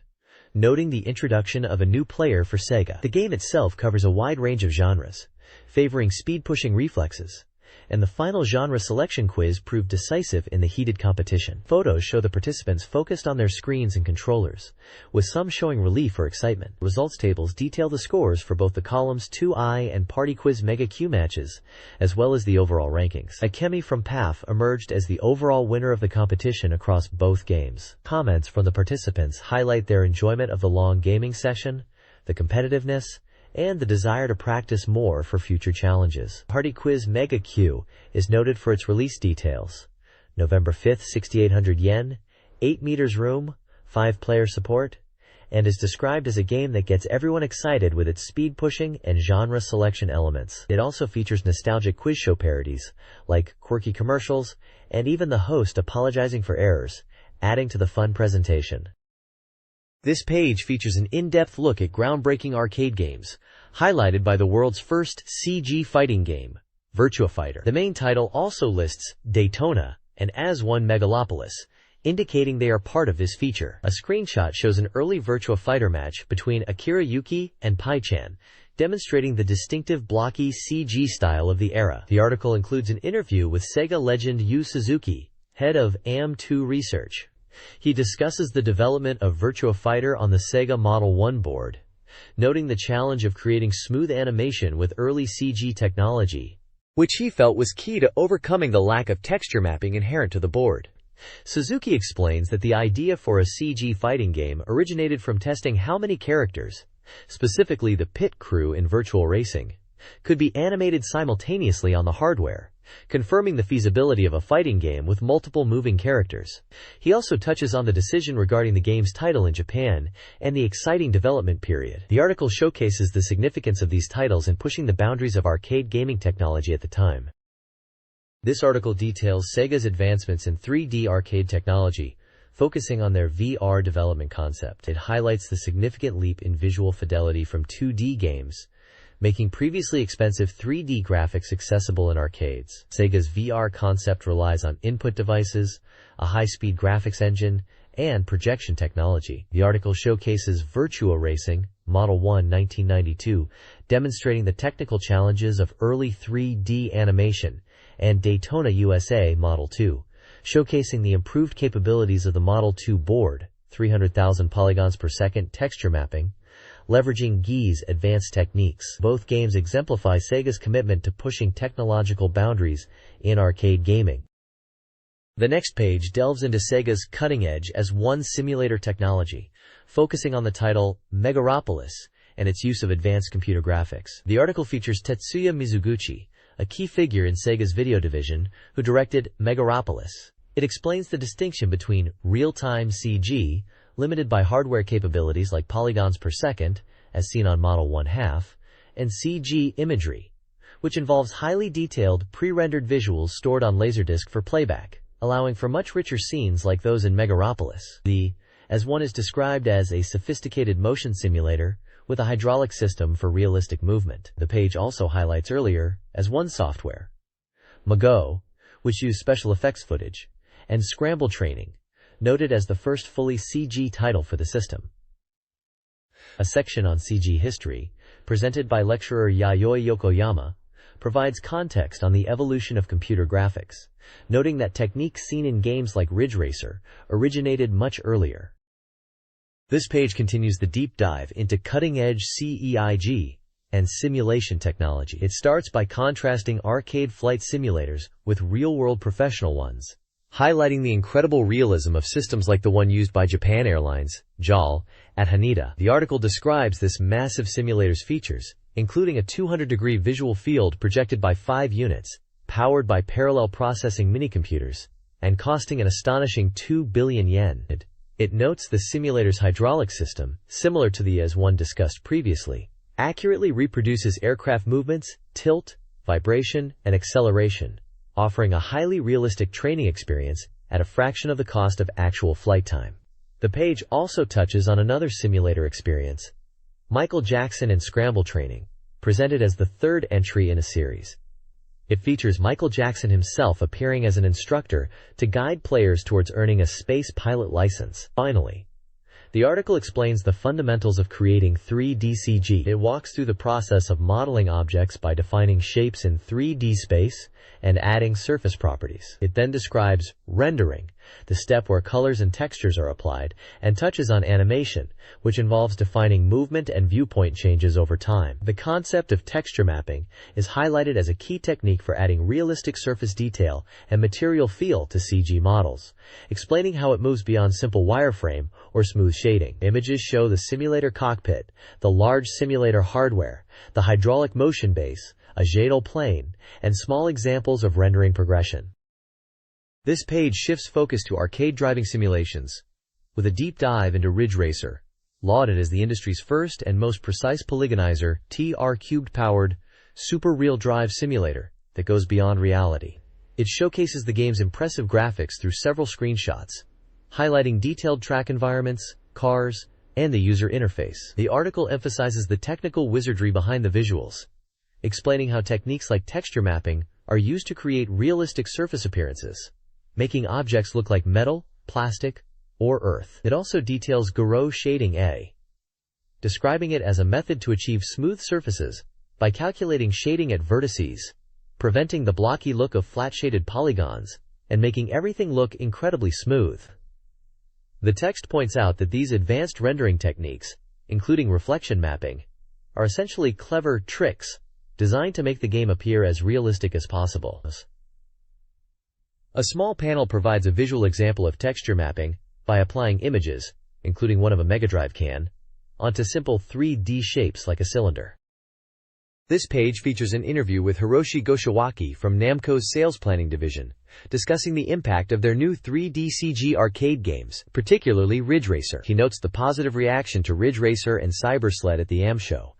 noting the introduction of a new player for Sega. The game itself covers a wide range of genres, favoring speed-pushing reflexes, and the final genre selection quiz proved decisive in the heated competition. Photos show the participants focused on their screens and controllers, with some showing relief or excitement. Results tables detail the scores for both the columns 2I and Party Quiz Mega Q matches, as well as the overall rankings. Akemi from PAF emerged as the overall winner of the competition across both games. Comments from the participants highlight their enjoyment of the long gaming session, the competitiveness, and the desire to practice more for future challenges. Party Quiz Mega Q is noted for its release details. November 5th, 6,800 yen, 8 meters room, 5-player support, and is described as a game that gets everyone excited with its speed pushing and genre selection elements. It also features nostalgic quiz show parodies, like quirky commercials, and even the host apologizing for errors, adding to the fun presentation. This page features an in-depth look at groundbreaking arcade games, highlighted by the world's first CG fighting game, Virtua Fighter. The main title also lists Daytona and As One Megalopolis, indicating they are part of this feature. A screenshot shows an early Virtua Fighter match between Akira Yuki and Pai-chan, demonstrating the distinctive blocky CG style of the era. The article includes an interview with Sega legend Yu Suzuki, head of AM2 Research. He discusses the development of Virtua Fighter on the Sega Model 1 board, noting the challenge of creating smooth animation with early CG technology, which he felt was key to overcoming the lack of texture mapping inherent to the board. Suzuki explains that the idea for a CG fighting game originated from testing how many characters, specifically the pit crew in virtual racing, could be animated simultaneously on the hardware, confirming the feasibility of a fighting game with multiple moving characters. He also touches on the decision regarding the game's title in Japan and the exciting development period. The article showcases the significance of these titles in pushing the boundaries of arcade gaming technology at the time. This article details Sega's advancements in 3D arcade technology, focusing on their VR development concept. It highlights the significant leap in visual fidelity from 2D games, making previously expensive 3D graphics accessible in arcades. Sega's VR concept relies on input devices, a high-speed graphics engine, and projection technology. The article showcases Virtua Racing, Model 1 1992, demonstrating the technical challenges of early 3D animation, and Daytona USA Model 2, showcasing the improved capabilities of the Model 2 board, 300,000 polygons per second texture mapping, leveraging GUI's advanced techniques. Both games exemplify Sega's commitment to pushing technological boundaries in arcade gaming. The next page delves into Sega's cutting-edge as one simulator technology, focusing on the title Megaropolis and its use of advanced computer graphics. The article features Tetsuya Mizuguchi, a key figure in Sega's video division, who directed Megaropolis. It explains the distinction between real-time CG, limited by hardware capabilities like polygons per second, as seen on Model 1/2, and CG imagery, which involves highly detailed, pre-rendered visuals stored on Laserdisc for playback, allowing for much richer scenes like those in Megaropolis. The As One is described as a sophisticated motion simulator with a hydraulic system for realistic movement. The page also highlights earlier As One software, Mago, which used special effects footage, and scramble training, noted as the first fully CG title for the system. A section on CG history, presented by lecturer Yayoi Yokoyama, provides context on the evolution of computer graphics, noting that techniques seen in games like Ridge Racer originated much earlier. This page continues the deep dive into cutting-edge CEIG and simulation technology. It starts by contrasting arcade flight simulators with real-world professional ones, highlighting the incredible realism of systems like the one used by Japan Airlines, JAL, at Haneda. The article describes this massive simulator's features, including a 200-degree visual field projected by 5 units, powered by parallel processing minicomputers, and costing an astonishing 2 billion yen. It notes the simulator's hydraulic system, similar to the AS-1 discussed previously, accurately reproduces aircraft movements, tilt, vibration, and acceleration, offering a highly realistic training experience at a fraction of the cost of actual flight time. The page also touches on another simulator experience, Michael Jackson and Scramble Training, presented as the third entry in a series. It features Michael Jackson himself appearing as an instructor to guide players towards earning a space pilot license. Finally, the article explains the fundamentals of creating 3D CG. It walks through the process of modeling objects by defining shapes in 3D space and adding surface properties. It then describes rendering, the step where colors and textures are applied, and touches on animation, which involves defining movement and viewpoint changes over time. The concept of texture mapping is highlighted as a key technique for adding realistic surface detail and material feel to CG models, explaining how it moves beyond simple wireframe or smooth shading. Images show the simulator cockpit, the large simulator hardware, the hydraulic motion base, a jadal plane, and small examples of rendering progression. This page shifts focus to arcade driving simulations, with a deep dive into Ridge Racer, lauded as the industry's first and most precise polygonizer, TR-cubed-powered, super real drive simulator that goes beyond reality. It showcases the game's impressive graphics through several screenshots, highlighting detailed track environments, cars, and the user interface. The article emphasizes the technical wizardry behind the visuals, explaining how techniques like texture mapping are used to create realistic surface appearances, making objects look like metal, plastic, or earth. It also details Garou shading, describing it as a method to achieve smooth surfaces by calculating shading at vertices, preventing the blocky look of flat-shaded polygons, and making everything look incredibly smooth. The text points out that these advanced rendering techniques, including reflection mapping, are essentially clever tricks designed to make the game appear as realistic as possible. A small panel provides a visual example of texture mapping by applying images, including one of a MegaDrive can, onto simple 3D shapes like a cylinder. This page features an interview with Hiroshi Goshiwaki from Namco's sales planning division, discussing the impact of their new 3D CG arcade games, particularly Ridge Racer. He notes the positive reaction to Ridge Racer and Cyber Sled at the AM show,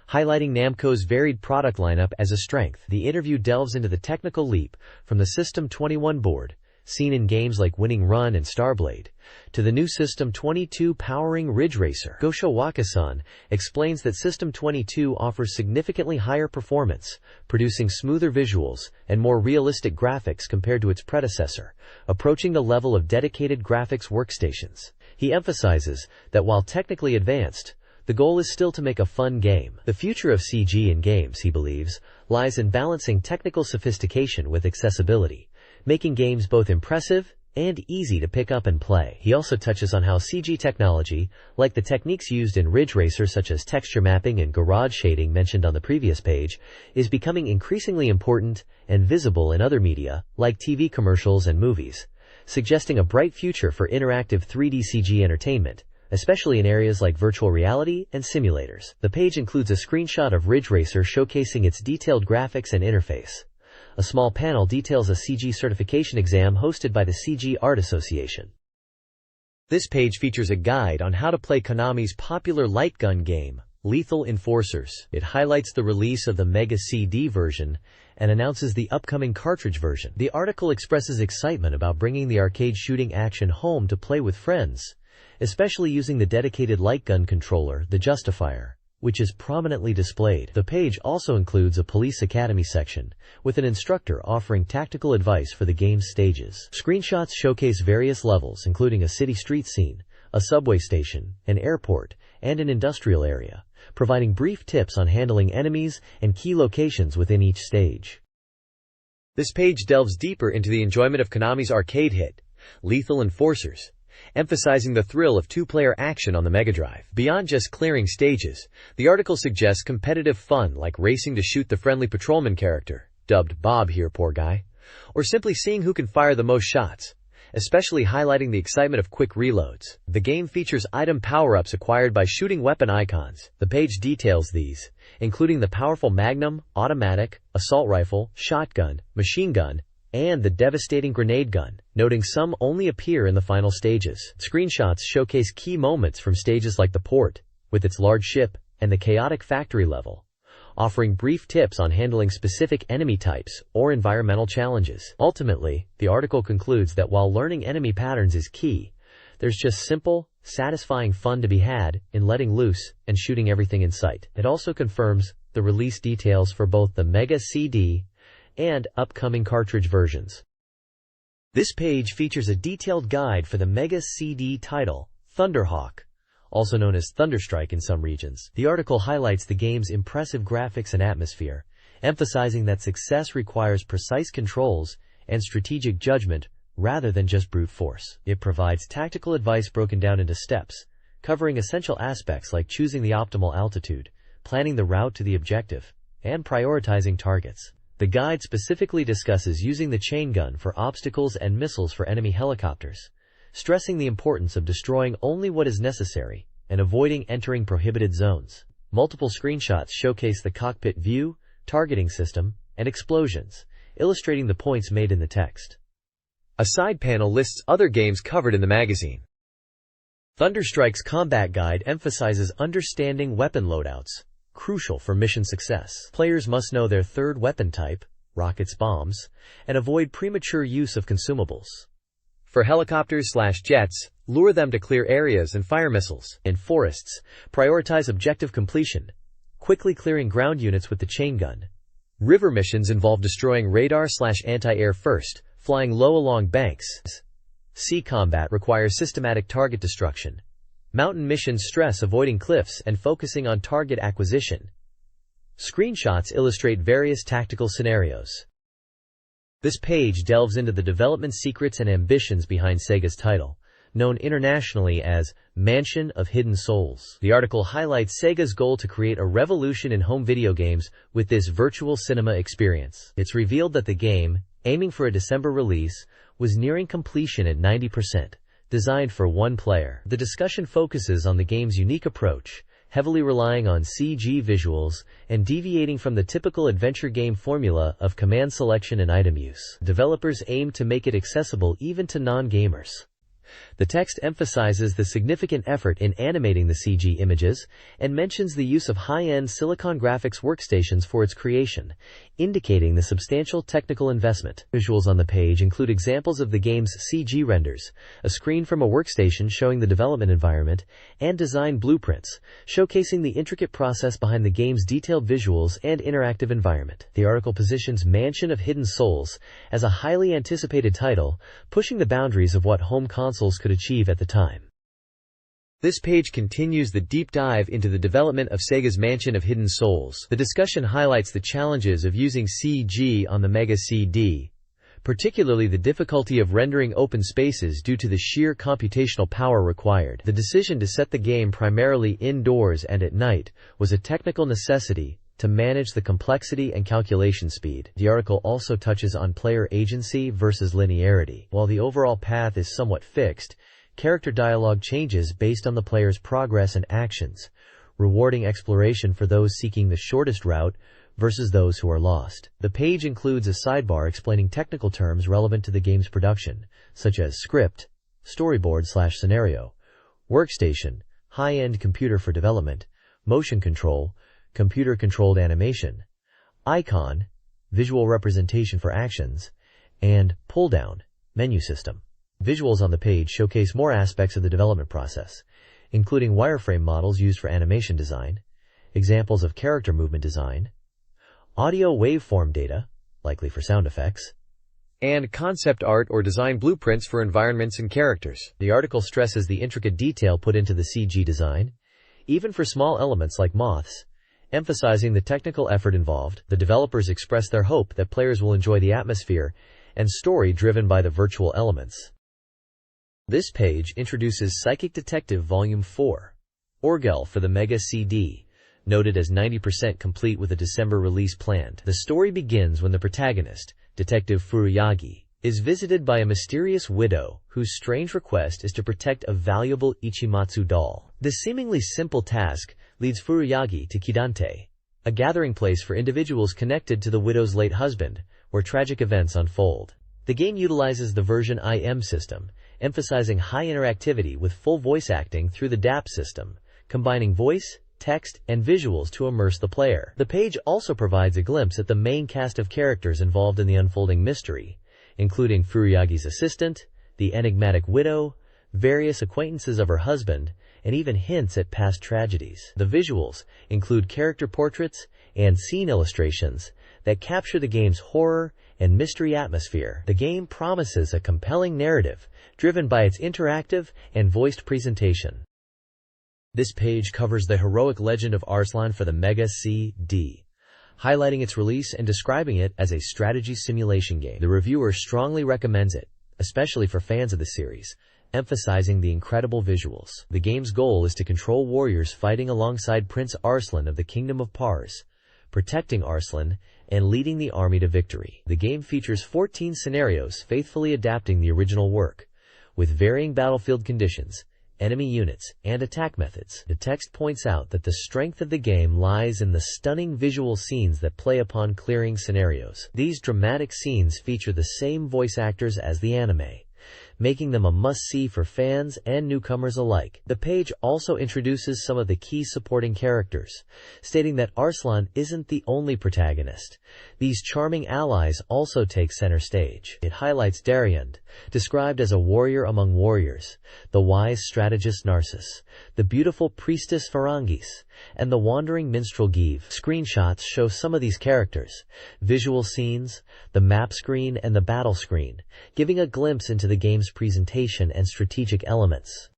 highlighting Namco's varied product lineup as a strength. The interview delves into the technical leap from the System 21 board, seen in games like Winning Run and Starblade, to the new System 22 powering Ridge Racer. Goshiwaki-san explains that System 22 offers significantly higher performance, producing smoother visuals and more realistic graphics compared to its predecessor, approaching the level of dedicated graphics workstations. He emphasizes that while technically advanced, the goal is still to make a fun game. The future of CG in games, he believes, lies in balancing technical sophistication with accessibility, making games both impressive and easy to pick up and play. He also touches on how CG technology, like the techniques used in Ridge Racer such as texture mapping and garage shading mentioned on the previous page, is becoming increasingly important and visible in other media, like TV commercials and movies, suggesting a bright future for interactive 3D CG entertainment, especially in areas like virtual reality and simulators. The page includes a screenshot of Ridge Racer showcasing its detailed graphics and interface. A small panel details a CG certification exam hosted by the CG Art Association. This page features a guide on how to play Konami's popular light gun game, Lethal Enforcers. It highlights the release of the Mega CD version and announces the upcoming cartridge version. The article expresses excitement about bringing the arcade shooting action home to play with friends, especially using the dedicated light gun controller, the Justifier, which is prominently displayed. The page also includes a police academy section, with an instructor offering tactical advice for the game's stages. Screenshots showcase various levels, including a city street scene, a subway station, an airport, and an industrial area, providing brief tips on handling enemies and key locations within each stage. This page delves deeper into the enjoyment of Konami's arcade hit, Lethal Enforcers, emphasizing the thrill of two-player action on the Mega Drive. Beyond just clearing stages, the article suggests competitive fun like racing to shoot the friendly patrolman character, dubbed Bob here, poor guy, or simply seeing who can fire the most shots, especially highlighting the excitement of quick reloads. The game features item power-ups acquired by shooting weapon icons. The page details these, including the powerful Magnum, automatic, assault rifle, shotgun, machine gun, and the devastating grenade gun, noting some only appear in the final stages. Screenshots showcase key moments from stages like the port, with its large ship, and the chaotic factory level, offering brief tips on handling specific enemy types or environmental challenges. Ultimately, the article concludes that while learning enemy patterns is key, there's just simple, satisfying fun to be had in letting loose and shooting everything in sight. It also confirms the release details for both the Mega CD and upcoming cartridge versions. This page features a detailed guide for the Mega CD title, Thunderhawk, also known as Thunderstrike in some regions. The article highlights the game's impressive graphics and atmosphere, emphasizing that success requires precise controls and strategic judgment rather than just brute force. It provides tactical advice broken down into steps, covering essential aspects like choosing the optimal altitude, planning the route to the objective, and prioritizing targets. The guide specifically discusses using the chain gun for obstacles and missiles for enemy helicopters, stressing the importance of destroying only what is necessary and avoiding entering prohibited zones. Multiple screenshots showcase the cockpit view, targeting system, and explosions, illustrating the points made in the text. A side panel lists other games covered in the magazine. Thunderstrike's combat guide emphasizes understanding weapon loadouts, crucial for mission success. Players must know their third weapon type, rockets, bombs, and avoid premature use of consumables. For helicopters/jets, lure them to clear areas and fire missiles. In forests, prioritize objective completion, quickly clearing ground units with the chain gun. River missions involve destroying radar/anti-air first, flying low along banks. Sea combat requires systematic target destruction. Mountain missions stress avoiding cliffs and focusing on target acquisition. Screenshots illustrate various tactical scenarios. This page delves into the development secrets and ambitions behind Sega's title, known internationally as Mansion of Hidden Souls. The article highlights Sega's goal to create a revolution in home video games with this virtual cinema experience. It's revealed that the game, aiming for a December release, was nearing completion at 90%, designed for one player. The discussion focuses on the game's unique approach, heavily relying on CG visuals and deviating from the typical adventure game formula of command selection and item use. Developers aim to make it accessible even to non-gamers. The text emphasizes the significant effort in animating the CG images and mentions the use of high-end Silicon graphics workstations for its creation, indicating the substantial technical investment. Visuals on the page include examples of the game's CG renders, a screen from a workstation showing the development environment, and design blueprints, showcasing the intricate process behind the game's detailed visuals and interactive environment. The article positions Mansion of Hidden Souls as a highly anticipated title, pushing the boundaries of what home consoles could achieve at the time. This page continues the deep dive into the development of Sega's Mansion of Hidden Souls. The discussion highlights the challenges of using CG on the Mega CD, particularly the difficulty of rendering open spaces due to the sheer computational power required. The decision to set the game primarily indoors and at night was a technical necessity to manage the complexity and calculation speed. The article also touches on player agency versus linearity. While the overall path is somewhat fixed, character dialogue changes based on the player's progress and actions, rewarding exploration for those seeking the shortest route versus those who are lost. The page includes a sidebar explaining technical terms relevant to the game's production, such as script, storyboard/scenario, workstation, high-end computer for development, motion control, computer-controlled animation, icon, visual representation for actions, and pull-down, menu system. Visuals on the page showcase more aspects of the development process, including wireframe models used for animation design, examples of character movement design, audio waveform data, likely for sound effects, and concept art or design blueprints for environments and characters. The article stresses the intricate detail put into the CG design, even for small elements like moths, emphasizing the technical effort involved. The developers express their hope that players will enjoy the atmosphere and story driven by the virtual elements. This page introduces Psychic Detective Volume 4, Orgel for the Mega CD, noted as 90% complete with a December release planned. The story begins when the protagonist, Detective Furuyagi, is visited by a mysterious widow whose strange request is to protect a valuable Ichimatsu doll. This seemingly simple task leads Furuyagi to Kidante, a gathering place for individuals connected to the widow's late husband, where tragic events unfold. The game utilizes the version IM system, emphasizing high interactivity with full voice acting through the DAP system, combining voice, text, and visuals to immerse the player. The page also provides a glimpse at the main cast of characters involved in the unfolding mystery, including Furuyagi's assistant, the enigmatic widow, various acquaintances of her husband, and even hints at past tragedies. The visuals include character portraits and scene illustrations that capture the game's horror and mystery atmosphere. The game promises a compelling narrative driven by its interactive and voiced presentation. This page covers the heroic legend of Arslan for the Mega CD, highlighting its release and describing it as a strategy simulation game. The reviewer strongly recommends it, especially for fans of the series, emphasizing the incredible visuals. The game's goal is to control warriors fighting alongside Prince Arslan of the Kingdom of Pars, protecting Arslan and leading the army to victory. The game features 14 scenarios faithfully adapting the original work, with varying battlefield conditions, enemy units, and attack methods. The text points out that the strength of the game lies in the stunning visual scenes that play upon clearing scenarios. These dramatic scenes feature the same voice actors as the anime, making them a must-see for fans and newcomers alike. The page also introduces some of the key supporting characters, stating that Arslan isn't the only protagonist. These charming allies also take center stage. It highlights Dariand, described as a warrior among warriors, the wise strategist Narcissus, the beautiful priestess Ferengis, and the wandering minstrel Give. Screenshots show some of these characters, visual scenes, the map screen, and the battle screen, giving a glimpse into the game's presentation and strategic elements.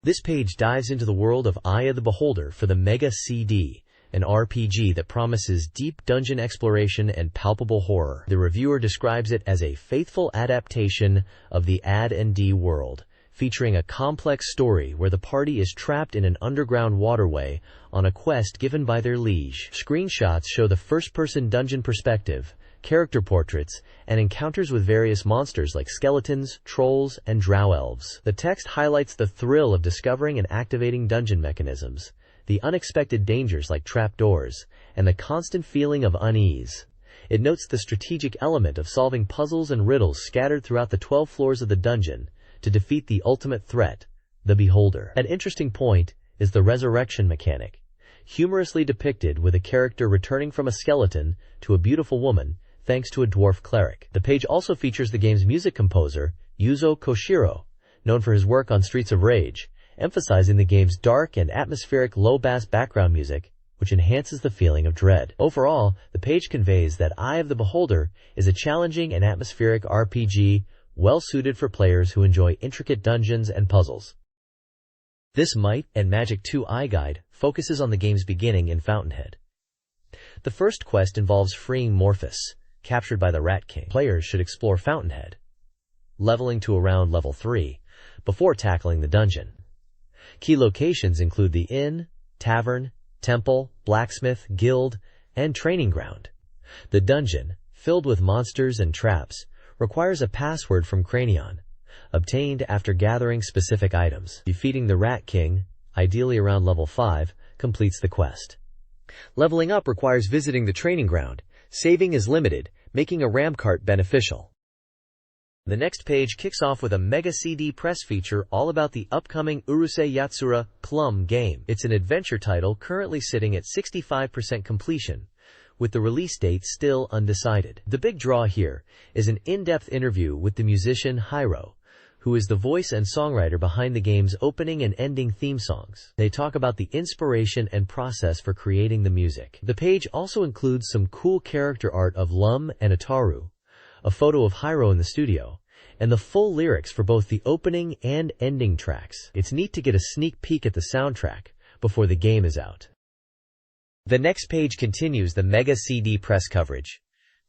This page dives into the world of Eye of the Beholder for the Mega CD, an RPG that promises deep dungeon exploration and palpable horror. The reviewer describes it as a faithful adaptation of the AD&D world, featuring a complex story where the party is trapped in an underground waterway on a quest given by their liege. Screenshots show the first-person dungeon perspective, character portraits, and encounters with various monsters like skeletons, trolls, and drow elves. The text highlights the thrill of discovering and activating dungeon mechanisms, the unexpected dangers like trapdoors, and the constant feeling of unease. It notes the strategic element of solving puzzles and riddles scattered throughout the 12 floors of the dungeon to defeat the ultimate threat, the Beholder. An interesting point is the resurrection mechanic, humorously depicted with a character returning from a skeleton to a beautiful woman thanks to a dwarf cleric. The page also features the game's music composer, Yuzo Koshiro, known for his work on Streets of Rage, emphasizing the game's dark and atmospheric low-bass background music, which enhances the feeling of dread. Overall, the page conveys that Eye of the Beholder is a challenging and atmospheric RPG well-suited for players who enjoy intricate dungeons and puzzles. This Might and Magic 2 Eye Guide focuses on the game's beginning in Fountainhead. The first quest involves freeing Morphus, captured by the Rat King. Players should explore Fountainhead, leveling to around level 3, before tackling the dungeon. Key locations include the inn, tavern, temple, blacksmith, guild, and training ground. The dungeon, filled with monsters and traps, requires a password from Cranion, obtained after gathering specific items. Defeating the Rat King, ideally around level 5, completes the quest. Leveling up requires visiting the training ground. Saving is limited, making a ram cart beneficial. The next page kicks off with a Mega CD press feature all about the upcoming Urusei Yatsura Plum game. It's an adventure title currently sitting at 65% completion, with the release date still undecided. The big draw here is an in-depth interview with the musician Hiro, who is the voice and songwriter behind the game's opening and ending theme songs. They talk about the inspiration and process for creating the music. The page also includes some cool character art of Lum and Ataru, a photo of Hyro in the studio, and the full lyrics for both the opening and ending tracks. It's neat to get a sneak peek at the soundtrack before the game is out. The next page continues the Mega CD press coverage,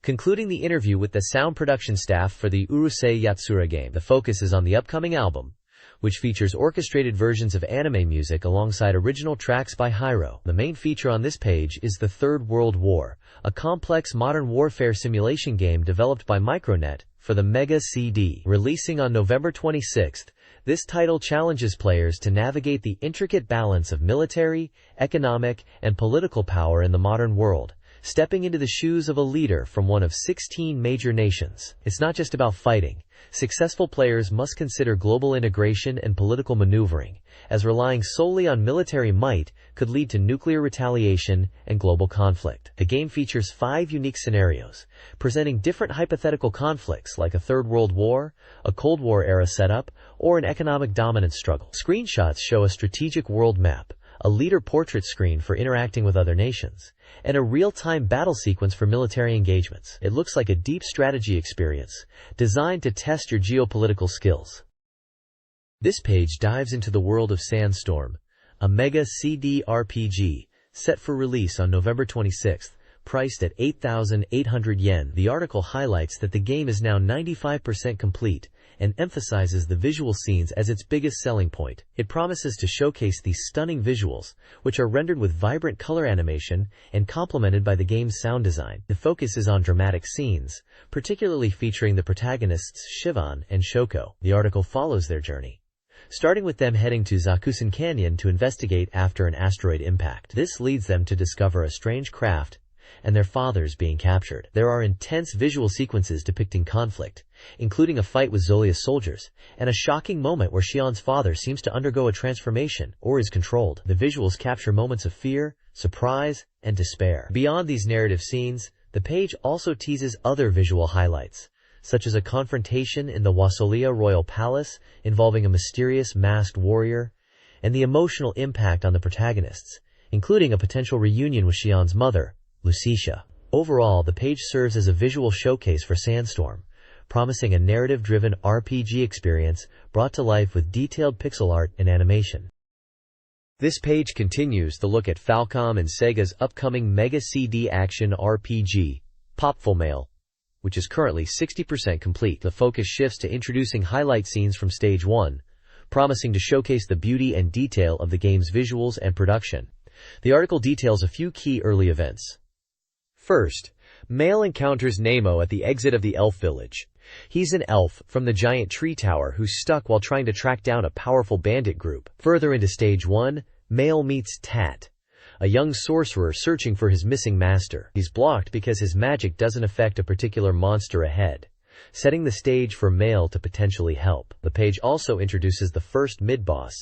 concluding the interview with the sound production staff for the Urusei Yatsura game. The focus is on the upcoming album, which features orchestrated versions of anime music alongside original tracks by Hyro. The main feature on this page is the Third World War, a complex modern warfare simulation game developed by Micronet for the Mega CD. Releasing on November 26th, this title challenges players to navigate the intricate balance of military, economic, and political power in the modern world, stepping into the shoes of a leader from one of 16 major nations. It's not just about fighting. Successful players must consider global integration and political maneuvering, as relying solely on military might could lead to nuclear retaliation and global conflict. The game features 5 unique scenarios, presenting different hypothetical conflicts like a Third World War, a Cold War-era setup, or an economic dominance struggle. Screenshots show a strategic world map, a leader portrait screen for interacting with other nations, and a real-time battle sequence for military engagements. It looks like a deep strategy experience, designed to test your geopolitical skills. This page dives into the world of Sandstorm, a Mega CD RPG, set for release on November 26th, priced at 8,800 yen. The article highlights that the game is now 95% complete, and emphasizes the visual scenes as its biggest selling point. It promises to showcase these stunning visuals, which are rendered with vibrant color animation and complemented by the game's sound design. The focus is on dramatic scenes, particularly featuring the protagonists Shivan and Shoko. The article follows their journey, starting with them heading to Zakusen Canyon to investigate after an asteroid impact. This leads them to discover a strange craft and their fathers being captured. There are intense visual sequences depicting conflict, including a fight with Zolia's soldiers, and a shocking moment where Shion's father seems to undergo a transformation or is controlled. The visuals capture moments of fear, surprise, and despair. Beyond these narrative scenes, the page also teases other visual highlights, such as a confrontation in the Wasolia Royal Palace involving a mysterious masked warrior, and the emotional impact on the protagonists, including a potential reunion with Shion's mother, Lucicia. Overall, the page serves as a visual showcase for Sandstorm, promising a narrative-driven RPG experience brought to life with detailed pixel art and animation. This page continues the look at Falcom and Sega's upcoming Mega CD action RPG, Popful Mail, which is currently 60% complete. The focus shifts to introducing highlight scenes from Stage 1, promising to showcase the beauty and detail of the game's visuals and production. The article details a few key early events. First, Mail encounters Nemo at the exit of the elf village. He's an elf from the giant tree tower who's stuck while trying to track down a powerful bandit group. Further into Stage 1, Mail meets Tat, a young sorcerer searching for his missing master. He's blocked because his magic doesn't affect a particular monster ahead, setting the stage for Mail to potentially help. The page also introduces the first mid-boss,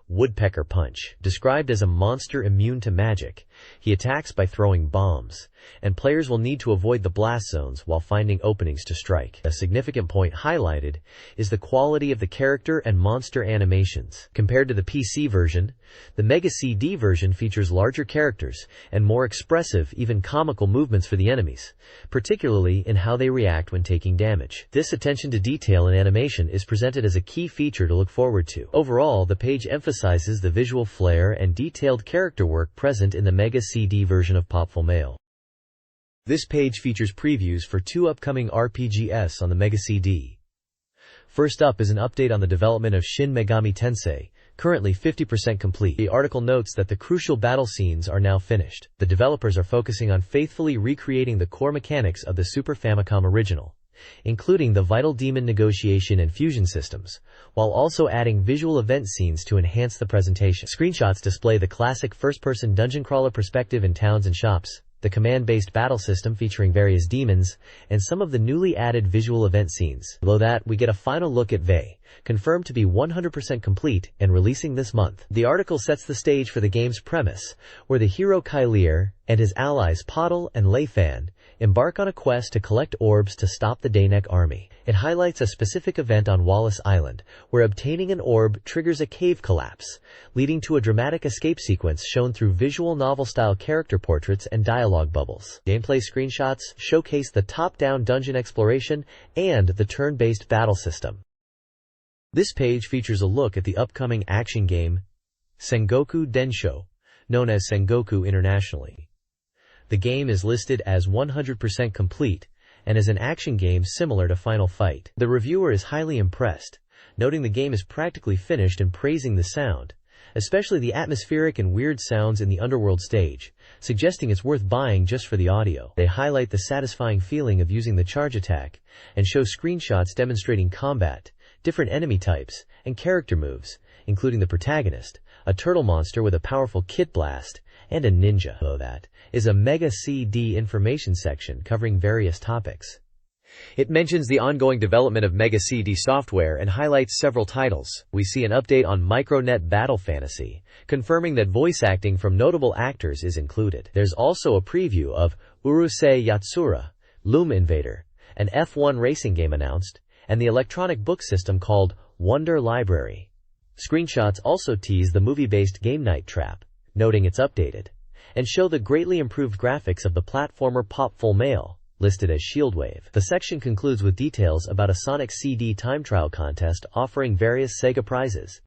Woodpecker Punch. Described as a monster immune to magic, he attacks by throwing bombs, and players will need to avoid the blast zones while finding openings to strike. A significant point highlighted is the quality of the character and monster animations. Compared to the PC version, the Mega CD version features larger characters and more expressive, even comical movements for the enemies, particularly in how they react when taking damage. This attention to detail in animation is presented as a key feature to look forward to. Overall, the page emphasizes the visual flair and detailed character work present in the Mega CD version of Popful Mail. This page features previews for 2 upcoming RPGs on the Mega CD. First up is an update on the development of Shin Megami Tensei, currently 50% complete. The article notes that the crucial battle scenes are now finished. The developers are focusing on faithfully recreating the core mechanics of the Super Famicom original, including the Vital Demon negotiation and fusion systems, while also adding visual event scenes to enhance the presentation. Screenshots display the classic first-person dungeon crawler perspective in towns and shops, the command-based battle system featuring various demons, and some of the newly added visual event scenes. Below that, we get a final look at Vey, confirmed to be 100% complete and releasing this month. The article sets the stage for the game's premise, where the hero Kylier and his allies Pottle and Leifan embark on a quest to collect orbs to stop the Danek army. It highlights a specific event on Wallace Island, where obtaining an orb triggers a cave collapse, leading to a dramatic escape sequence shown through visual novel-style character portraits and dialogue bubbles. Gameplay screenshots showcase the top-down dungeon exploration and the turn-based battle system. This page features a look at the upcoming action game Sengoku Densho, known as Sengoku internationally. The game is listed as 100% complete and is an action game similar to Final Fight. The reviewer is highly impressed, noting the game is practically finished and praising the sound, especially the atmospheric and weird sounds in the underworld stage, suggesting it's worth buying just for the audio. They highlight the satisfying feeling of using the charge attack and show screenshots demonstrating combat, different enemy types, and character moves, including the protagonist, a turtle monster with a powerful kit blast, and a ninja. Below that is a Mega CD information section covering various topics. It mentions the ongoing development of Mega CD software and highlights several titles. We see an update on Micronet Battle Fantasy, confirming that voice acting from notable actors is included. There's also a preview of Urusei Yatsura, Loom Invader, an F1 racing game announced, and the electronic book system called Wonder Library. Screenshots also tease the movie-based Game Night Trap, noting it's updated, and show the greatly improved graphics of the platformer Pop Full Mail, listed as Shieldwave. The section concludes with details about a Sonic CD time trial contest offering various Sega prizes.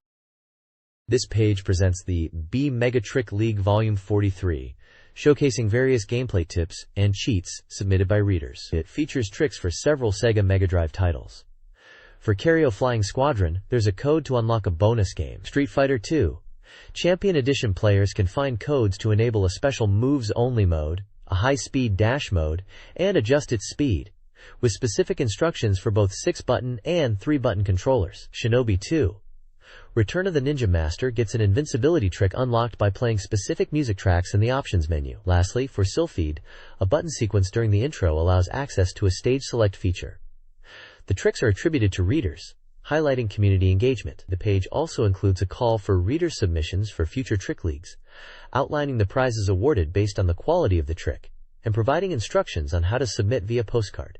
This page presents the BeepMD Trick League Volume 43, showcasing various gameplay tips and cheats submitted by readers. It features tricks for several Sega Mega Drive titles. For Cario Flying Squadron, there's a code to unlock a bonus game. Street Fighter II Champion Edition players can find codes to enable a special moves-only mode, a high-speed dash mode, and adjust its speed, with specific instructions for both 6-button and 3-button controllers. Shinobi 2 Return of the Ninja Master gets an invincibility trick unlocked by playing specific music tracks in the options menu. Lastly, for Sylphid, a button sequence during the intro allows access to a stage select feature. The tricks are attributed to readers, highlighting community engagement. The page also includes a call for reader submissions for future trick leagues, outlining the prizes awarded based on the quality of the trick, and providing instructions on how to submit via postcard.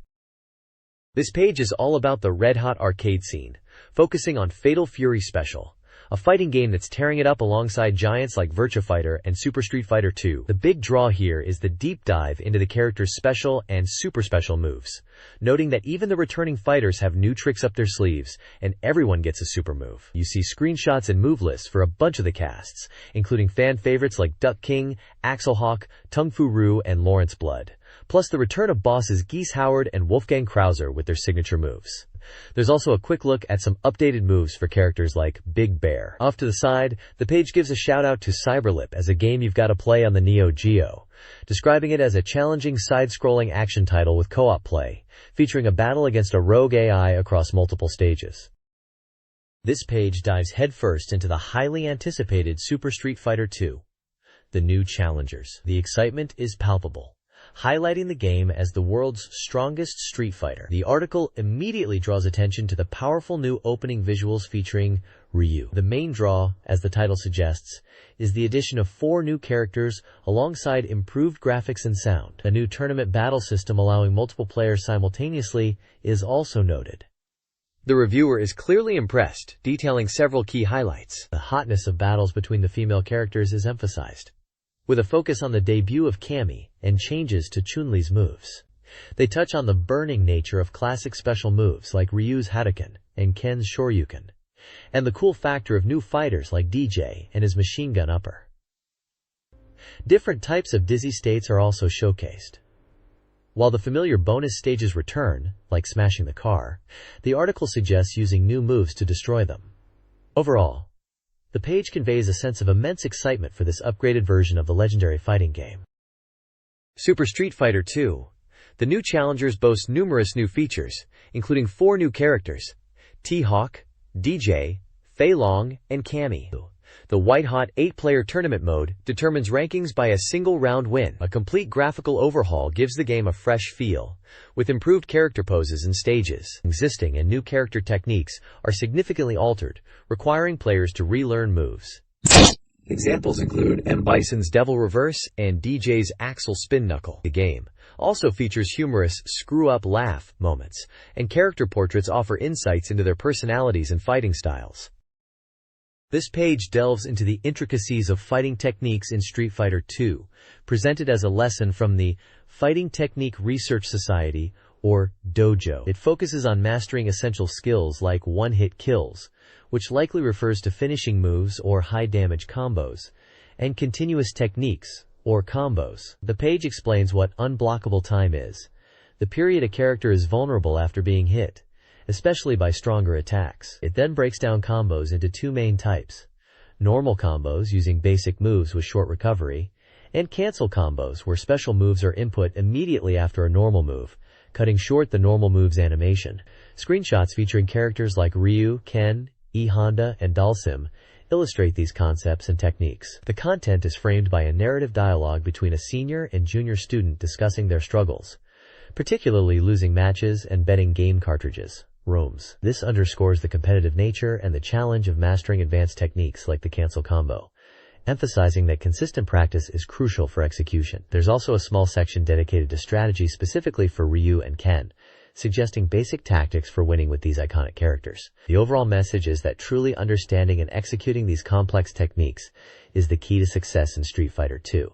This page is all about the red-hot arcade scene, focusing on Fatal Fury Special, a fighting game that's tearing it up alongside giants like Virtua Fighter and Super Street Fighter II. The big draw here is the deep dive into the characters' special and super special moves, noting that even the returning fighters have new tricks up their sleeves, and everyone gets a super move. You see screenshots and move lists for a bunch of the casts, including fan favorites like Duck King, Axel Hawk, Tung Fu Roo, and Lawrence Blood, plus the return of bosses Geese Howard and Wolfgang Krauser with their signature moves. There's also a quick look at some updated moves for characters like Big Bear. Off to the side, the page gives a shout out to Cyberlip as a game you've got to play on the Neo Geo, describing it as a challenging side-scrolling action title with co-op play, featuring a battle against a rogue AI across multiple stages. This page dives headfirst into the highly anticipated Super Street Fighter II, the new challengers. The excitement is palpable, highlighting the game as the world's strongest Street Fighter. The article immediately draws attention to the powerful new opening visuals featuring Ryu. The main draw, as the title suggests, is the addition of 4 new characters alongside improved graphics and sound. A new tournament battle system allowing multiple players simultaneously is also noted. The reviewer is clearly impressed, detailing several key highlights. The hotness of battles between the female characters is emphasized, with a focus on the debut of Cammy and changes to Chun-Li's moves. They touch on the burning nature of classic special moves like Ryu's Hadouken and Ken's Shoryuken, and the cool factor of new fighters like DJ and his machine gun upper. Different types of dizzy states are also showcased. While the familiar bonus stages return, like smashing the car, the article suggests using new moves to destroy them. Overall, the page conveys a sense of immense excitement for this upgraded version of the legendary fighting game. Super Street Fighter II. The new challengers boast numerous new features, including 4 new characters: T-Hawk, DJ, Fei Long, and Cammy. The white-hot 8-player tournament mode determines rankings by a single round win. A complete graphical overhaul gives the game a fresh feel, with improved character poses and stages. Existing and new character techniques are significantly altered, requiring players to relearn moves. Examples include M. Bison's Devil Reverse and DJ's Axel Spin Knuckle. The game also features humorous screw-up laugh moments, and character portraits offer insights into their personalities and fighting styles. This page delves into the intricacies of fighting techniques in Street Fighter II, presented as a lesson from the Fighting Technique Research Society, or Dojo. It focuses on mastering essential skills like one-hit kills, which likely refers to finishing moves or high-damage combos, and continuous techniques, or combos. The page explains what unblockable time is, the period a character is vulnerable after being hit, especially by stronger attacks. It then breaks down combos into two main types: normal combos using basic moves with short recovery, and cancel combos where special moves are input immediately after a normal move, cutting short the normal move's animation. Screenshots featuring characters like Ryu, Ken, E. Honda, and Dalsim illustrate these concepts and techniques. The content is framed by a narrative dialogue between a senior and junior student discussing their struggles, particularly losing matches and betting game cartridges, rooms. This underscores the competitive nature and the challenge of mastering advanced techniques like the cancel combo, emphasizing that consistent practice is crucial for execution. There's also a small section dedicated to strategy specifically for Ryu and Ken, suggesting basic tactics for winning with these iconic characters. The overall message is that truly understanding and executing these complex techniques is the key to success in Street Fighter II.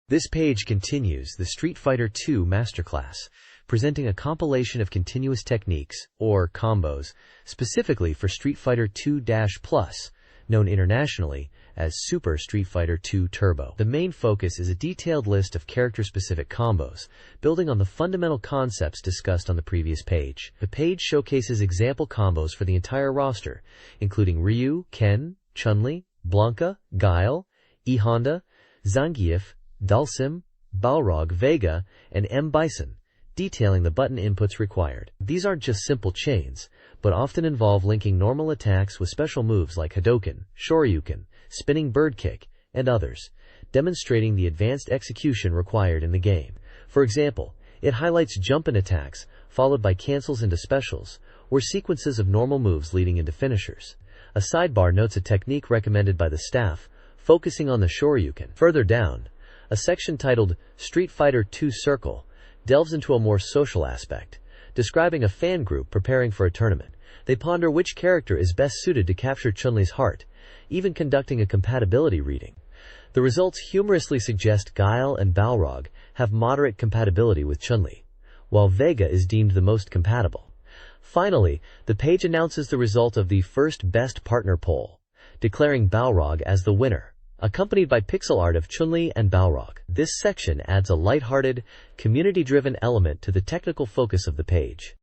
This page continues the Street Fighter II Masterclass, presenting a compilation of continuous techniques, or combos, specifically for Street Fighter II-Plus, known internationally as Super Street Fighter II Turbo. The main focus is a detailed list of character-specific combos, building on the fundamental concepts discussed on the previous page. The page showcases example combos for the entire roster, including Ryu, Ken, Chun-Li, Blanca, Guile, E. Honda, Zangief, Dalsim, Balrog, Vega, and M. Bison, detailing the button inputs required. These aren't just simple chains, but often involve linking normal attacks with special moves like Hadoken, Shoryuken, Spinning Bird Kick, and others, demonstrating the advanced execution required in the game. For example, it highlights jump-in attacks, followed by cancels into specials, or sequences of normal moves leading into finishers. A sidebar notes a technique recommended by the staff, focusing on the Shoryuken. Further down, a section titled Street Fighter II Circle delves into a more social aspect, describing a fan group preparing for a tournament. They ponder which character is best suited to capture Chun-Li's heart, even conducting a compatibility reading. The results humorously suggest Guile and Balrog have moderate compatibility with Chun-Li, while Vega is deemed the most compatible. Finally, the page announces the result of the first Best Partner poll, declaring Balrog as the winner, accompanied by pixel art of Chun-Li and Balrog. This section adds a lighthearted, community-driven element to the technical focus of the page.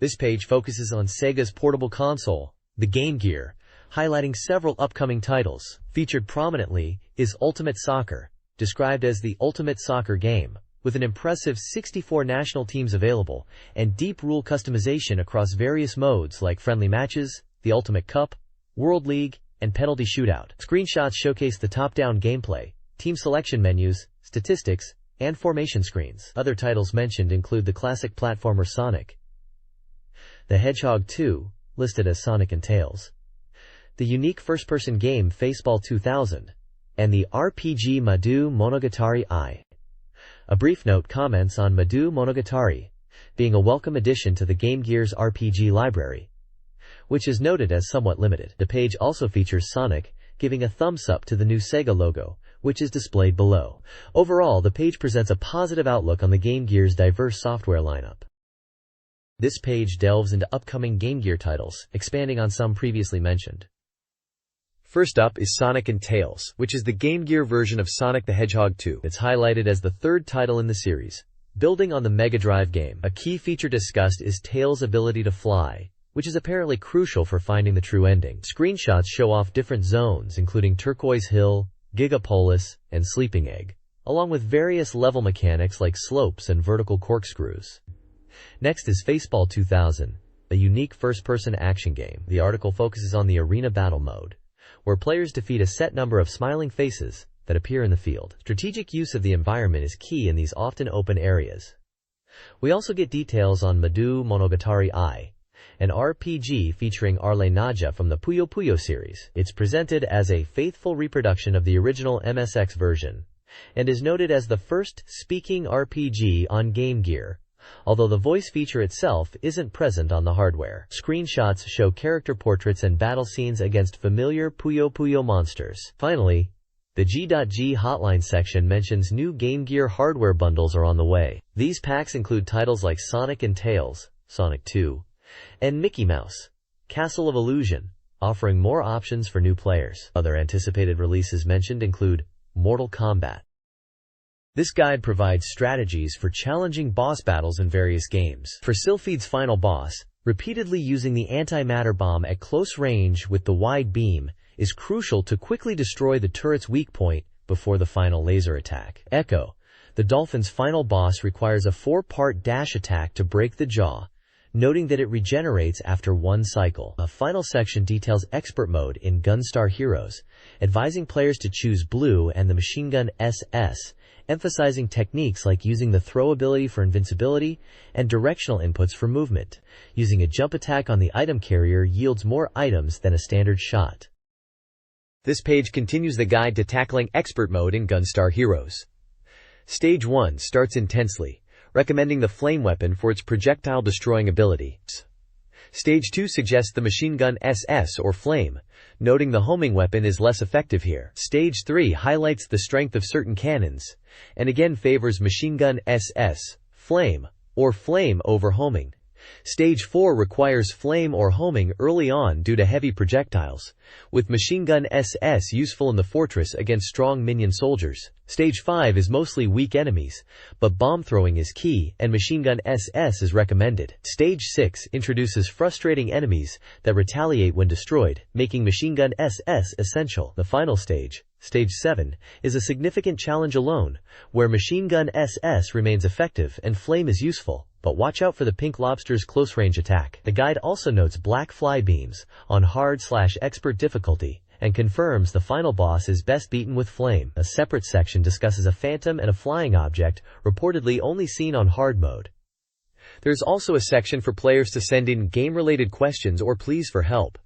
This page focuses on Sega's portable console, the Game Gear, highlighting several upcoming titles. Featured prominently is Ultimate Soccer, described as the ultimate soccer game, with an impressive 64 national teams available and deep rule customization across various modes like friendly matches, the Ultimate Cup, World League, and penalty shootout. Screenshots showcase the top-down gameplay, team selection menus, statistics, and formation screens. Other titles mentioned include the classic platformer Sonic the Hedgehog 2, listed as Sonic and Tails, the unique first-person game Faceball 2000, and the RPG Madou Monogatari I. A brief note comments on Madou Monogatari being a welcome addition to the Game Gear's RPG library, which is noted as somewhat limited. The page also features Sonic giving a thumbs-up to the new Sega logo, which is displayed below. Overall, the page presents a positive outlook on the Game Gear's diverse software lineup. This page delves into upcoming Game Gear titles, expanding on some previously mentioned. First up is Sonic and Tails, which is the Game Gear version of Sonic the Hedgehog 2. It's highlighted as the third title in the series, building on the Mega Drive game. A key feature discussed is Tails' ability to fly, which is apparently crucial for finding the true ending. Screenshots show off different zones, including Turquoise Hill, Gigapolis, and Sleeping Egg, along with various level mechanics like slopes and vertical corkscrews. Next is Faceball 2000, a unique first-person action game. The article focuses on the arena battle mode, where players defeat a set number of smiling faces that appear in the field. Strategic use of the environment is key in these often open areas. We also get details on Madu Monogatari I, an RPG featuring Arle Naja from the Puyo Puyo series. It's presented as a faithful reproduction of the original MSX version, and is noted as the first speaking RPG on Game Gear, although the voice feature itself isn't present on the hardware. Screenshots show character portraits and battle scenes against familiar Puyo Puyo monsters. Finally, the G.G hotline section mentions new Game Gear hardware bundles are on the way. These packs include titles like Sonic and Tails, Sonic 2, and Mickey Mouse, Castle of Illusion, offering more options for new players. Other anticipated releases mentioned include Mortal Kombat. This guide provides strategies for challenging boss battles in various games. For Sylphide's final boss, repeatedly using the antimatter bomb at close range with the wide beam is crucial to quickly destroy the turret's weak point before the final laser attack. Echo, the dolphin's final boss, requires a 4-part dash attack to break the jaw, noting that it regenerates after one cycle. A final section details expert mode in Gunstar Heroes, advising players to choose blue and the machine gun SS, emphasizing techniques like using the throw ability for invincibility and directional inputs for movement. Using a jump attack on the item carrier yields more items than a standard shot. This page continues the guide to tackling expert mode in Gunstar Heroes. Stage 1 starts intensely, recommending the flame weapon for its projectile-destroying ability. Stage 2 suggests the machine gun SS or flame, noting the homing weapon is less effective here. Stage 3 highlights the strength of certain cannons, and again favors machine gun SS, flame, or flame over homing. Stage 4 requires flame or homing early on due to heavy projectiles, with machine gun SS useful in the fortress against strong minion soldiers. Stage 5 is mostly weak enemies, but bomb throwing is key and machine gun SS is recommended. Stage 6 introduces frustrating enemies that retaliate when destroyed, making machine gun SS essential. The final stage, Stage 7, is a significant challenge alone, where machine gun SS remains effective and flame is useful, but watch out for the pink lobster's close-range attack. The guide also notes black fly beams on hard/expert difficulty and confirms the final boss is best beaten with flame. A separate section discusses a phantom and a flying object reportedly only seen on hard mode. There's also a section for players to send in game-related questions or pleas for help.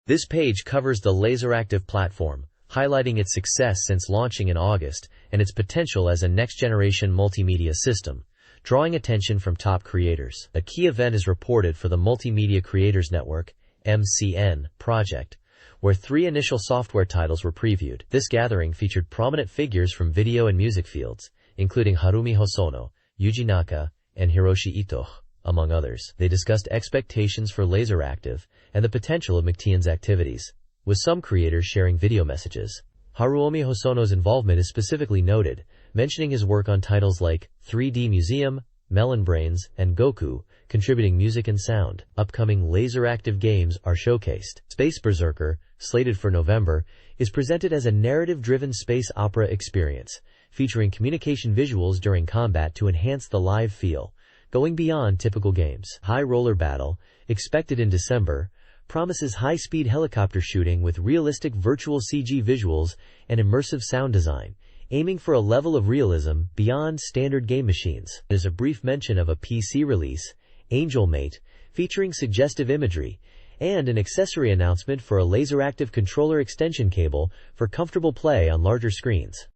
This page covers the Laseractive platform, highlighting its success since launching in August and its potential as a next-generation multimedia system, drawing attention from top creators. A key event is reported for the Multimedia Creators Network (MCN) project, where 3 initial software titles were previewed. This gathering featured prominent figures from video and music fields, including Harumi Hosono, Yuji Naka, and Hiroshi Ito, among others. They discussed expectations for Laseractive and the potential of McTian's activities, with some creators sharing video messages. Haruomi Hosono's involvement is specifically noted, mentioning his work on titles like 3D Museum, Melon Brains, and Goku, contributing music and sound. Upcoming Laseractive games are showcased. Space Berserker, slated for November, is presented as a narrative-driven space opera experience, featuring communication visuals during combat to enhance the live feel, going beyond typical games. High Roller Battle, expected in December, promises high-speed helicopter shooting with realistic virtual CG visuals and immersive sound design, aiming for a level of realism beyond standard game machines. There's a brief mention of a PC release, Angel Mate, featuring suggestive imagery, and an accessory announcement for a Laseractive controller extension cable for comfortable play on larger screens.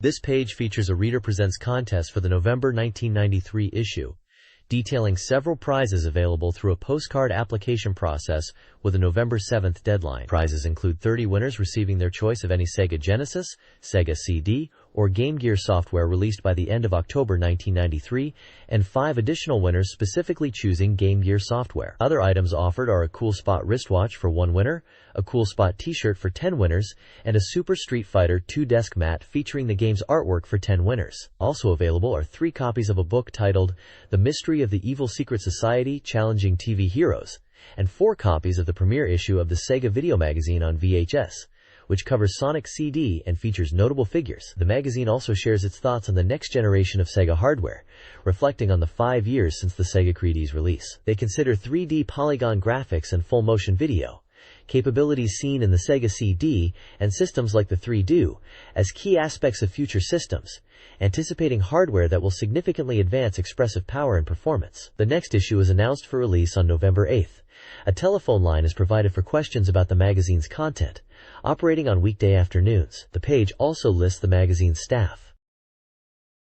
This page features a Reader Presents contest for the November 1993 issue, detailing several prizes available through a postcard application process with a November 7th deadline. Prizes include 30 winners receiving their choice of any Sega Genesis, Sega CD, or Game Gear software released by the end of October 1993, and 5 additional winners specifically choosing Game Gear software. Other items offered are a Cool Spot wristwatch for 1 winner, a Cool Spot t-shirt for 10 winners, and a Super Street Fighter 2 desk mat featuring the game's artwork for 10 winners. Also available are 3 copies of a book titled The Mystery of the Evil Secret Society Challenging TV Heroes, and 4 copies of the premiere issue of the Sega Video Magazine on VHS, which covers Sonic CD and features notable figures. The magazine also shares its thoughts on the next generation of Sega hardware, reflecting on the 5 years since the Sega Creedy's release. They consider 3D polygon graphics and full motion video, capabilities seen in the Sega CD, and systems like the 3DO, as key aspects of future systems, anticipating hardware that will significantly advance expressive power and performance. The next issue is announced for release on November 8th. A telephone line is provided for questions about the magazine's content, operating on weekday afternoons. The page also lists the magazine's staff.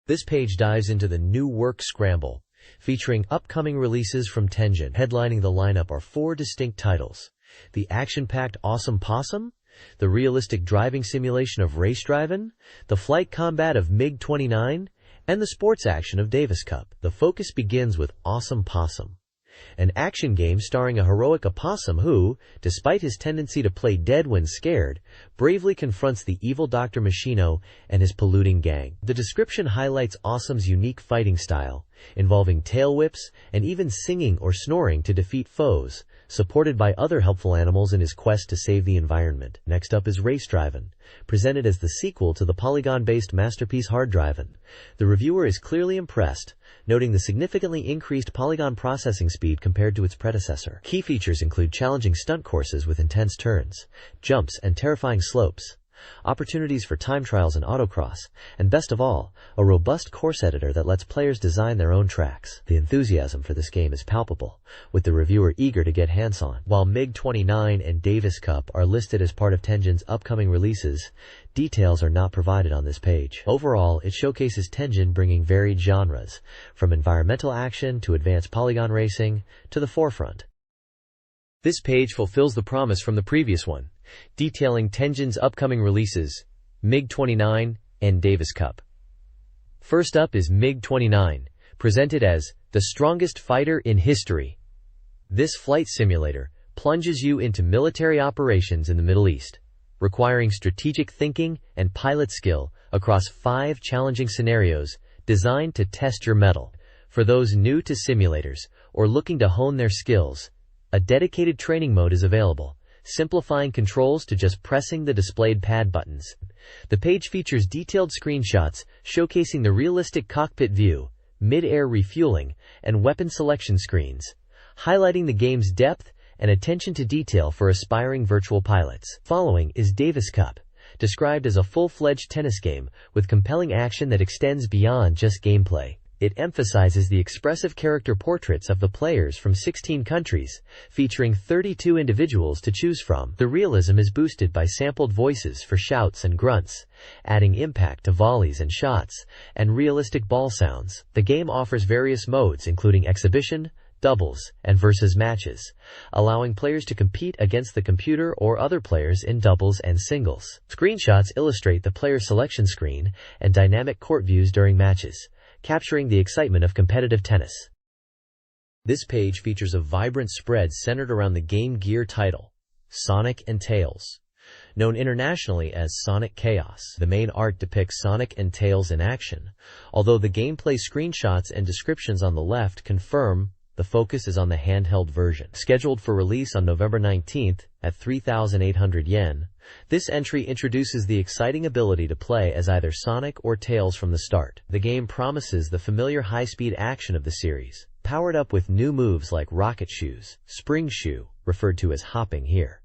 This page dives into the new work scramble, featuring upcoming releases from Tengen. Headlining the lineup are 4 distinct titles: the action-packed Awesome Possum, the realistic driving simulation of Race Drivin', the flight combat of MiG-29, and the sports action of Davis Cup. The focus begins with Awesome Possum, an action game starring a heroic opossum who, despite his tendency to play dead when scared, bravely confronts the evil Dr. Machino and his polluting gang. The description highlights Awesom's unique fighting style, involving tail whips and even singing or snoring to defeat foes, supported by other helpful animals in his quest to save the environment. Next up is Race Drivin', presented as the sequel to the polygon-based masterpiece Hard Drivin'. The reviewer is clearly impressed, noting the significantly increased polygon processing speed compared to its predecessor. Key features include challenging stunt courses with intense turns, jumps, and terrifying slopes, opportunities for time trials and autocross, and best of all, a robust course editor that lets players design their own tracks. The enthusiasm for this game is palpable, with the reviewer eager to get hands-on. While MiG-29 and Davis Cup are listed as part of Tengen's upcoming releases, details are not provided on this page. Overall, it showcases Tengen bringing varied genres, from environmental action to advanced polygon racing, to the forefront. This page fulfills the promise from the previous one, detailing Tengen's upcoming releases, MiG-29 and Davis Cup. First up is MiG-29, presented as the strongest fighter in history. This flight simulator plunges you into military operations in the Middle East, requiring strategic thinking and pilot skill across 5 challenging scenarios designed to test your mettle. For those new to simulators or looking to hone their skills, a dedicated training mode is available, simplifying controls to just pressing the displayed pad buttons. The page features detailed screenshots showcasing the realistic cockpit view, mid-air refueling, and weapon selection screens, highlighting the game's depth and attention to detail for aspiring virtual pilots. Following is Davis Cup, described as a full-fledged tennis game with compelling action that extends beyond just gameplay. It emphasizes the expressive character portraits of the players from 16 countries, featuring 32 individuals to choose from. The realism is boosted by sampled voices for shouts and grunts, adding impact to volleys and shots, and realistic ball sounds. The game offers various modes including exhibition, doubles, and versus matches, allowing players to compete against the computer or other players in doubles and singles. Screenshots illustrate the player selection screen and dynamic court views during matches, capturing the excitement of competitive tennis. This page features a vibrant spread centered around the Game Gear title, Sonic and Tails. Known internationally as Sonic Chaos, the main art depicts Sonic and Tails in action, although the gameplay screenshots and descriptions on the left confirm the focus is on the handheld version. Scheduled for release on November 19th at 3,800 yen, this entry introduces the exciting ability to play as either Sonic or Tails from the start. The game promises the familiar high-speed action of the series, powered up with new moves like Rocket Shoes, Spring Shoe, referred to as hopping here,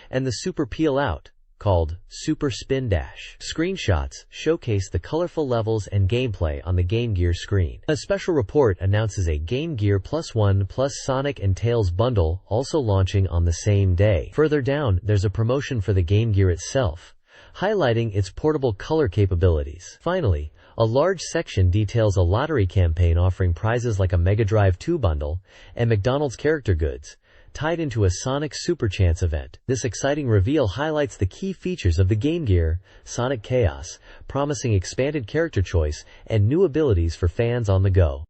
and the Super Peel Out, called Super Spin Dash. Screenshots showcase the colorful levels and gameplay on the Game Gear screen. A special report announces a Game Gear +1 plus Sonic and Tails bundle also launching on the same day. Further down, there's a promotion for the Game Gear itself, highlighting its portable color capabilities. Finally, a large section details a lottery campaign offering prizes like a Mega Drive 2 bundle and McDonald's character goods, tied into a Sonic Super Chance event. This exciting reveal highlights the key features of the Game Gear, Sonic Chaos, promising expanded character choice and new abilities for fans on the go.